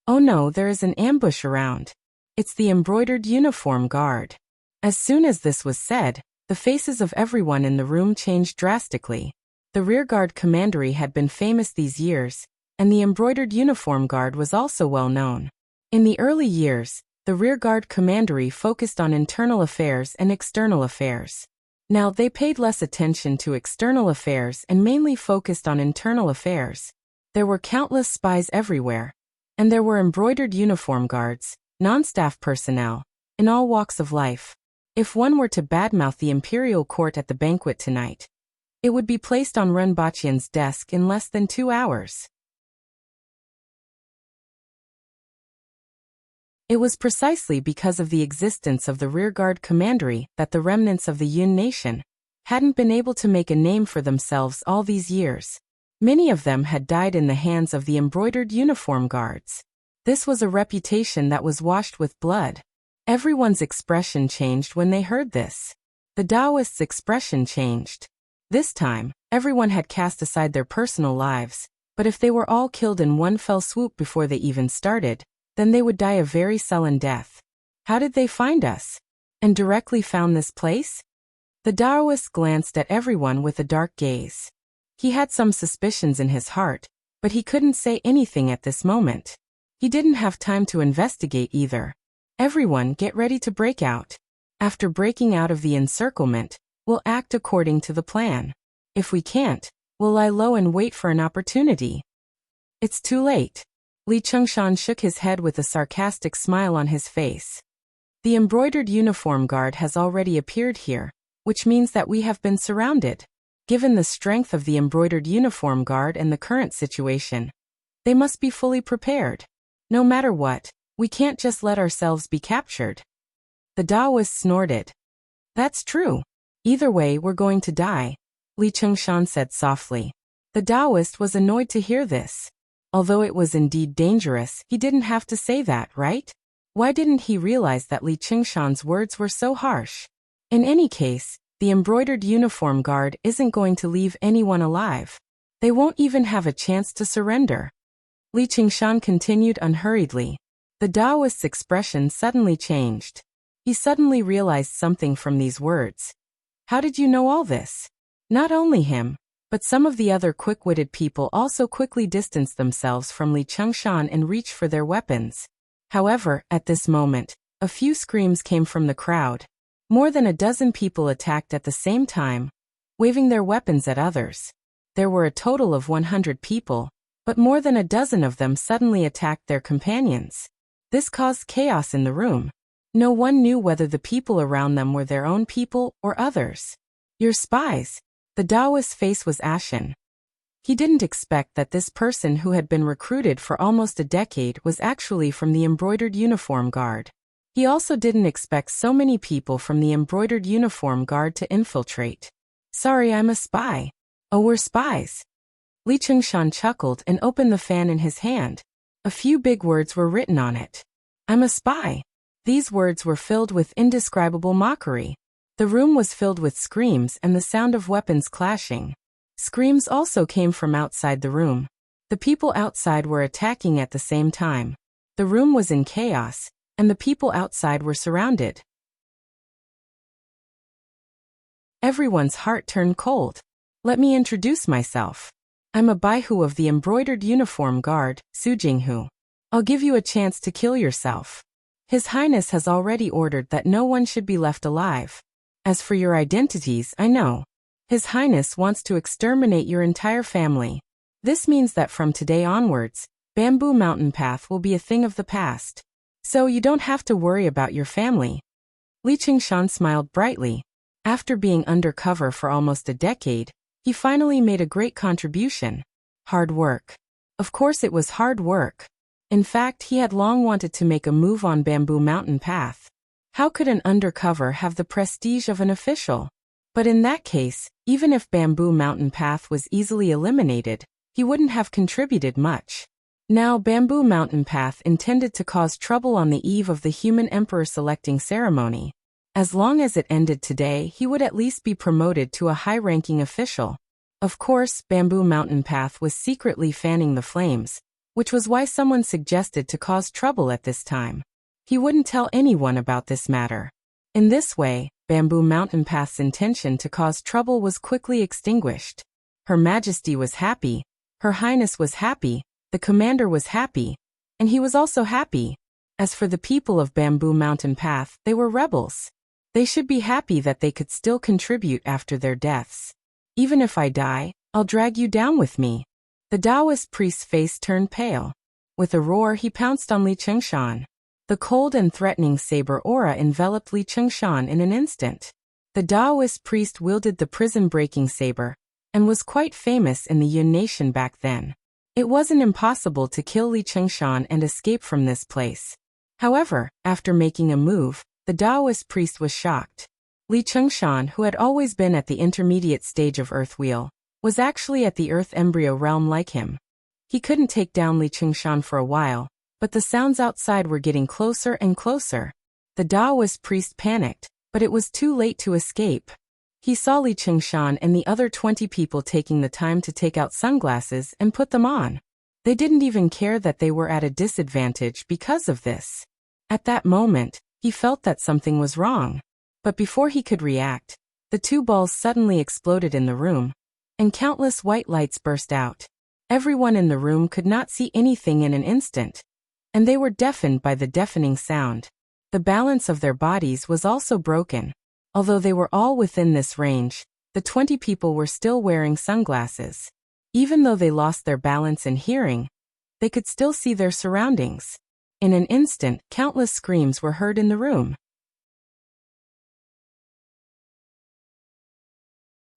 "Oh no, there is an ambush around. It's the embroidered uniform guard." As soon as this was said, the faces of everyone in the room changed drastically. The rearguard commandery had been famous these years, and the embroidered uniform guard was also well known. In the early years, the rearguard commandery focused on internal affairs and external affairs. Now they paid less attention to external affairs and mainly focused on internal affairs. There were countless spies everywhere, and there were embroidered uniform guards, non-staff personnel, in all walks of life. If one were to badmouth the imperial court at the banquet tonight, it would be placed on Renbachian's desk in less than 2 hours. It was precisely because of the existence of the rearguard commandery that the remnants of the Yun nation hadn't been able to make a name for themselves all these years. Many of them had died in the hands of the embroidered uniform guards. This was a reputation that was washed with blood. Everyone's expression changed when they heard this. The Taoist's expression changed. This time, everyone had cast aside their personal lives, but if they were all killed in one fell swoop before they even started, then they would die a very sullen death. How did they find us? And directly found this place? The Taoist glanced at everyone with a dark gaze. He had some suspicions in his heart, but he couldn't say anything at this moment. He didn't have time to investigate either. Everyone get ready to break out. After breaking out of the encirclement, we'll act according to the plan. If we can't, we'll lie low and wait for an opportunity. It's too late. Li Qingshan shook his head with a sarcastic smile on his face. The embroidered uniform guard has already appeared here, which means that we have been surrounded. Given the strength of the embroidered uniform guard and the current situation, they must be fully prepared. No matter what, we can't just let ourselves be captured. The Taoist snorted. That's true. Either way, we're going to die, Li Chengshan said softly. The Taoist was annoyed to hear this. Although it was indeed dangerous, he didn't have to say that, right? Why didn't he realize that Li Chengshan's words were so harsh? In any case, the embroidered uniform guard isn't going to leave anyone alive. They won't even have a chance to surrender. Li Chengshan continued unhurriedly. The Taoist's expression suddenly changed. He suddenly realized something from these words. How did you know all this? Not only him, but some of the other quick-witted people also quickly distanced themselves from Li Chengshan and reached for their weapons. However, at this moment, a few screams came from the crowd. More than a dozen people attacked at the same time, waving their weapons at others. There were a total of 100 people, but more than a dozen of them suddenly attacked their companions. This caused chaos in the room. No one knew whether the people around them were their own people or others. You're spies. The Taoist's face was ashen. He didn't expect that this person who had been recruited for almost a decade was actually from the embroidered uniform guard. He also didn't expect so many people from the embroidered uniform guard to infiltrate. Sorry, I'm a spy. Oh, we're spies. Li Chengshan chuckled and opened the fan in his hand. A few big words were written on it. I'm a spy. These words were filled with indescribable mockery. The room was filled with screams and the sound of weapons clashing. Screams also came from outside the room. The people outside were attacking at the same time. The room was in chaos, and the people outside were surrounded. Everyone's heart turned cold. Let me introduce myself. I'm a Baihu of the embroidered uniform guard, Su Jinghu. I'll give you a chance to kill yourself. His Highness has already ordered that no one should be left alive. As for your identities, I know. His Highness wants to exterminate your entire family. This means that from today onwards, Bamboo Mountain Path will be a thing of the past. So you don't have to worry about your family. Li Chengshan smiled brightly. After being undercover for almost a decade, he finally made a great contribution. Hard work. Of course it was hard work. In fact, he had long wanted to make a move on Bamboo Mountain Path. How could an undercover have the prestige of an official? But in that case, even if Bamboo Mountain Path was easily eliminated, he wouldn't have contributed much. Now Bamboo Mountain Path intended to cause trouble on the eve of the human emperor selecting ceremony. As long as it ended today, he would at least be promoted to a high-ranking official. Of course, Bamboo Mountain Path was secretly fanning the flames, which was why someone suggested to cause trouble at this time. He wouldn't tell anyone about this matter. In this way, Bamboo Mountain Path's intention to cause trouble was quickly extinguished. Her Majesty was happy, Her Highness was happy, the commander was happy, and he was also happy. As for the people of Bamboo Mountain Path, they were rebels. They should be happy that they could still contribute after their deaths. Even if I die, I'll drag you down with me. The Taoist priest's face turned pale. With a roar, he pounced on Li Chengshan. The cold and threatening saber aura enveloped Li Chengshan in an instant. The Taoist priest wielded the prison-breaking saber, and was quite famous in the Yun nation back then. It wasn't impossible to kill Li Chengshan and escape from this place. However, after making a move, the Taoist priest was shocked. Li Chengshan, who had always been at the intermediate stage of Earth Wheel, was actually at the Earth Embryo realm like him. He couldn't take down Li Chengshan for a while, but the sounds outside were getting closer and closer. The Taoist priest panicked, but it was too late to escape. He saw Li Chengshan and the other 20 people taking the time to take out sunglasses and put them on. They didn't even care that they were at a disadvantage because of this. At that moment, he felt that something was wrong. But before he could react, the two balls suddenly exploded in the room, and countless white lights burst out. Everyone in the room could not see anything in an instant, and they were deafened by the deafening sound. The balance of their bodies was also broken. Although they were all within this range, the 20 people were still wearing sunglasses. Even though they lost their balance and hearing, they could still see their surroundings. In an instant, countless screams were heard in the room.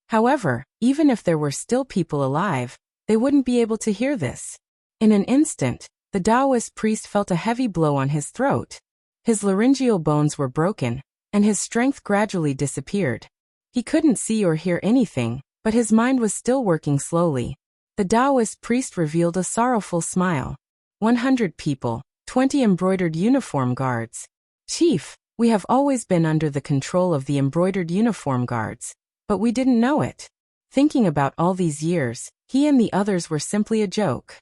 However, even if there were still people alive, they wouldn't be able to hear this. In an instant, the Taoist priest felt a heavy blow on his throat. His laryngeal bones were broken, and his strength gradually disappeared. He couldn't see or hear anything, but his mind was still working slowly. The Taoist priest revealed a sorrowful smile. 100 people, 20 embroidered uniform guards. Chief, we have always been under the control of the embroidered uniform guards, but we didn't know it. Thinking about all these years, he and the others were simply a joke.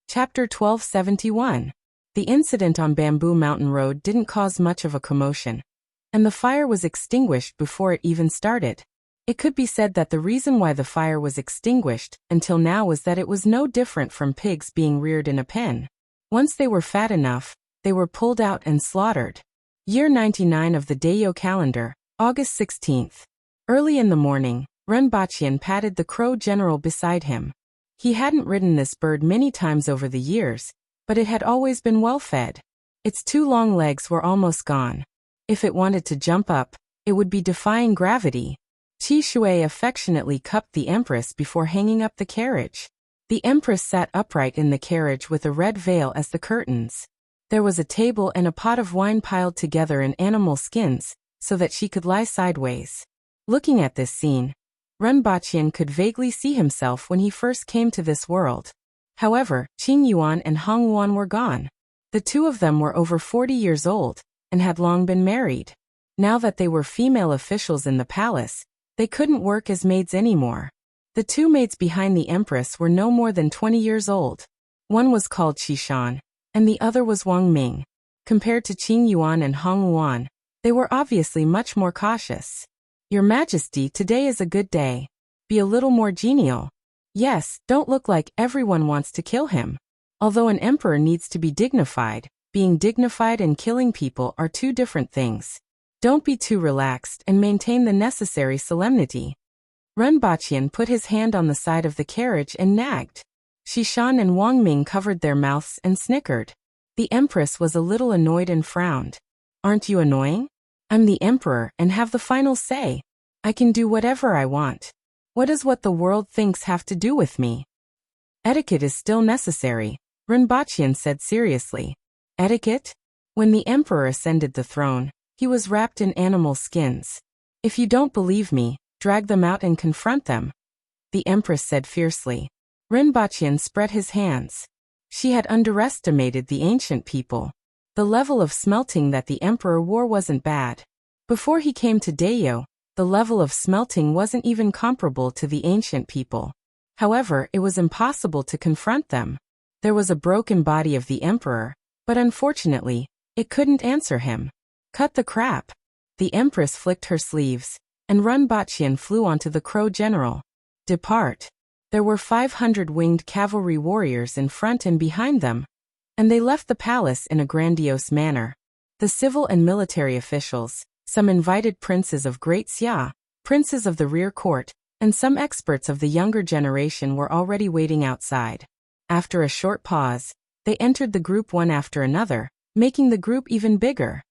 Chapter 1271. The incident on Bamboo Mountain Road didn't cause much of a commotion, and the fire was extinguished before it even started. It could be said that the reason why the fire was extinguished until now was that it was no different from pigs being reared in a pen. Once they were fat enough, they were pulled out and slaughtered. Year 99 of the Dayo calendar, August 16th. Early in the morning, Renbachian patted the crow general beside him. He hadn't ridden this bird many times over the years, but it had always been well fed. Its 2 long legs were almost gone. If it wanted to jump up, it would be defying gravity. Qi Shui affectionately cupped the Empress before hanging up the carriage. The Empress sat upright in the carriage with a red veil as the curtains. There was a table and a pot of wine piled together in animal skins, so that she could lie sideways. Looking at this scene, Renbachian could vaguely see himself when he first came to this world. However, Qing Yuan and Hong Yuan were gone. The two of them were over 40 years old, and had long been married. Now that they were female officials in the palace, they couldn't work as maids anymore. The 2 maids behind the Empress were no more than 20 years old. One was called Qishan, and the other was Wang Ming. Compared to Qing Yuan and Hong Yuan, they were obviously much more cautious. Your Majesty, today is a good day. Be a little more genial. Yes, don't look like everyone wants to kill him. Although an emperor needs to be dignified, being dignified and killing people are 2 different things. Don't be too relaxed and maintain the necessary solemnity. Renbachian put his hand on the side of the carriage and nagged. Xishan and Wang Ming covered their mouths and snickered. The Empress was a little annoyed and frowned. Aren't you annoying? I'm the emperor and have the final say. I can do whatever I want. What does what the world thinks have to do with me? Etiquette is still necessary, Renbachian said seriously. Etiquette? When the emperor ascended the throne, he was wrapped in animal skins. If you don't believe me, drag them out and confront them, the Empress said fiercely. Renbachian spread his hands. She had underestimated the ancient people. The level of smelting that the emperor wore wasn't bad. Before he came to Dayo, the level of smelting wasn't even comparable to the ancient people. However, it was impossible to confront them. There was a broken body of the emperor, but unfortunately, it couldn't answer him. Cut the crap. The Empress flicked her sleeves, and Renbachian flew onto the crow general. Depart. There were 500 winged cavalry warriors in front and behind them, and they left the palace in a grandiose manner. The civil and military officials, some invited princes of Great Xia, princes of the rear court, and some experts of the younger generation were already waiting outside. After a short pause, they entered the group one after another, making the group even bigger.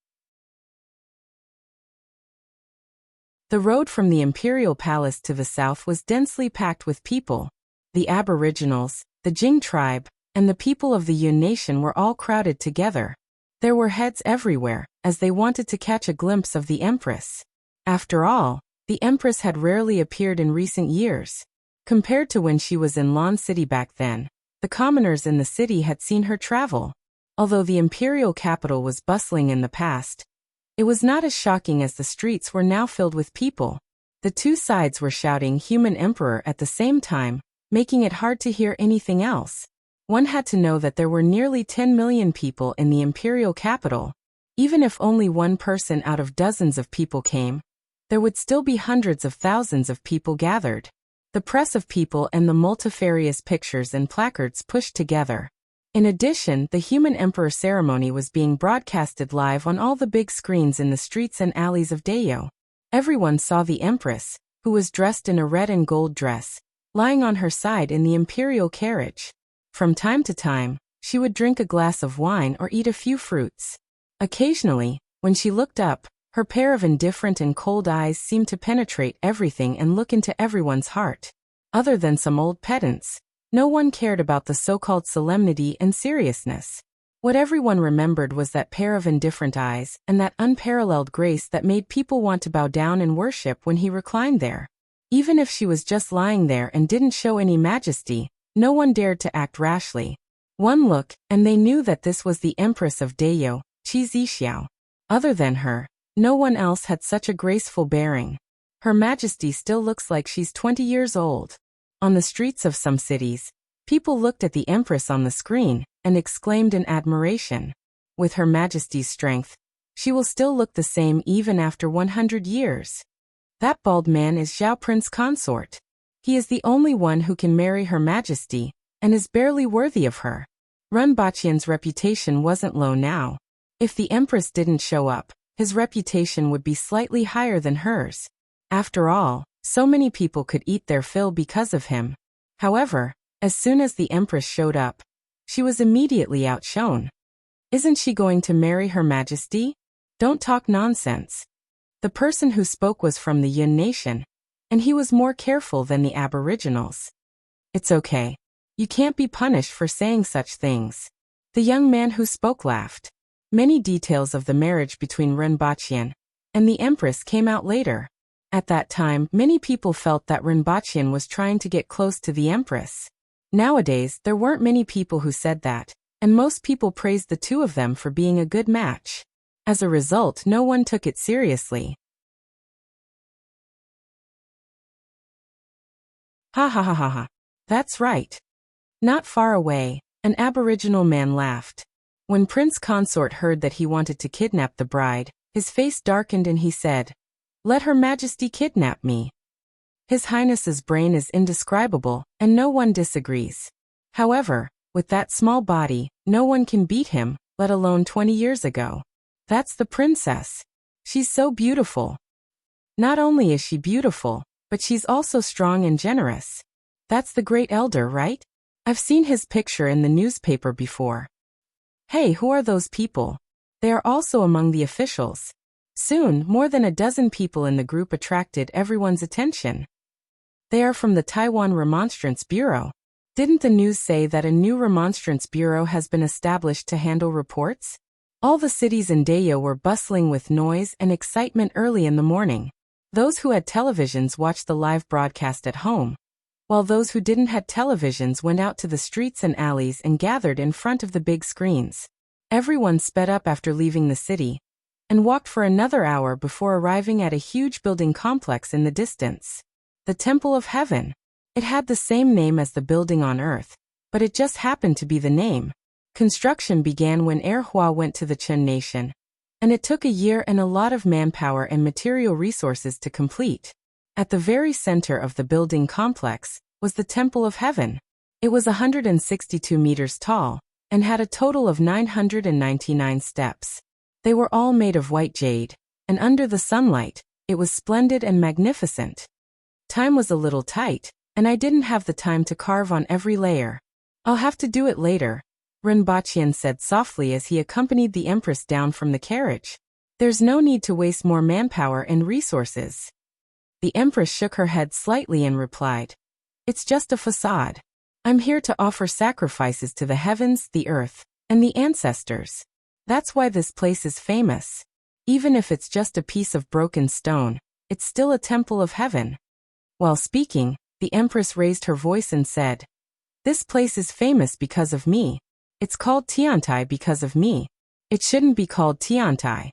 The road from the imperial palace to the south was densely packed with people. The aboriginals, the Jing tribe, and the people of the Yun nation were all crowded together. There were heads everywhere, as they wanted to catch a glimpse of the Empress. After all, the Empress had rarely appeared in recent years. Compared to when she was in Lan City back then, the commoners in the city had seen her travel. Although the imperial capital was bustling in the past, it was not as shocking as the streets were now filled with people. The 2 sides were shouting "Human Emperor" at the same time, making it hard to hear anything else. One had to know that there were nearly 10 million people in the imperial capital. Even if only one person out of dozens of people came, there would still be hundreds of thousands of people gathered. The press of people and the multifarious pictures and placards pushed together. In addition, the Human Emperor ceremony was being broadcasted live on all the big screens in the streets and alleys of Dayo. Everyone saw the Empress, who was dressed in a red and gold dress, lying on her side in the imperial carriage. From time to time, she would drink a glass of wine or eat a few fruits. Occasionally, When she looked up, her pair of indifferent and cold eyes seemed to penetrate everything and look into everyone's heart. Other than some old pedants, no one cared about the so-called solemnity and seriousness. What everyone remembered was that pair of indifferent eyes and that unparalleled grace that made people want to bow down and worship when he reclined there. Even if she was just lying there and didn't show any majesty, no one dared to act rashly. One look, and they knew that this was the Empress of Deyo, Qi Zixiao. Other than her, no one else had such a graceful bearing. Her Majesty still looks like she's 20 years old. On the streets of some cities, people looked at the Empress on the screen and exclaimed in admiration. With Her Majesty's strength, she will still look the same even after 100 years. That bald man is Zhao Prince Consort. He is the only one who can marry Her Majesty, and is barely worthy of her. Runbaqian's reputation wasn't low now. If the Empress didn't show up, his reputation would be slightly higher than hers. After all, so many people could eat their fill because of him. However, as soon as the Empress showed up, she was immediately outshone. Isn't she going to marry Her Majesty? Don't talk nonsense. The person who spoke was from the Yun nation, and he was more careful than the Aboriginals. It's okay. You can't be punished for saying such things. The young man who spoke laughed. Many details of the marriage between Runbaqian and the Empress came out later. At that time, many people felt that Runbaqian was trying to get close to the Empress. Nowadays, there weren't many people who said that, and most people praised the two of them for being a good match. As a result, no one took it seriously. Ha ha ha ha ha. That's right. Not far away, an Aboriginal man laughed. When Prince Consort heard that he wanted to kidnap the bride, his face darkened and he said, "Let Her Majesty kidnap me." His Highness's brain is indescribable, and no one disagrees. However, with that small body, no one can beat him, let alone 20 years ago. That's the princess. She's so beautiful. Not only is she beautiful, but she's also strong and generous. That's the great elder, right? I've seen his picture in the newspaper before. Hey, who are those people? They are also among the officials. Soon, more than a dozen people in the group attracted everyone's attention. They are from the Taiwan Remonstrance Bureau. Didn't the news say that a new Remonstrance Bureau has been established to handle reports? All the cities in Deyo were bustling with noise and excitement early in the morning. Those who had televisions watched the live broadcast at home, while those who didn't have televisions went out to the streets and alleys and gathered in front of the big screens. Everyone sped up after leaving the city, and walked for another hour before arriving at a huge building complex in the distance. The Temple of Heaven. It had the same name as the building on Earth, but it just happened to be the name. Construction began when Hua went to the Chen nation, and it took a year and a lot of manpower and material resources to complete. At the very center of the building complex was the Temple of Heaven. It was 162 meters tall and had a total of 999 steps. They were all made of white jade, and under the sunlight, it was splendid and magnificent. Time was a little tight, and I didn't have the time to carve on every layer. I'll have to do it later, Runbaqian said softly as he accompanied the Empress down from the carriage. There's no need to waste more manpower and resources. The Empress shook her head slightly and replied, "It's just a facade. I'm here to offer sacrifices to the heavens, the earth, and the ancestors. That's why this place is famous. Even if it's just a piece of broken stone, it's still a temple of heaven." While speaking, the Empress raised her voice and said, "This place is famous because of me. It's called Tiantai because of me. It shouldn't be called Tiantai."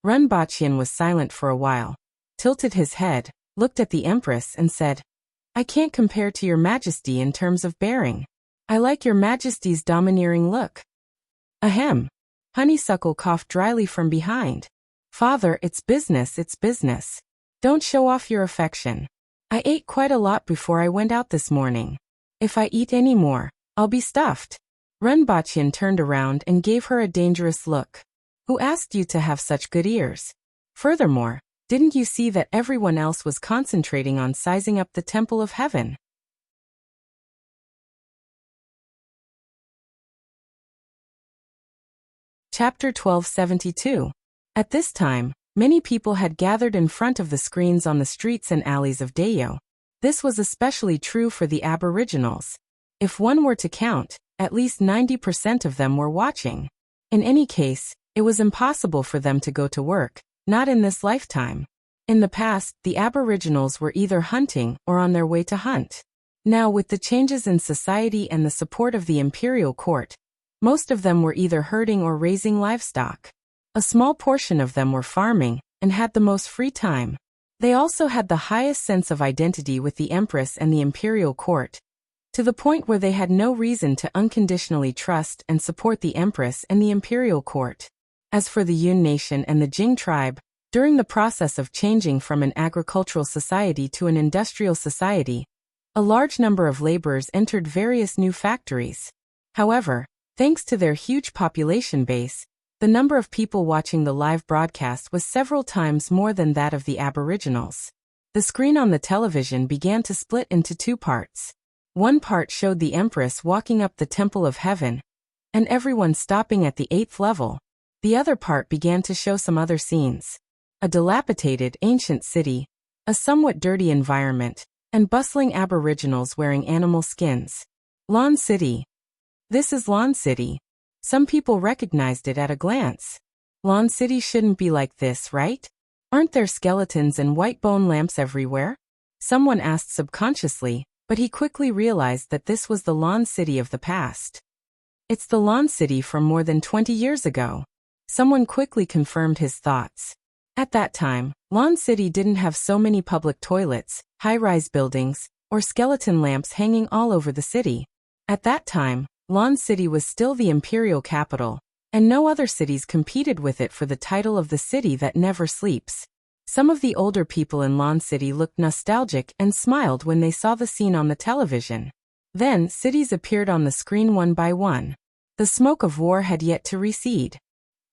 Runbaqian was silent for a while, tilted his head, looked at the Empress and said, "I can't compare to Your Majesty in terms of bearing. I like Your Majesty's domineering look." Ahem. Honeysuckle coughed dryly from behind. "Father, it's business, it's business. Don't show off your affection. I ate quite a lot before I went out this morning. If I eat any more, I'll be stuffed." Runbaqian turned around and gave her a dangerous look. "Who asked you to have such good ears? Furthermore, didn't you see that everyone else was concentrating on sizing up the Temple of Heaven?" Chapter 1272. At this time, many people had gathered in front of the screens on the streets and alleys of Dayo. This was especially true for the Aboriginals. If one were to count, at least 90% of them were watching. In any case, it was impossible for them to go to work, not in this lifetime. In the past, the Aboriginals were either hunting or on their way to hunt. Now, with the changes in society and the support of the imperial court, most of them were either herding or raising livestock. A small portion of them were farming and had the most free time. They also had the highest sense of identity with the Empress and the imperial court, to the point where they had no reason to unconditionally trust and support the Empress and the imperial court. As for the Yun nation and the Jing tribe, during the process of changing from an agricultural society to an industrial society, a large number of laborers entered various new factories. However, thanks to their huge population base, the number of people watching the live broadcast was several times more than that of the Aboriginals. The screen on the television began to split into two parts. One part showed the Empress walking up the Temple of Heaven, and everyone stopping at the 8th level. The other part began to show some other scenes. A dilapidated, ancient city, a somewhat dirty environment, and bustling Aboriginals wearing animal skins. Lawn City. This is Lawn City. Some people recognized it at a glance. Lawn City shouldn't be like this, right? Aren't there skeletons and white bone lamps everywhere? Someone asked subconsciously, but he quickly realized that this was the Lawn City of the past. It's the Lawn City from more than 20 years ago. Someone quickly confirmed his thoughts. At that time, Lawn City didn't have so many public toilets, high-rise buildings, or skeleton lamps hanging all over the city. At that time, Lawn City was still the imperial capital, and no other cities competed with it for the title of the city that never sleeps. Some of the older people in Lawn City looked nostalgic and smiled when they saw the scene on the television. Then, cities appeared on the screen one by one. The smoke of war had yet to recede.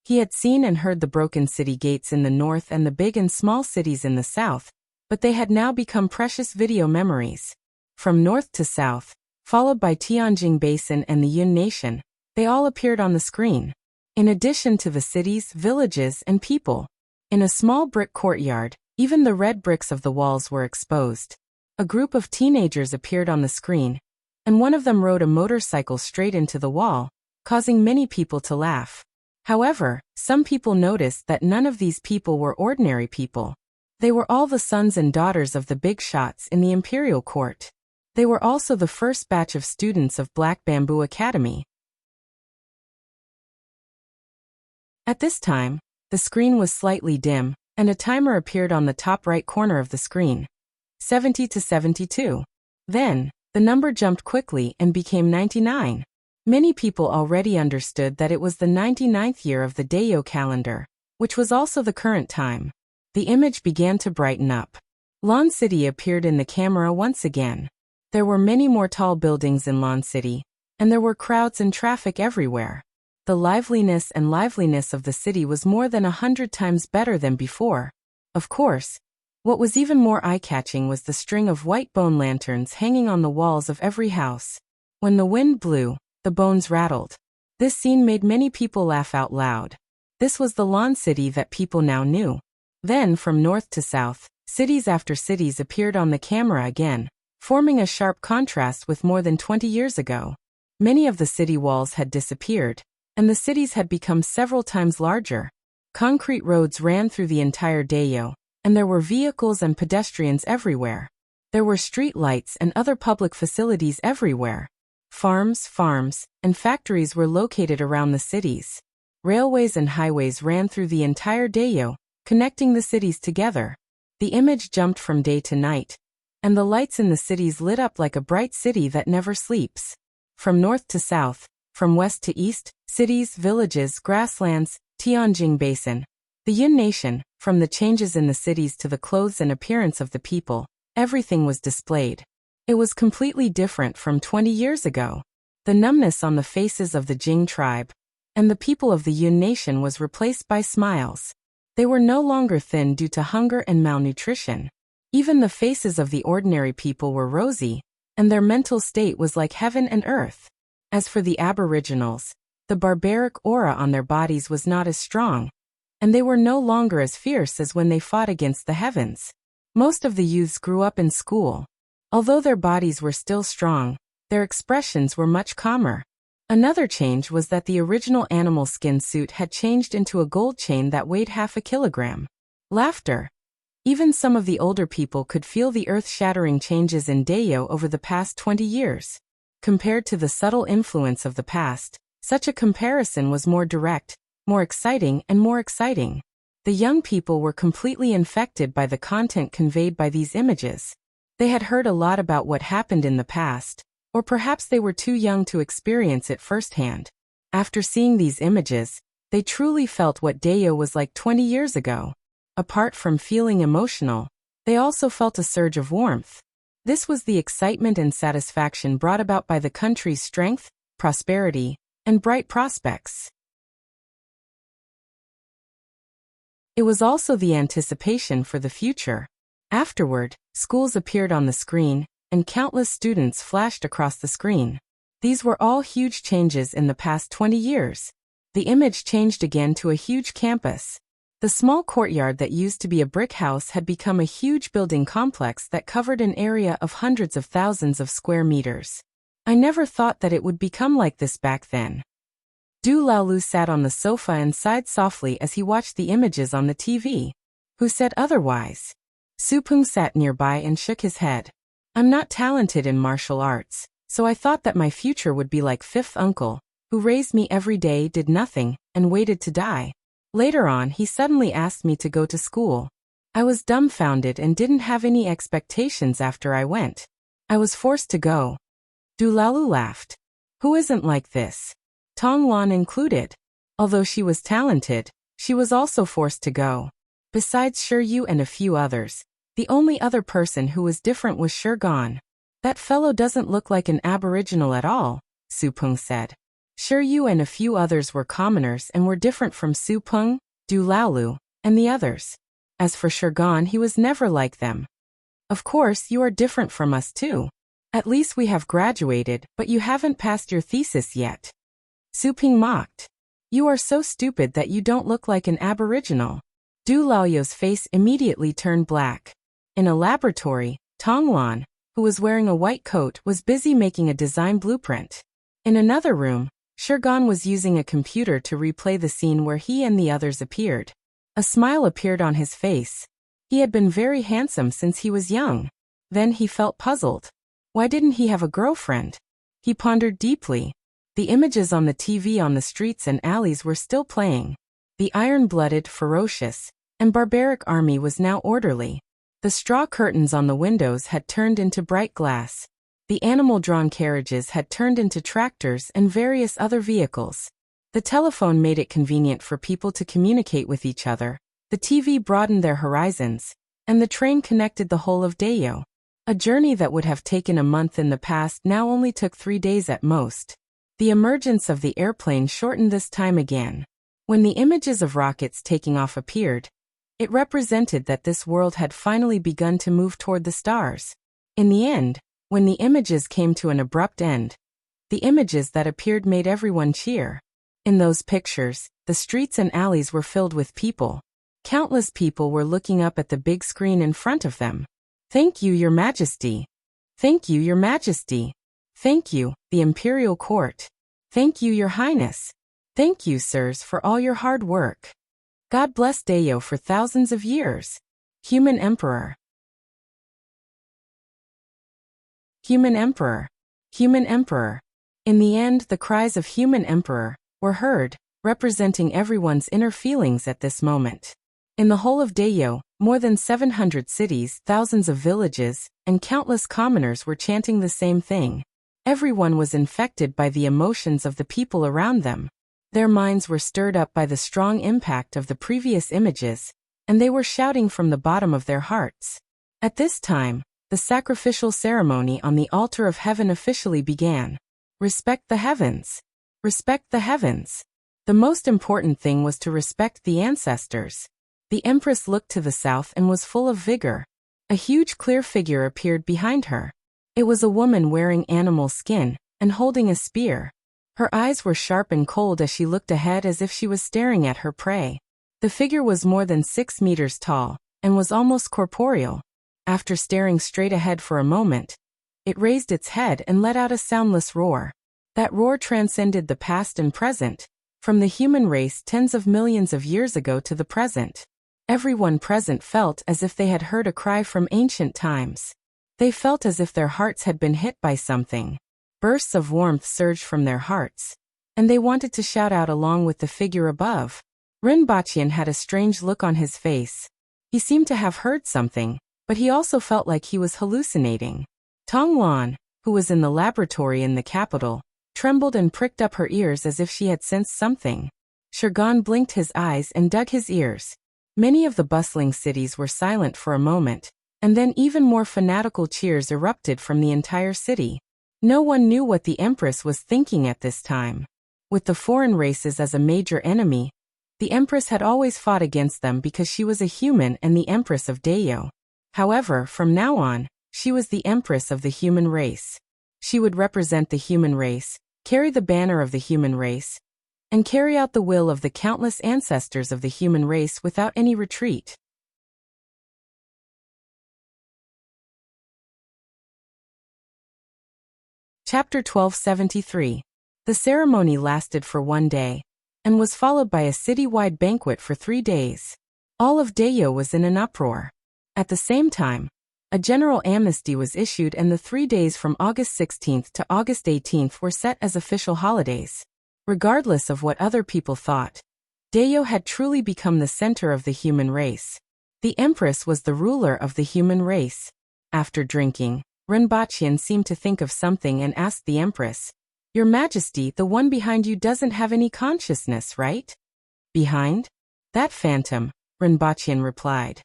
He had seen and heard the broken city gates in the north and the big and small cities in the south, but they had now become precious video memories. From north to south, followed by Tianjin Basin and the Yun Nation, they all appeared on the screen. In addition to the cities, villages, and people. In a small brick courtyard, even the red bricks of the walls were exposed. A group of teenagers appeared on the screen, and one of them rode a motorcycle straight into the wall, causing many people to laugh. However, some people noticed that none of these people were ordinary people. They were all the sons and daughters of the big shots in the imperial court. They were also the first batch of students of Black Bamboo Academy. At this time, the screen was slightly dim, and a timer appeared on the top right corner of the screen. 70 to 72. Then, the number jumped quickly and became 99. Many people already understood that it was the 99th year of the Dayo calendar, which was also the current time. The image began to brighten up. Lawn City appeared in the camera once again. There were many more tall buildings in Lawn City, and there were crowds and traffic everywhere. The liveliness of the city was more than 100 times better than before. Of course, what was even more eye-catching was the string of white bone lanterns hanging on the walls of every house. When the wind blew, the bones rattled. This scene made many people laugh out loud. This was the Lawn City that people now knew. Then, from north to south, cities after cities appeared on the camera again, forming a sharp contrast with more than 20 years ago. Many of the city walls had disappeared, and the cities had become several times larger. Concrete roads ran through the entire Dayo, and there were vehicles and pedestrians everywhere. There were street lights and other public facilities everywhere. Farms, and factories were located around the cities. Railways and highways ran through the entire Dayo, connecting the cities together. The image jumped from day to night, and the lights in the cities lit up like a bright city that never sleeps. From north to south, from west to east, cities, villages, grasslands, Tianjin Basin, the Yun Nation, from the changes in the cities to the clothes and appearance of the people, everything was displayed. It was completely different from 20 years ago. The numbness on the faces of the Jing tribe and the people of the Yun Nation was replaced by smiles. They were no longer thin due to hunger and malnutrition. Even the faces of the ordinary people were rosy, and their mental state was like heaven and earth. As for the Aboriginals, the barbaric aura on their bodies was not as strong. and they were no longer as fierce as when they fought against the heavens. Most of the youths grew up in school. Although their bodies were still strong, their expressions were much calmer. Another change was that the original animal skin suit had changed into a gold chain that weighed half a kilogram. Laughter. Even some of the older people could feel the earth-shattering changes in Dayo over the past 20 years. Compared to the subtle influence of the past, such a comparison was more direct, more exciting and more exciting. The young people were completely infected by the content conveyed by these images. They had heard a lot about what happened in the past, or perhaps they were too young to experience it firsthand. After seeing these images, they truly felt what Dayo was like 20 years ago. Apart from feeling emotional, they also felt a surge of warmth. This was the excitement and satisfaction brought about by the country's strength, prosperity, and bright prospects. It was also the anticipation for the future. Afterward, schools appeared on the screen, and countless students flashed across the screen. These were all huge changes in the past 20 years. The image changed again to a huge campus. The small courtyard that used to be a brick house had become a huge building complex that covered an area of hundreds of thousands of square meters. I never thought that it would become like this back then. Du Laolu sat on the sofa and sighed softly as he watched the images on the TV. Who said otherwise? Su Peng sat nearby and shook his head. I'm not talented in martial arts, so I thought that my future would be like fifth uncle, who raised me every day, did nothing, and waited to die. Later on, he suddenly asked me to go to school. I was dumbfounded and didn't have any expectations after I went. I was forced to go. Du Laolu laughed. Who isn't like this? Tong Lan included. Although she was talented, she was also forced to go. Besides Shi Yu and a few others, the only other person who was different was Shi Gan. That fellow doesn't look like an aboriginal at all, Su Peng said. Shi Yu and a few others were commoners and were different from Su Peng, Du Laolu, and the others. As for Shi Gan, he was never like them. Of course, you are different from us too. At least we have graduated, but you haven't passed your thesis yet. Su Peng mocked. You are so stupid that you don't look like an aboriginal. Du Laoyo's face immediately turned black. In a laboratory, Tong Lan, who was wearing a white coat, was busy making a design blueprint. In another room, Shi Gan was using a computer to replay the scene where he and the others appeared. A smile appeared on his face. He had been very handsome since he was young. Then he felt puzzled. Why didn't he have a girlfriend? He pondered deeply. The images on the TV on the streets and alleys were still playing. The iron-blooded, ferocious, and barbaric army was now orderly. The straw curtains on the windows had turned into bright glass. The animal-drawn carriages had turned into tractors and various other vehicles. The telephone made it convenient for people to communicate with each other. The TV broadened their horizons, and the train connected the whole of Dayo. A journey that would have taken a month in the past now only took 3 days at most. The emergence of the airplane shortened this time again. When the images of rockets taking off appeared, it represented that this world had finally begun to move toward the stars. In the end, when the images came to an abrupt end, the images that appeared made everyone cheer. In those pictures, the streets and alleys were filled with people. Countless people were looking up at the big screen in front of them. Thank you, Your Majesty. Thank you, Your Majesty. Thank you, the Imperial Court. Thank you, Your Highness. Thank you, sirs, for all your hard work. God bless Dayo for thousands of years. Human Emperor. Human Emperor. Human Emperor. In the end, the cries of Human Emperor were heard, representing everyone's inner feelings at this moment. In the whole of Dayo, more than 700 cities, thousands of villages, and countless commoners were chanting the same thing. Everyone was infected by the emotions of the people around them. Their minds were stirred up by the strong impact of the previous images, and they were shouting from the bottom of their hearts. At this time, the sacrificial ceremony on the altar of heaven officially began. Respect the heavens. Respect the heavens. The most important thing was to respect the ancestors. The Empress looked to the south and was full of vigor. A huge clear figure appeared behind her. It was a woman wearing animal skin and holding a spear. Her eyes were sharp and cold as she looked ahead as if she was staring at her prey. The figure was more than 6 meters tall, and was almost corporeal. After staring straight ahead for a moment, it raised its head and let out a soundless roar. That roar transcended the past and present, from the human race tens of millions of years ago to the present. Everyone present felt as if they had heard a cry from ancient times. They felt as if their hearts had been hit by something. Bursts of warmth surged from their hearts, and they wanted to shout out along with the figure above. Rinpoche had a strange look on his face. He seemed to have heard something, but he also felt like he was hallucinating. Tong Lan, who was in the laboratory in the capital, trembled and pricked up her ears as if she had sensed something. Shurgan blinked his eyes and dug his ears. Many of the bustling cities were silent for a moment, and then even more fanatical cheers erupted from the entire city. No one knew what the Empress was thinking at this time. With the foreign races as a major enemy, the Empress had always fought against them because she was a human and the Empress of Dayo. However, from now on, she was the Empress of the human race. She would represent the human race, carry the banner of the human race, and carry out the will of the countless ancestors of the human race without any retreat. Chapter 1273. The ceremony lasted for 1 day, and was followed by a city-wide banquet for 3 days. All of Dayo was in an uproar. At the same time, a general amnesty was issued and the 3 days from August 16th to August 18th were set as official holidays. Regardless of what other people thought, Dayo had truly become the center of the human race. The Empress was the ruler of the human race. After drinking, Rinpoche seemed to think of something and asked the Empress, "Your Majesty, the one behind you doesn't have any consciousness, right?" "Behind? That phantom," Rinpoche replied.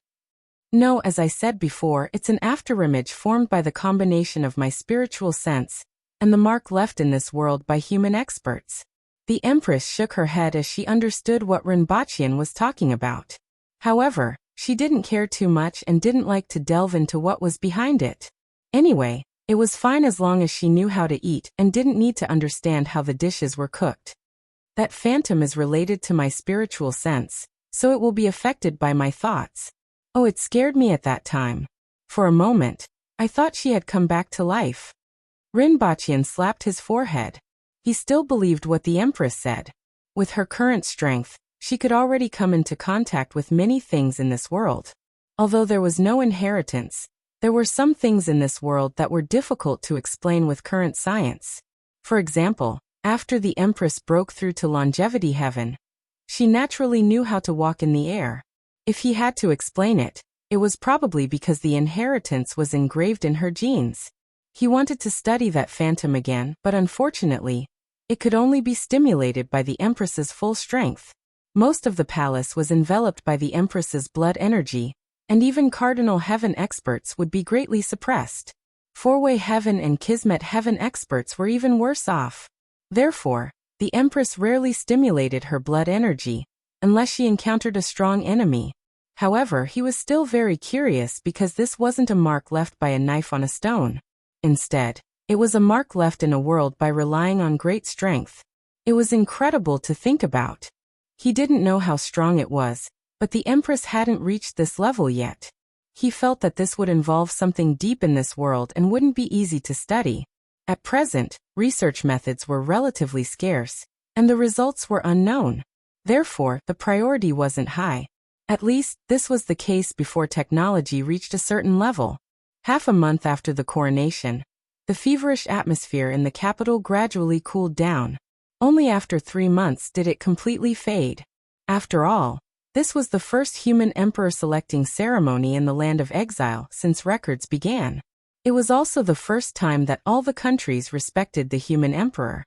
"No, as I said before, it's an afterimage formed by the combination of my spiritual sense and the mark left in this world by human experts." The Empress shook her head as she understood what Rinpoche was talking about. However, she didn't care too much and didn't like to delve into what was behind it. Anyway, it was fine as long as she knew how to eat and didn't need to understand how the dishes were cooked. That phantom is related to my spiritual sense, so it will be affected by my thoughts. Oh, it scared me at that time. For a moment, I thought she had come back to life. Rinpoche slapped his forehead. He still believed what the Empress said. With her current strength, she could already come into contact with many things in this world. Although there was no inheritance, there were some things in this world that were difficult to explain with current science. For example, after the Empress broke through to longevity heaven, she naturally knew how to walk in the air. If he had to explain it, it was probably because the inheritance was engraved in her genes. He wanted to study that phantom again, but unfortunately, it could only be stimulated by the Empress's full strength. Most of the palace was enveloped by the Empress's blood energy, and even Cardinal Heaven experts would be greatly suppressed. Four-way Heaven and Kismet Heaven experts were even worse off. Therefore, the Empress rarely stimulated her blood energy, unless she encountered a strong enemy. However, he was still very curious because this wasn't a mark left by a knife on a stone. Instead, it was a mark left in a world by relying on great strength. It was incredible to think about. He didn't know how strong it was, but the Empress hadn't reached this level yet. He felt that this would involve something deep in this world and wouldn't be easy to study. At present, research methods were relatively scarce, and the results were unknown. Therefore, the priority wasn't high. At least, this was the case before technology reached a certain level. Half a month after the coronation, the feverish atmosphere in the capital gradually cooled down. Only after 3 months did it completely fade. After all, this was the first human emperor selecting ceremony in the land of exile since records began. It was also the first time that all the countries respected the human emperor.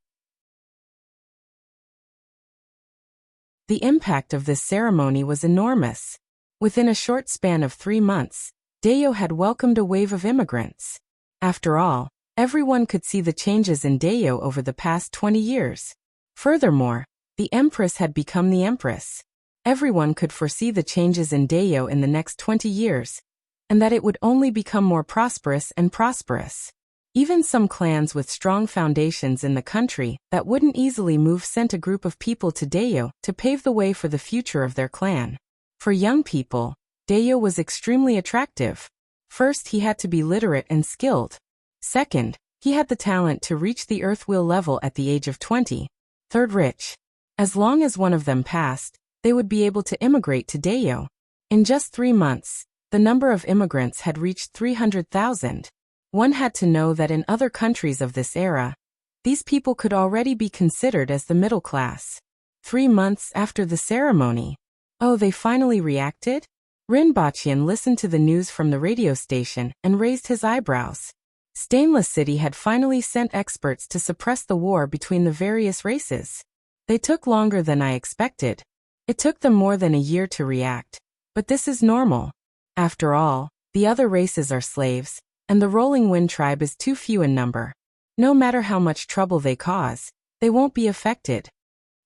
The impact of this ceremony was enormous. Within a short span of 3 months, Dayo had welcomed a wave of immigrants. After all, everyone could see the changes in Dayo over the past 20 years. Furthermore, the Empress had become the Empress. Everyone could foresee the changes in Dayo in the next 20 years, and that it would only become more prosperous and prosperous. Even some clans with strong foundations in the country that wouldn't easily move sent a group of people to Dayo to pave the way for the future of their clan. For young people, Dayo was extremely attractive. First, he had to be literate and skilled. Second, he had the talent to reach the earth wheel level at the age of 20. Third, rich. As long as one of them passed, they would be able to immigrate to Dayo. In just 3 months, the number of immigrants had reached 300,000. One had to know that in other countries of this era, these people could already be considered as the middle class. 3 months after the ceremony. Oh, they finally reacted? Rinpoche listened to the news from the radio station and raised his eyebrows. Stainless City had finally sent experts to suppress the war between the various races. They took longer than I expected. It took them more than a year to react. But this is normal. After all, the other races are slaves, and the Rolling Wind tribe is too few in number. No matter how much trouble they cause, they won't be affected.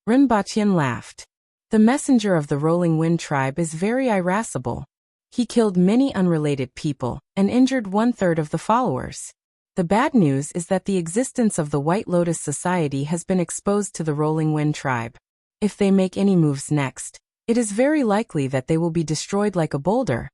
Rinpoche laughed. The messenger of the Rolling Wind tribe is very irascible. He killed many unrelated people and injured 1/3 of the followers. The bad news is that the existence of the White Lotus Society has been exposed to the Rolling Wind tribe. If they make any moves next, it is very likely that they will be destroyed like a boulder.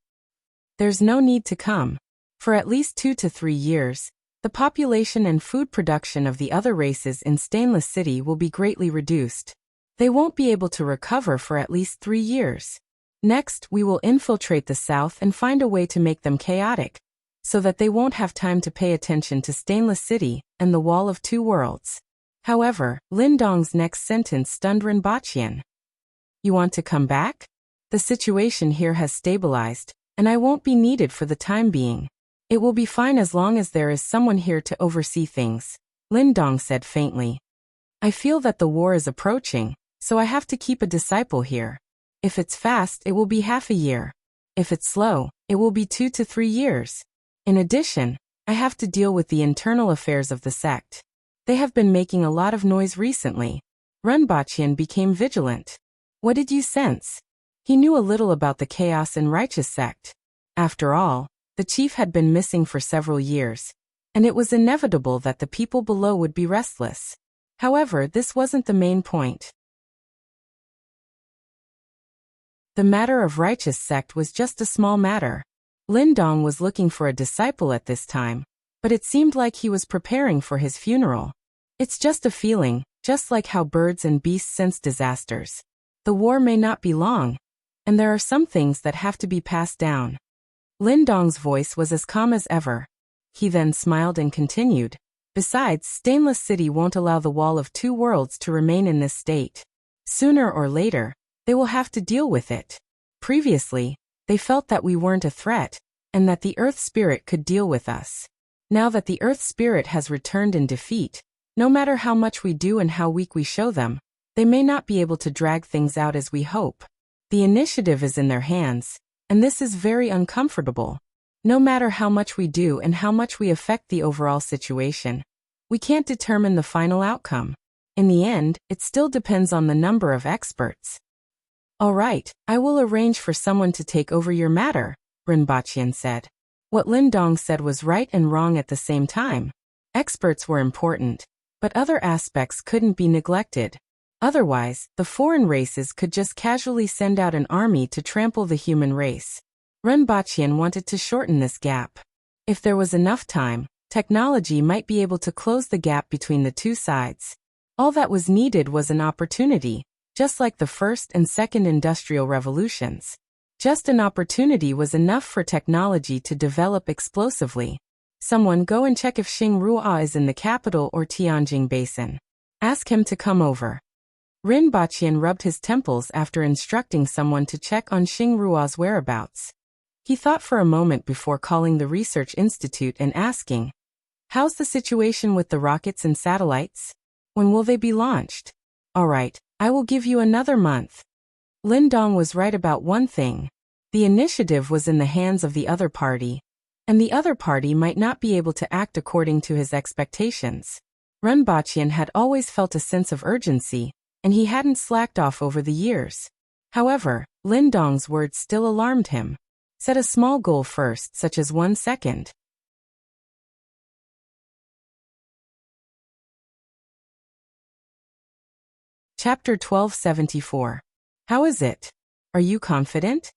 There's no need to come. For at least 2 to 3 years, the population and food production of the other races in Stainless City will be greatly reduced. They won't be able to recover for at least 3 years. Next, we will infiltrate the south and find a way to make them chaotic, so that they won't have time to pay attention to Stainless City and the Wall of Two Worlds. However, Lin Dong's next sentence stunned Rinpoche. You want to come back? The situation here has stabilized, and I won't be needed for the time being. It will be fine as long as there is someone here to oversee things, Lin Dong said faintly. I feel that the war is approaching, so I have to keep a disciple here. If it's fast, it will be half a year. If it's slow, it will be 2 to 3 years. In addition, I have to deal with the internal affairs of the sect. They have been making a lot of noise recently. Rinpoche became vigilant. What did you sense? He knew a little about the chaos and righteous sect. After all, the chief had been missing for several years, and it was inevitable that the people below would be restless. However, this wasn't the main point. The matter of righteous sect was just a small matter. Lin Dong was looking for a disciple at this time, but it seemed like he was preparing for his funeral. It's just a feeling, just like how birds and beasts sense disasters. The war may not be long, and there are some things that have to be passed down. Lin Dong's voice was as calm as ever. He then smiled and continued. Besides, Stainless City won't allow the Wall of Two Worlds to remain in this state. Sooner or later, they will have to deal with it. Previously, they felt that we weren't a threat, and that the Earth Spirit could deal with us. Now that the Earth Spirit has returned in defeat, no matter how much we do and how weak we show them, they may not be able to drag things out as we hope. The initiative is in their hands, and this is very uncomfortable. No matter how much we do and how much we affect the overall situation, we can't determine the final outcome. In the end, it still depends on the number of experts. All right, I will arrange for someone to take over your matter, Rinpoche said. What Lin Dong said was right and wrong at the same time. Experts were important, but other aspects couldn't be neglected. Otherwise, the foreign races could just casually send out an army to trample the human race. Rinpoche wanted to shorten this gap. If there was enough time, technology might be able to close the gap between the two sides. All that was needed was an opportunity, just like the first and second industrial revolutions. Just an opportunity was enough for technology to develop explosively. Someone go and check if Xingrua is in the capital or Tianjin Basin. Ask him to come over. Rinpoche rubbed his temples after instructing someone to check on Xingrua's whereabouts. He thought for a moment before calling the research institute and asking, "How's the situation with the rockets and satellites? When will they be launched?" "All right, I will give you another month." Lin Dong was right about one thing. The initiative was in the hands of the other party, and the other party might not be able to act according to his expectations. Rinpoche had always felt a sense of urgency, and he hadn't slacked off over the years. However, Lin Dong's words still alarmed him. Set a small goal first, such as 1 second. Chapter 1274. How is it? Are you confident?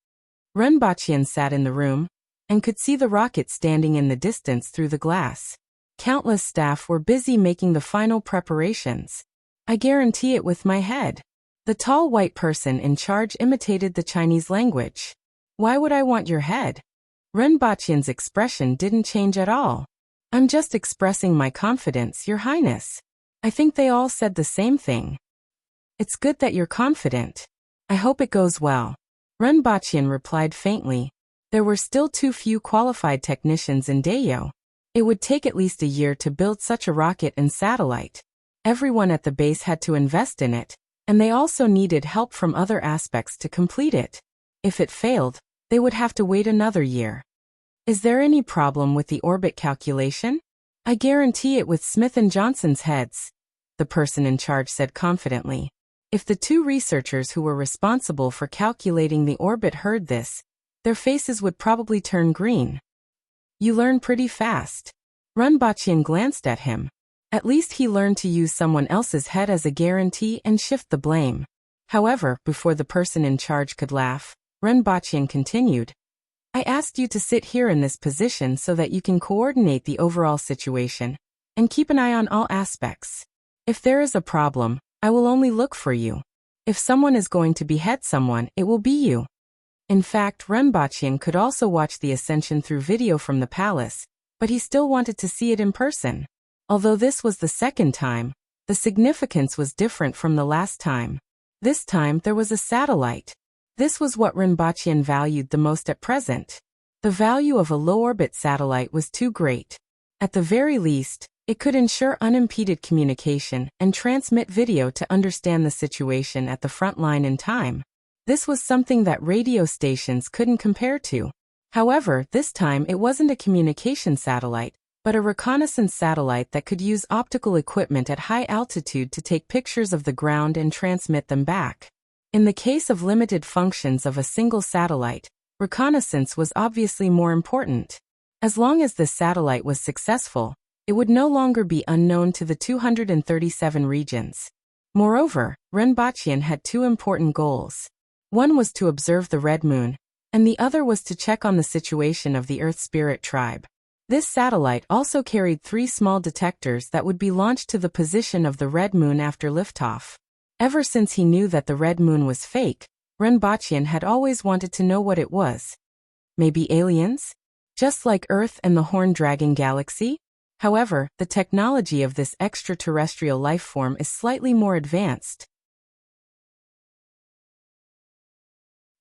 Renbachian sat in the room and could see the rocket standing in the distance through the glass. Countless staff were busy making the final preparations. I guarantee it with my head. The tall white person in charge imitated the Chinese language. Why would I want your head? Renbachian's expression didn't change at all. I'm just expressing my confidence, Your Highness. I think they all said the same thing. It's good that you're confident. I hope it goes well. Renbachian replied faintly. There were still too few qualified technicians in Dayo. It would take at least a year to build such a rocket and satellite. Everyone at the base had to invest in it, and they also needed help from other aspects to complete it. If it failed, they would have to wait another year. Is there any problem with the orbit calculation? I guarantee it with Smith & Johnson's heads, the person in charge said confidently. If the two researchers who were responsible for calculating the orbit heard this, their faces would probably turn green. You learn pretty fast. Renbachian glanced at him. At least he learned to use someone else's head as a guarantee and shift the blame. However, before the person in charge could laugh, Renbachian continued. I asked you to sit here in this position so that you can coordinate the overall situation and keep an eye on all aspects. If there is a problem, I will only look for you. If someone is going to behead someone, it will be you. In fact, Renbachian could also watch the ascension through video from the palace, but he still wanted to see it in person. Although this was the second time, the significance was different from the last time. This time there was a satellite. This was what Renbachian valued the most at present. The value of a low-orbit satellite was too great. At the very least, it could ensure unimpeded communication and transmit video to understand the situation at the front line in time. This was something that radio stations couldn't compare to. However, this time it wasn't a communication satellite, but a reconnaissance satellite that could use optical equipment at high altitude to take pictures of the ground and transmit them back. In the case of limited functions of a single satellite, reconnaissance was obviously more important. As long as this satellite was successful, it would no longer be unknown to the 237 regions. Moreover, Renbachian had two important goals. One was to observe the Red Moon, and the other was to check on the situation of the Earth Spirit tribe. This satellite also carried 3 small detectors that would be launched to the position of the Red Moon after liftoff. Ever since he knew that the Red Moon was fake, Renbachian had always wanted to know what it was. Maybe aliens? Just like Earth and the Horned Dragon Galaxy? However, the technology of this extraterrestrial life form is slightly more advanced.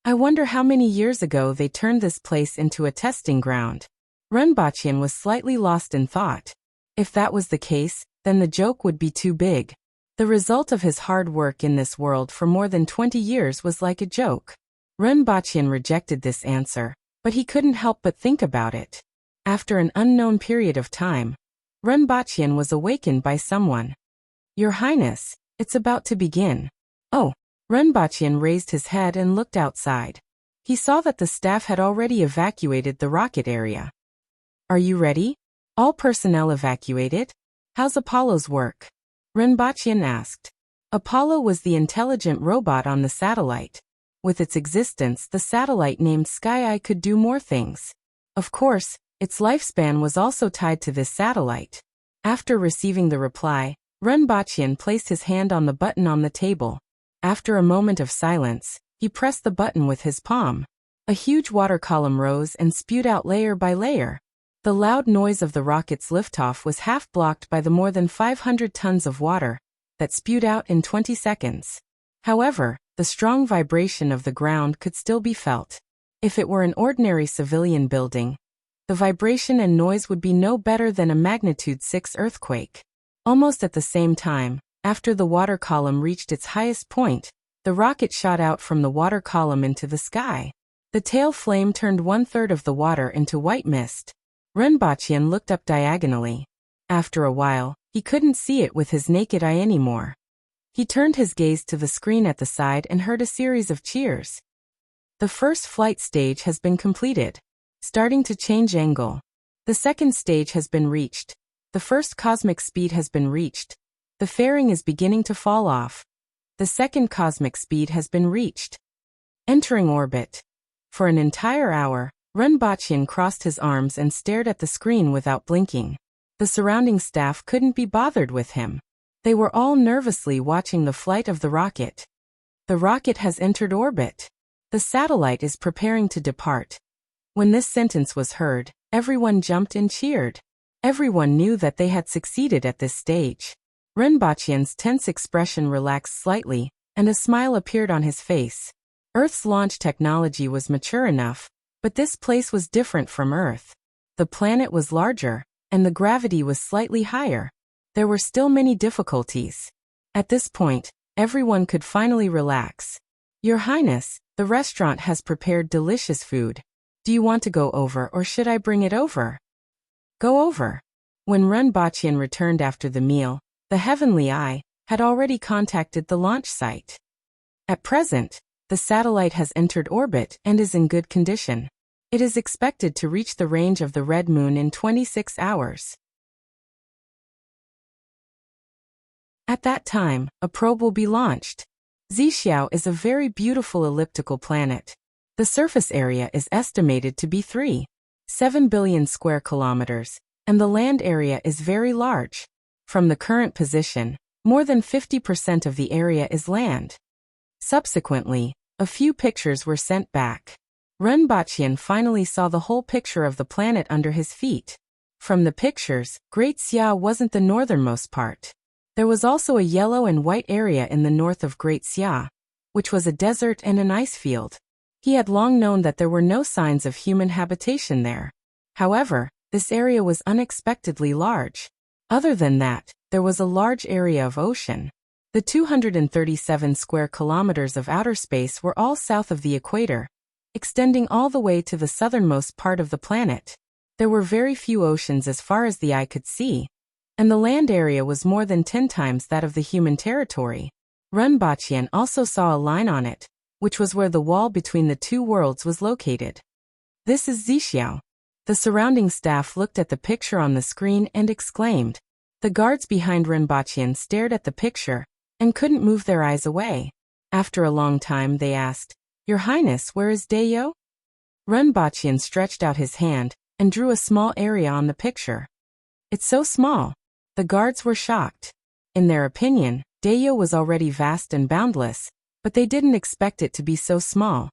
I wonder how many years ago they turned this place into a testing ground. Renbachian was slightly lost in thought. If that was the case, then the joke would be too big. The result of his hard work in this world for more than 20 years was like a joke. Renbachian rejected this answer, but he couldn't help but think about it. After an unknown period of time, Renbachian was awakened by someone. Your Highness, it's about to begin. Oh. Renbachian raised his head and looked outside. He saw that the staff had already evacuated the rocket area. Are you ready? All personnel evacuated? How's Apollo's work? Renbachian asked. Apollo was the intelligent robot on the satellite. With its existence, the satellite named Sky Eye could do more things. Of course, its lifespan was also tied to this satellite. After receiving the reply, Renbachian placed his hand on the button on the table. After a moment of silence, he pressed the button with his palm. A huge water column rose and spewed out layer by layer. The loud noise of the rocket's liftoff was half blocked by the more than 500 tons of water that spewed out in 20 seconds. However, the strong vibration of the ground could still be felt. If it were an ordinary civilian building, the vibration and noise would be no better than a magnitude 6 earthquake. Almost at the same time, after the water column reached its highest point, the rocket shot out from the water column into the sky. The tail flame turned 1/3 of the water into white mist. Renbachian looked up diagonally. After a while, he couldn't see it with his naked eye anymore. He turned his gaze to the screen at the side and heard a series of cheers. The first flight stage has been completed. Starting to change angle. The second stage has been reached. The first cosmic speed has been reached. The fairing is beginning to fall off. The second cosmic speed has been reached. Entering orbit. For an entire hour, Renbachian crossed his arms and stared at the screen without blinking. The surrounding staff couldn't be bothered with him. They were all nervously watching the flight of the rocket. The rocket has entered orbit. The satellite is preparing to depart. When this sentence was heard, everyone jumped and cheered. Everyone knew that they had succeeded at this stage. Renbachian's tense expression relaxed slightly, and a smile appeared on his face. Earth's launch technology was mature enough, but this place was different from Earth. The planet was larger, and the gravity was slightly higher. There were still many difficulties. At this point, everyone could finally relax. Your Highness, the restaurant has prepared delicious food. Do you want to go over or should I bring it over? Go over. When Renbachian returned after the meal, the Heavenly Eye had already contacted the launch site. At present, the satellite has entered orbit and is in good condition. It is expected to reach the range of the Red Moon in 26 hours. At that time, a probe will be launched. Wuxia is a very beautiful elliptical planet. The surface area is estimated to be 3.7 billion square kilometers, and the land area is very large. From the current position, more than 50% of the area is land. Subsequently, a few pictures were sent back. Renbachian finally saw the whole picture of the planet under his feet. From the pictures, Great Xia wasn't the northernmost part. There was also a yellow and white area in the north of Great Xia, which was a desert and an ice field. He had long known that there were no signs of human habitation there. However, this area was unexpectedly large. Other than that, there was a large area of ocean. The 237 square kilometers of outer space were all south of the equator, extending all the way to the southernmost part of the planet. There were very few oceans as far as the eye could see, and the land area was more than 10 times that of the human territory. Renbachian also saw a line on it, which was where the wall between the two worlds was located. This is Wuxia. The surrounding staff looked at the picture on the screen and exclaimed. The guards behind Renbachian stared at the picture and couldn't move their eyes away. After a long time they asked, Your Highness, where is Dayo? Renbachian stretched out his hand and drew a small area on the picture. It's so small. The guards were shocked. In their opinion, Dayo was already vast and boundless, but they didn't expect it to be so small.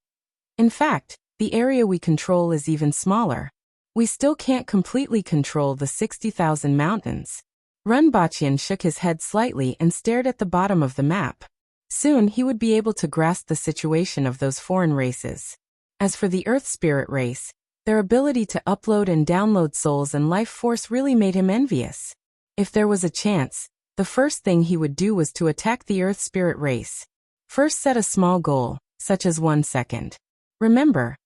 In fact, the area we control is even smaller. We still can't completely control the 60,000 mountains. Renbachian shook his head slightly and stared at the bottom of the map. Soon he would be able to grasp the situation of those foreign races. As for the Earth Spirit race, their ability to upload and download souls and life force really made him envious. If there was a chance, the first thing he would do was to attack the Earth Spirit race. First set a small goal, such as 1 second. Remember,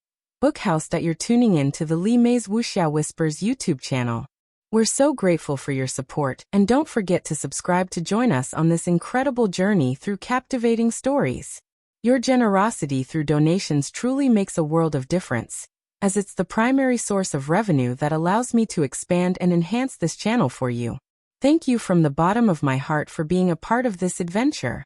Bookhouse that you're tuning in to the Li Mei's Wuxia Whispers YouTube channel. We're so grateful for your support, and don't forget to subscribe to join us on this incredible journey through captivating stories. Your generosity through donations truly makes a world of difference, as it's the primary source of revenue that allows me to expand and enhance this channel for you. Thank you from the bottom of my heart for being a part of this adventure.